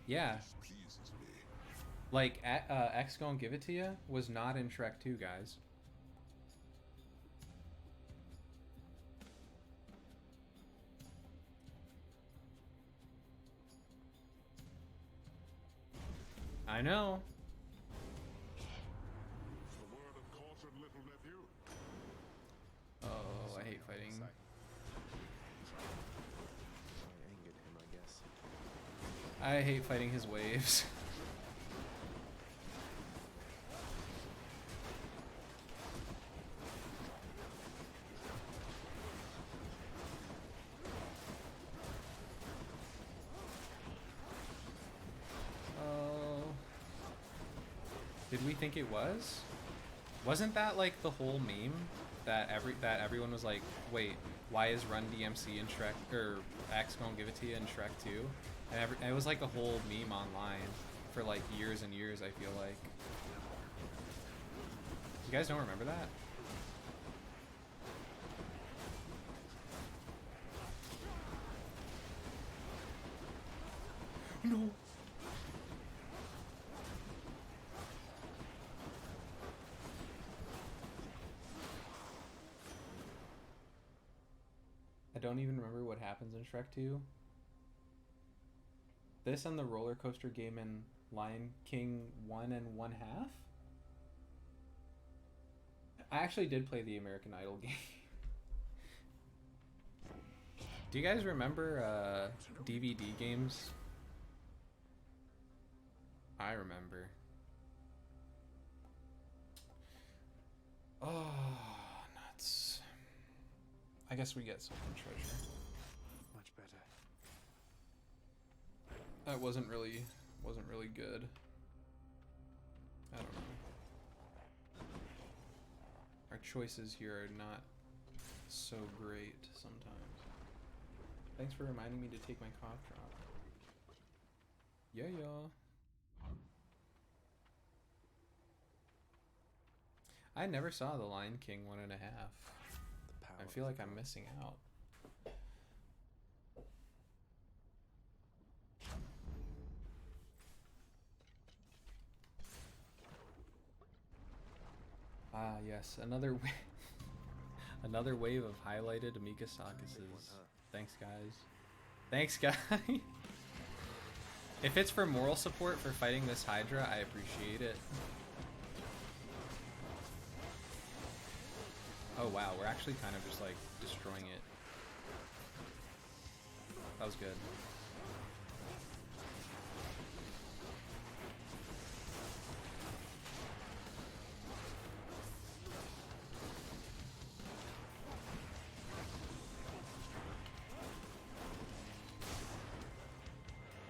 Yeah, Pleases me. like X Gon Give It To You was not in Shrek 2, guys. I know. A word of caution, little nephew. Oh, I hate fighting. I angered him, I guess. I hate fighting his waves. Did we think it was? Wasn't that like the whole meme that everyone was like, wait, why is Run DMC in Shrek or X gonna give it to you in Shrek 2? And it was like a whole meme online for like years and years. I feel like. You guys don't remember that? No. I don't even remember what happens in Shrek 2. This and the roller coaster game in Lion King 1 and 1/2? I actually did play the American Idol game. Do you guys remember DVD games? I remember. Oh, nuts. I guess we get Silken Treasure. Much better. That wasn't really good. I don't know. Our choices here are not so great sometimes. Thanks for reminding me to take my cough drop. Yeah, yeah. I never saw The Lion King 1.5. I feel like I'm missing out. Ah, yes, another another wave of highlighted Mikasacuses. Thanks, guys. Thanks, guys. If it's for moral support for fighting this Hydra, I appreciate it. Oh wow, we're actually kind of just like destroying it. That was good.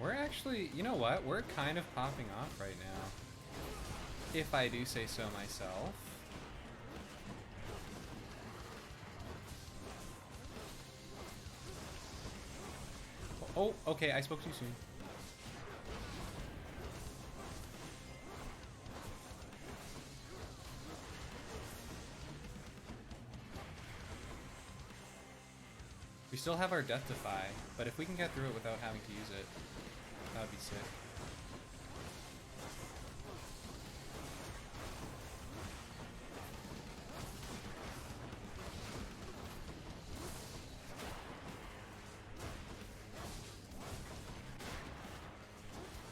We're actually, you know what? We're kind of popping off right now. If I do say so myself. Oh, okay, I spoke too soon. We still have our Death Defy, but if we can get through it without having to use it, that would be sick.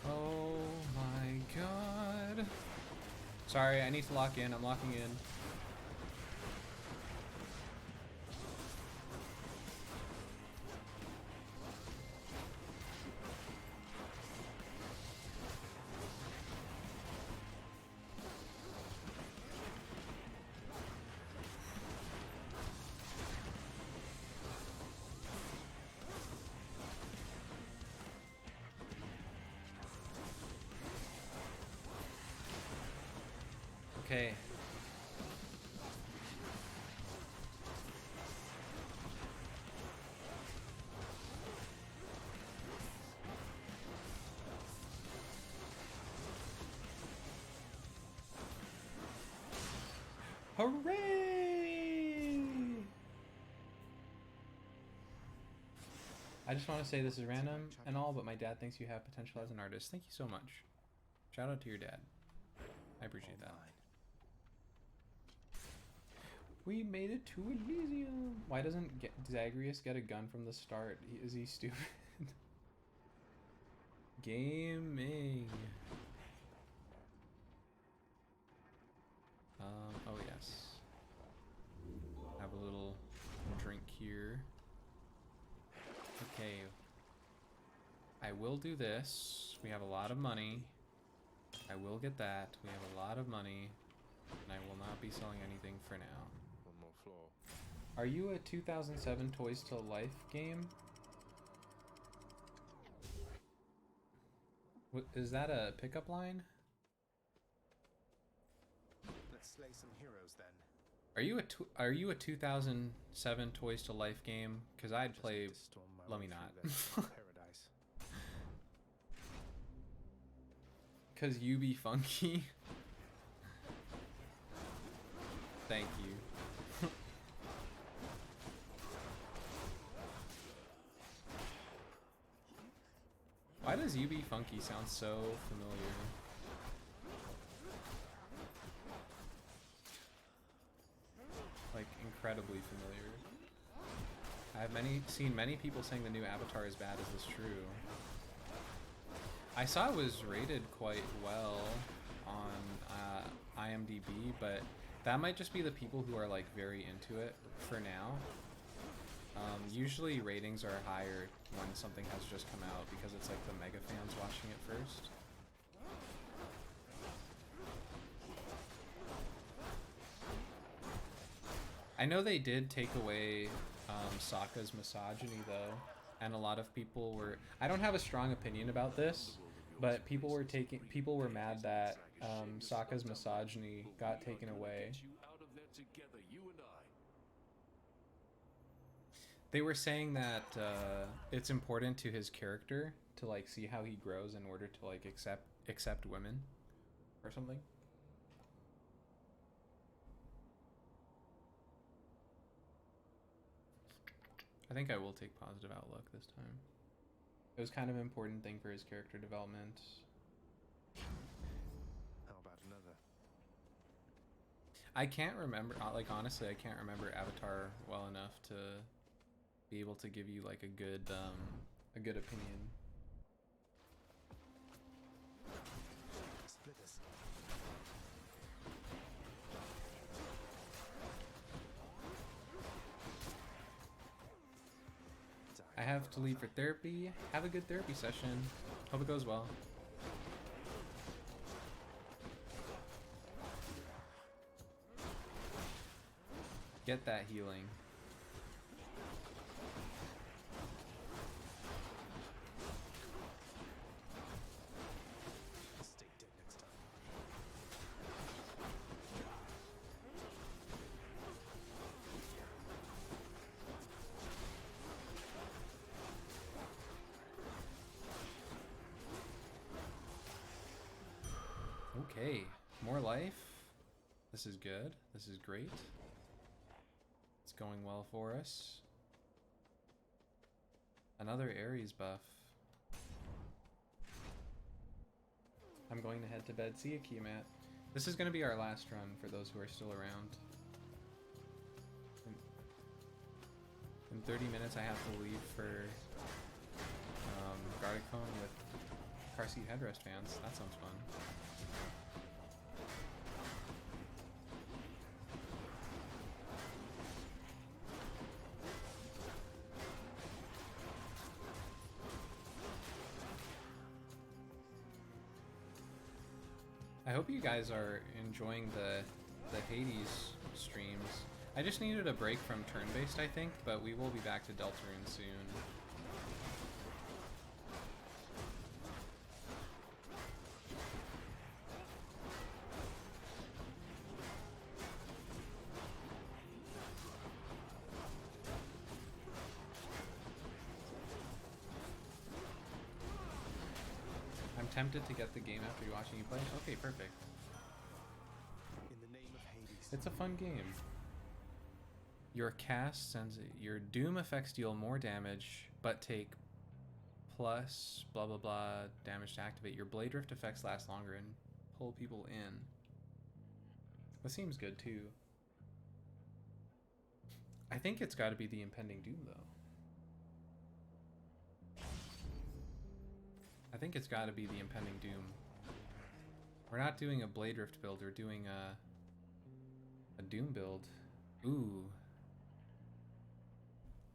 Oh my god. Sorry, I need to lock in. I'm locking in. Okay. Hooray! I just want to say this is random and all, but my dad thinks you have potential as an artist. Thank you so much. Shout out to your dad. I appreciate that. We made it to Elysium. Why doesn't Zagreus get a gun from the start? Is he stupid? Gaming. I will do this. We have a lot of money. I will get that. We have a lot of money. And I will not be selling anything for now. One more floor. Are you a 2007 Toys to Life game? Is that a pickup line? Let's slay some heroes then. Are you a 2007 Toys to Life game? Because I'd Just play. need to storm my Let way me through not. their paradise. Because you be funky. Thank you. Why does you be funky sound so familiar? Like incredibly familiar. I have seen many people saying the new Avatar is bad. Is this true? I saw it was rated quite well on IMDb, but that might just be the people who are like very into it for now. Usually ratings are higher when something has just come out because it's like the mega fans watching it first. I know they did take away Sokka's misogyny though, and a lot of people were. I don't have a strong opinion about this, but people were mad that Sokka's misogyny got taken away. They were saying that it's important to his character to like see how he grows in order to like accept women or something. I think I will take positive outlook this time. It was kind of an important thing for his character development. How about another? I can't remember, like honestly, I can't remember Avatar well enough to be able to give you like a good opinion. Split us. I have to leave for therapy. Have a good therapy session. Hope it goes well. Get that healing. Stay dead next time. Okay, more life. This is good. This is great. It's going well for us. Another Ares buff. I'm going to head to bed. See you, Kiamat. This is going to be our last run for those who are still around. In 30 minutes, I have to leave for Garticone with car seat headrest fans. That sounds fun. I hope you guys are enjoying the Hades streams. I just needed a break from turn-based, I think, but we will be back to Deltarune soon. I'm tempted to get the game after watching you play. Okay, perfect. In the name of Hades. It's a fun game. Your cast sends your doom effects deal more damage, but take plus blah blah blah damage to activate. Your blade rift effects last longer and pull people in. That seems good too. I think it's got to be the impending doom though. I think it's got to be the impending doom. We're not doing a blade rift build. We're doing a doom build. Ooh.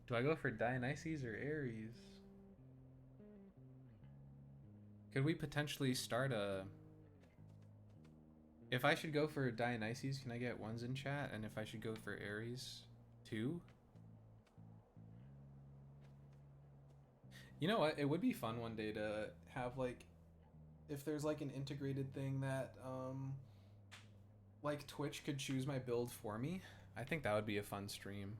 Do I go for Dionysus or Ares? Could we potentially start a... If I should go for Dionysus, can I get ones in chat? And if I should go for Ares, 2? You know what? It would be fun one day to have, like, if there's, like, an integrated thing that, like, Twitch could choose my build for me. I think that would be a fun stream.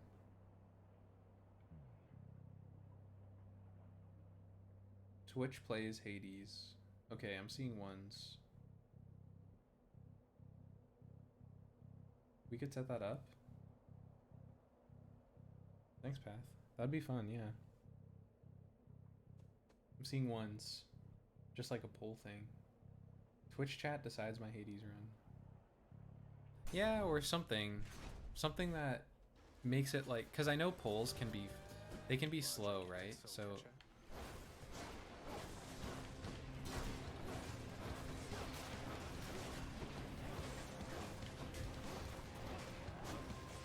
Twitch plays Hades. Okay, I'm seeing ones. We could set that up. Thanks, Path. That'd be fun, yeah. I'm seeing ones. Just like a poll thing. Twitch chat decides my Hades run. Yeah, or something. Something that makes it like... Because I know polls can be... They can be slow, right? So...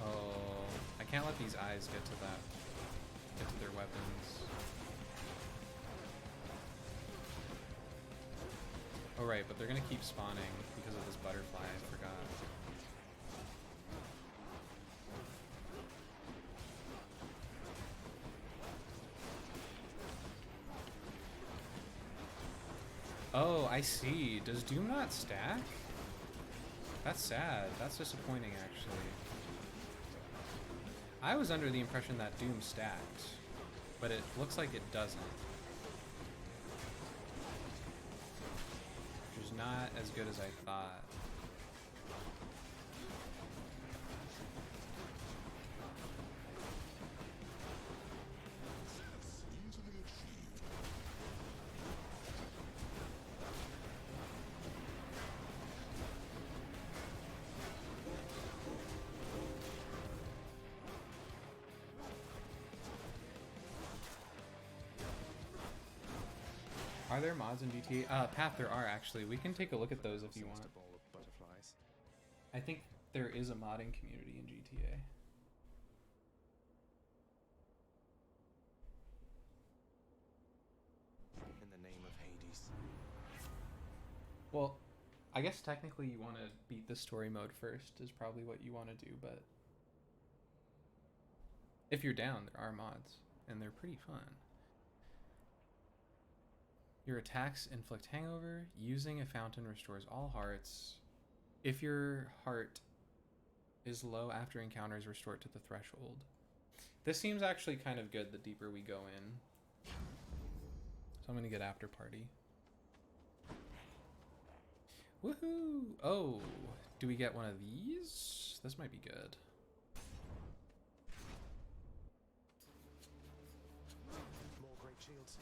Oh, I can't let these eyes get to that. Get to their weapons. Oh right, but they're gonna keep spawning because of this butterfly, I forgot. Oh, I see. Does Doom not stack? That's sad. That's disappointing, actually. I was under the impression that Doom stacked, but it looks like it doesn't. Which is not as good as I thought. Are there mods in GTA? Path, there are actually. We can take a look at those if you want. I think there is a modding community in GTA. In the name of Hades. Well, I guess technically you want to beat the story mode first is probably what you want to do, but if you're down, there are mods, and they're pretty fun. Your attacks inflict hangover. Using a fountain restores all hearts. If your heart is low after encounters, restore it to the threshold. This seems actually kind of good the deeper we go in. So I'm going to get After Party. Woohoo! Oh, do we get one of these? This might be good. More great shields.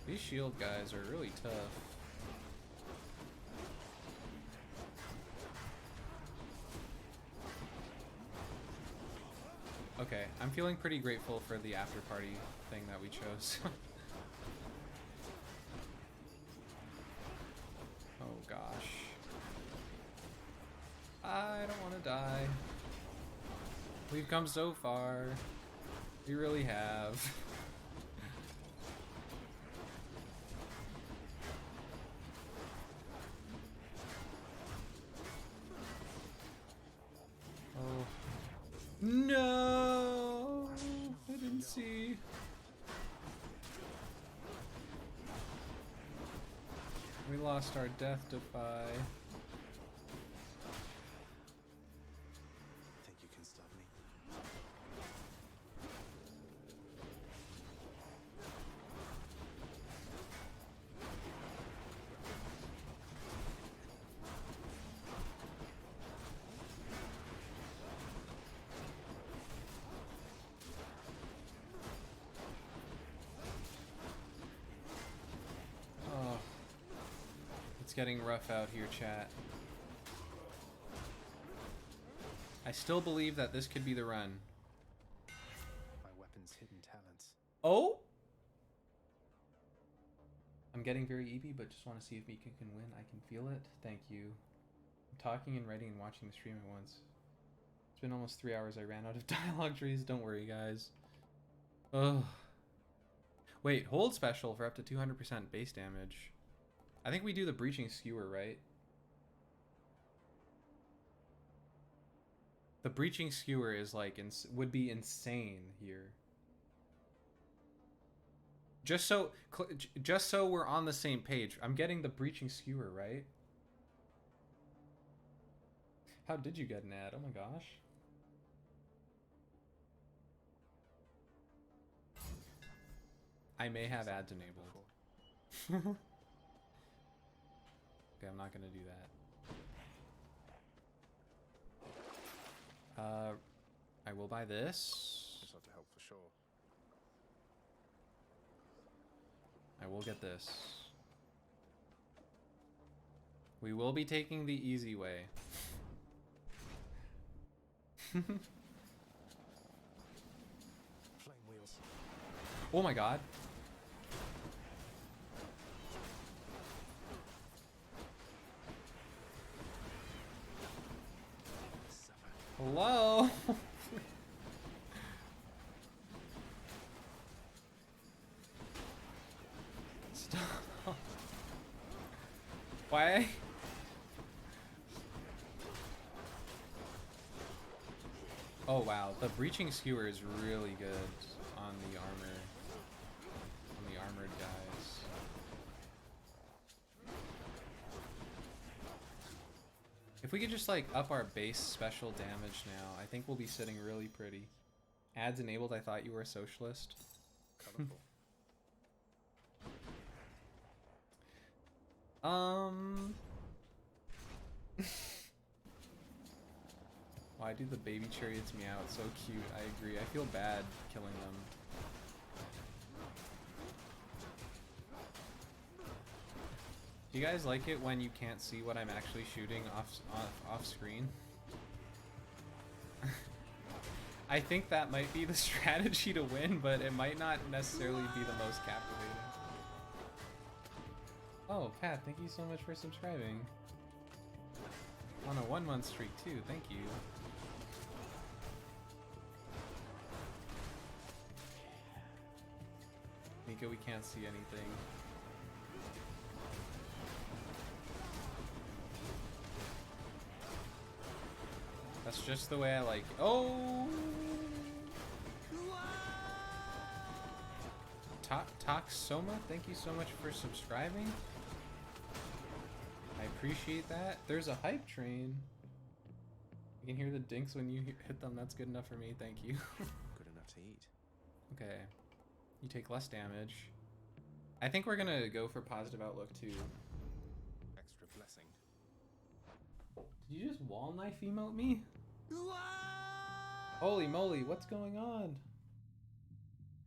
These shield guys are really tough. Okay, I'm feeling pretty grateful for the after party thing that we chose. Oh gosh. I don't want to die. We've come so far. We really have. Oh. No! I didn't see. We lost our death defy. Think you can stop me? Oh. It's getting rough out here, chat. I still believe that this could be the run. My weapon's hidden talents. Oh! I'm getting very EV, but just want to see if Mika can win. I can feel it. Thank you. I'm talking and writing and watching the stream at once. It's been almost 3 hours. I ran out of dialogue trees. Don't worry, guys. Ugh. Wait, hold special for up to 200% base damage. I think we do the breaching skewer, right? The breaching skewer is like would be insane here. Just so we're on the same page, I'm getting the breaching skewer, right? How did you get an ad? Oh my gosh. I may have ads enabled. Okay, I'm not gonna do that. I will buy this. Just have to help for sure. I will get this. We will be taking the easy way. Flame wheels. Oh my god. Hello? Stop. Why? Oh wow, the breaching skewer is really good on the armored guys. If we could just like up our base special damage now, I think we'll be sitting really pretty. Ads enabled, I thought you were a socialist. Colorful. Why do the baby chariots meow? It's so cute. I agree. I feel bad killing them. Do you guys like it when you can't see what I'm actually shooting off screen? I think that might be the strategy to win, but it might not necessarily be the most captivating. Oh, Kat, thank you so much for subscribing. On a 1-month streak too, thank you. Mika, we can't see anything. That's just the way I like it. Oh! Toxoma, thank you so much for subscribing. I appreciate that. There's a hype train. You can hear the dinks when you hit them. That's good enough for me. Thank you. Good enough to eat. Okay. You take less damage. I think we're gonna go for positive outlook too. Extra blessing. Did you just wall knife emote me? Holy moly, what's going on?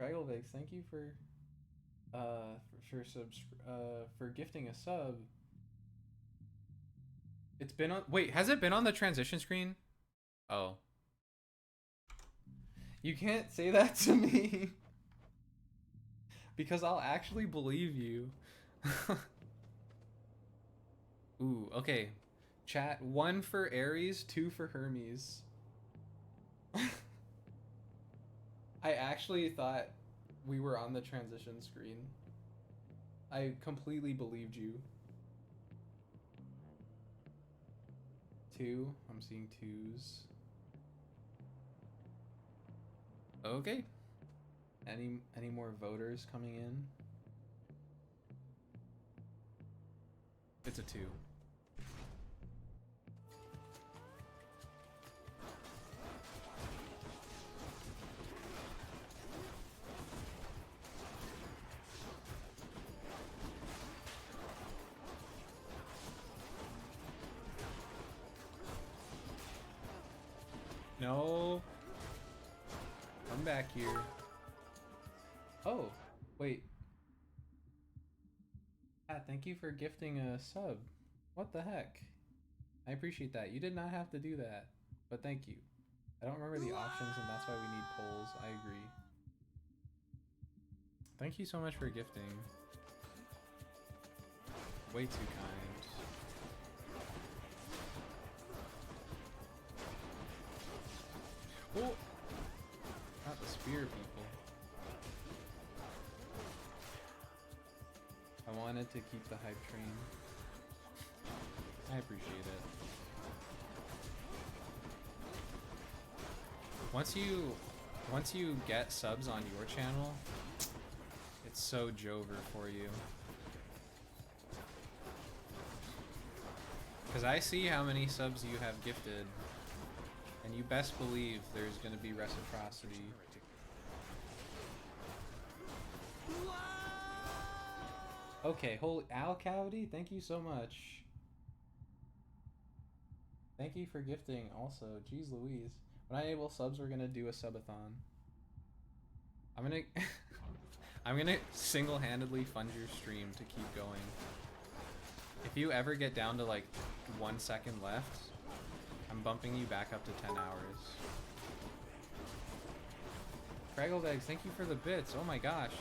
Dragglevex, thank you for gifting a sub. It's been on. Wait, has it been on the transition screen? Oh. You can't say that to me. Because I'll actually believe you. Ooh, okay. Chat, 1 for Ares, 2 for Hermes. I actually thought we were on the transition screen. I completely believed you. 2, I'm seeing 2s. Okay. Any more voters coming in? It's a 2. No. Come back here. Oh, wait. Thank you for gifting a sub. What the heck? I appreciate that. You did not have to do that, but thank you. I don't remember the options, and that's why we need polls. I agree. Thank you so much for gifting. Way too kind. Oh! Not the spear people. I wanted to keep the hype train. I appreciate it. Once you get subs on your channel, it's so Jover for you. Because I see how many subs you have gifted, and you best believe there's going to be reciprocity. Okay, holy Al Cavity, thank you so much. Thank you for gifting also. Jeez Louise. When I enable subs, we're gonna do a subathon. I'm gonna single-handedly fund your stream to keep going. If you ever get down to like 1 second left, I'm bumping you back up to 10 hours. Cragglebags, thank you for the bits. Oh my gosh.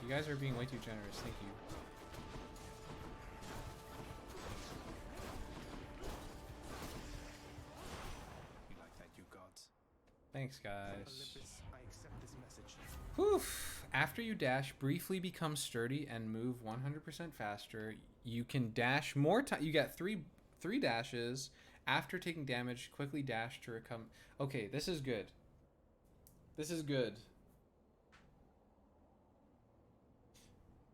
You guys are being way too generous. Thank you. Thanks, guys. Olympus, I accept this message. Whew. After you dash, briefly become sturdy and move 100% faster. You can dash more time. You get three dashes. After taking damage, quickly dash to recover. Okay, this is good. This is good.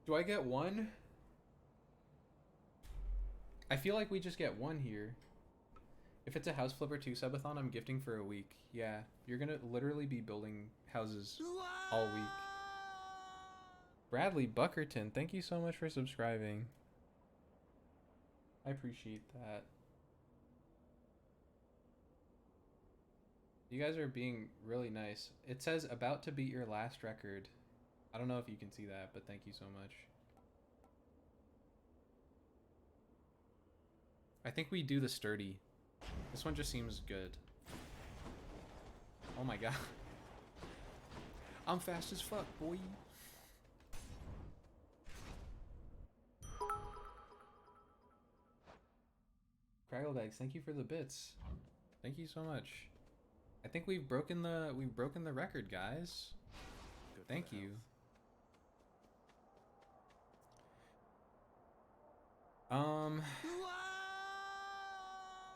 Do I get one? I feel like we just get one here. If it's a House Flipper 2 subathon, I'm gifting for a week. Yeah, you're gonna literally be building houses all week. Bradley Buckerton, thank you so much for subscribing. I appreciate that. You guys are being really nice. It says about to beat your last record. I don't know if you can see that, but thank you so much. I think we do the sturdy. This one just seems good. Oh my god. I'm fast as fuck, boy. Cragglebags, thank you for the bits. Thank you so much. I think we've broken the record, guys. Thank you.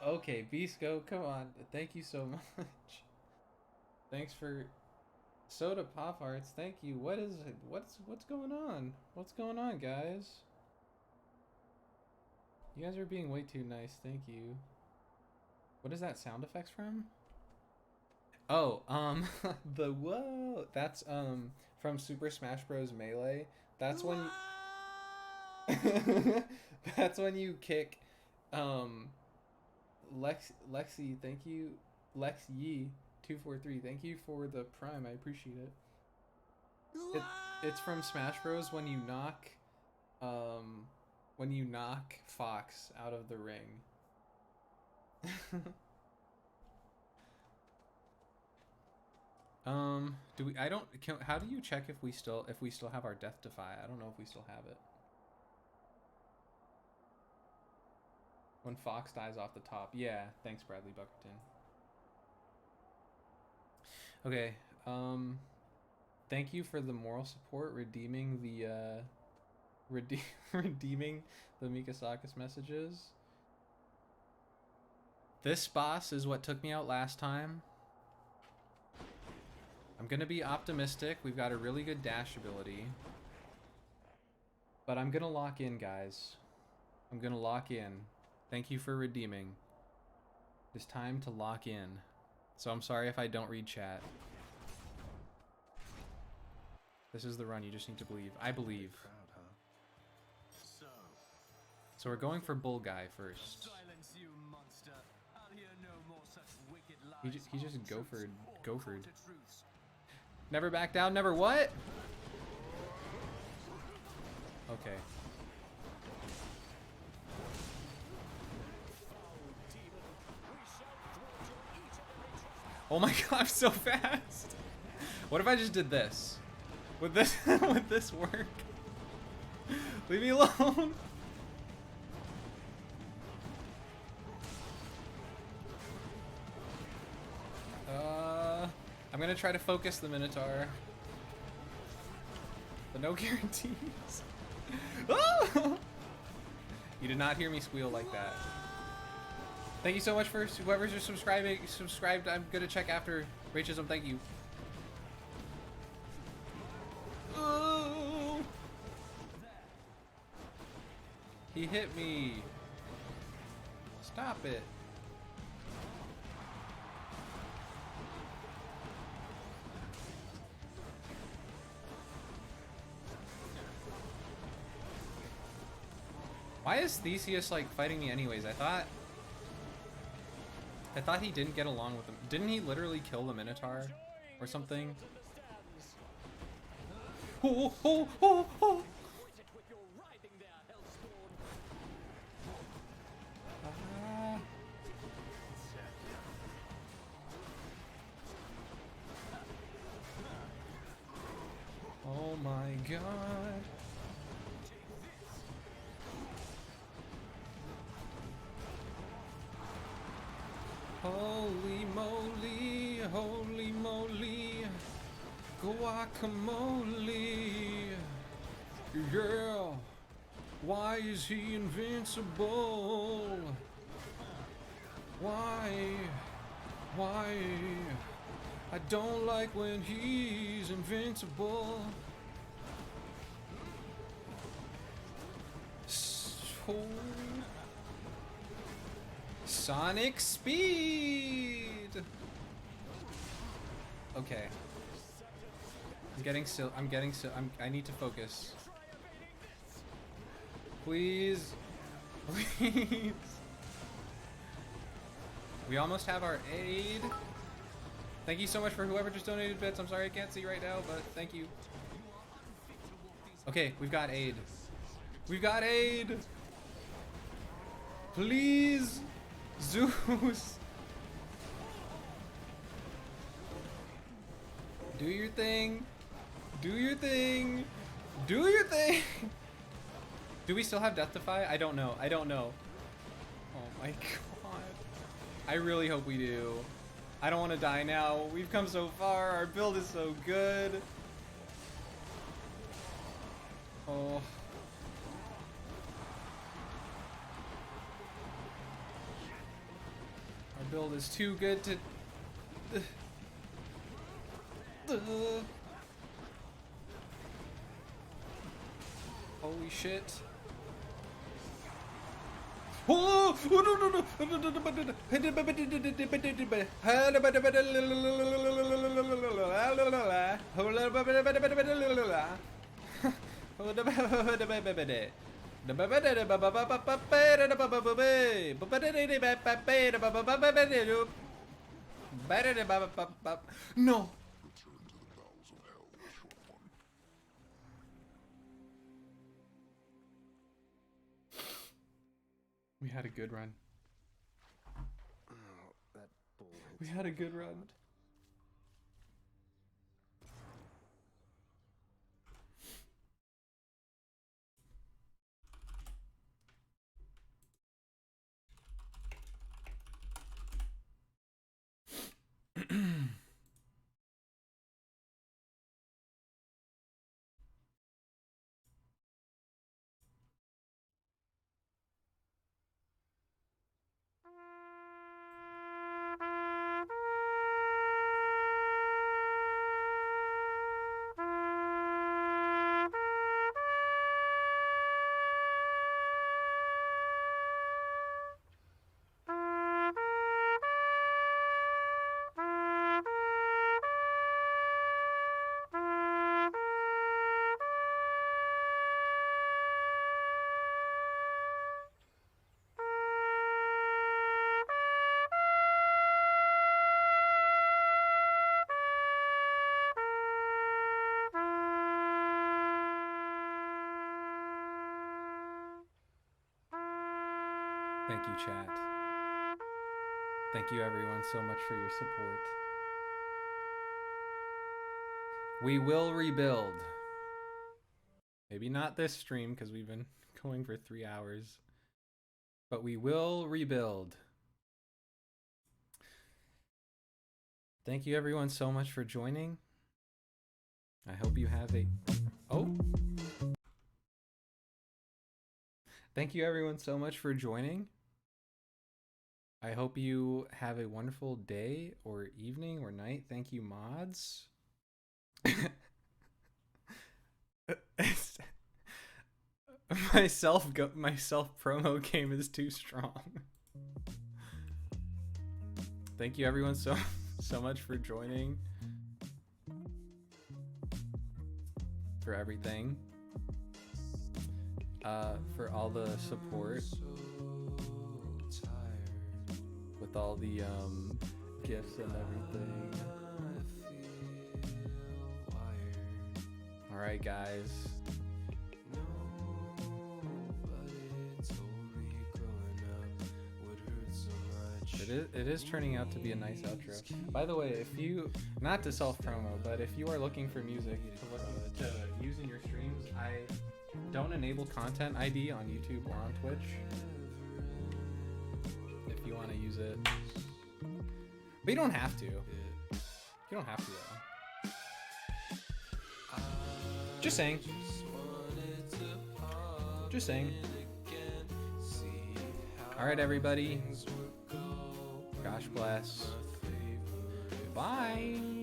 Okay, Bisco, come on. Thank you so much. Thanks for soda pop hearts. Thank you. What is it? What's going on? What's going on, guys? You guys are being way too nice. Thank you. What is that sound effects from? Oh, the whoa. That's from Super Smash Bros. Melee. That's when that's when you kick Lexi, thank you. Lex Yee 243, thank you for the prime. I appreciate it. It's from Smash Bros. When you knock Fox out of the ring. How do you check if we still have our Death Defy? I don't know if we still have it. When Fox dies off the top. Yeah, thanks Bradley Buckerton. Okay, thank you for the moral support, redeeming the redeeming the Mikasacus messages. This boss is what took me out last time. I'm gonna be optimistic. We've got a really good dash ability. But I'm gonna lock in, guys. I'm gonna lock in. Thank you for redeeming. It's time to lock in. So I'm sorry if I don't read chat. This is the run, you just need to believe. I believe. So we're going for Bull Guy first. He just gophered. Never back down, never what? Okay. Oh my god, I'm so fast. What if I just did this? Would this work? Leave me alone. I'm gonna try to focus the Minotaur. But no guarantees. Oh! You did not hear me squeal like that. Thank you so much for whoever's just subscribed. I'm gonna check after. Rachism, thank you. Oh! He hit me. Stop it. Why is Theseus like fighting me anyways? I thought he didn't get along with him. Didn't he literally kill the Minotaur or something? Oh, oh, oh, oh. Ah. Oh my god. Holy moly, holy moly, guacamole, yeah, why is he invincible? Why, I don't like when he's invincible. So Sonic speed. Okay. I need to focus. Please. Please. We almost have our aid. Thank you so much for whoever just donated bits. I'm sorry I can't see right now, but thank you. Okay, we've got aid. We've got aid. Please. Zeus! Do your thing! Do your thing! Do your thing! Do we still have Death Defy? I don't know. I don't know. Oh my god. I really hope we do. I don't want to die now. We've come so far. Our build is so good. Oh. Our build is too good to... Holy shit. Oh! Oh no no no! No! We had a good run. Oh, that bull. We had a good run. Thank you, chat. Thank you, everyone, so much for your support. We will rebuild. Maybe not this stream, because we've been going for 3 hours. But we will rebuild. Thank you, everyone, so much for joining. I hope you have a... Oh! Thank you everyone so much for joining. I hope you have a wonderful day or evening or night. Thank you, mods. My self promo game is too strong. Thank you everyone so much for joining, for everything, for all the support with all the gifts and everything. All right, guys. It is turning out to be a nice outro. By the way, if you, not to self-promo, but if you are looking for music to use in your streams, I don't enable content ID on YouTube or on Twitch. If you want to use it. But you don't have to. You don't have to, though. Just saying. Just saying. Alright, everybody. Gosh bless. Bye.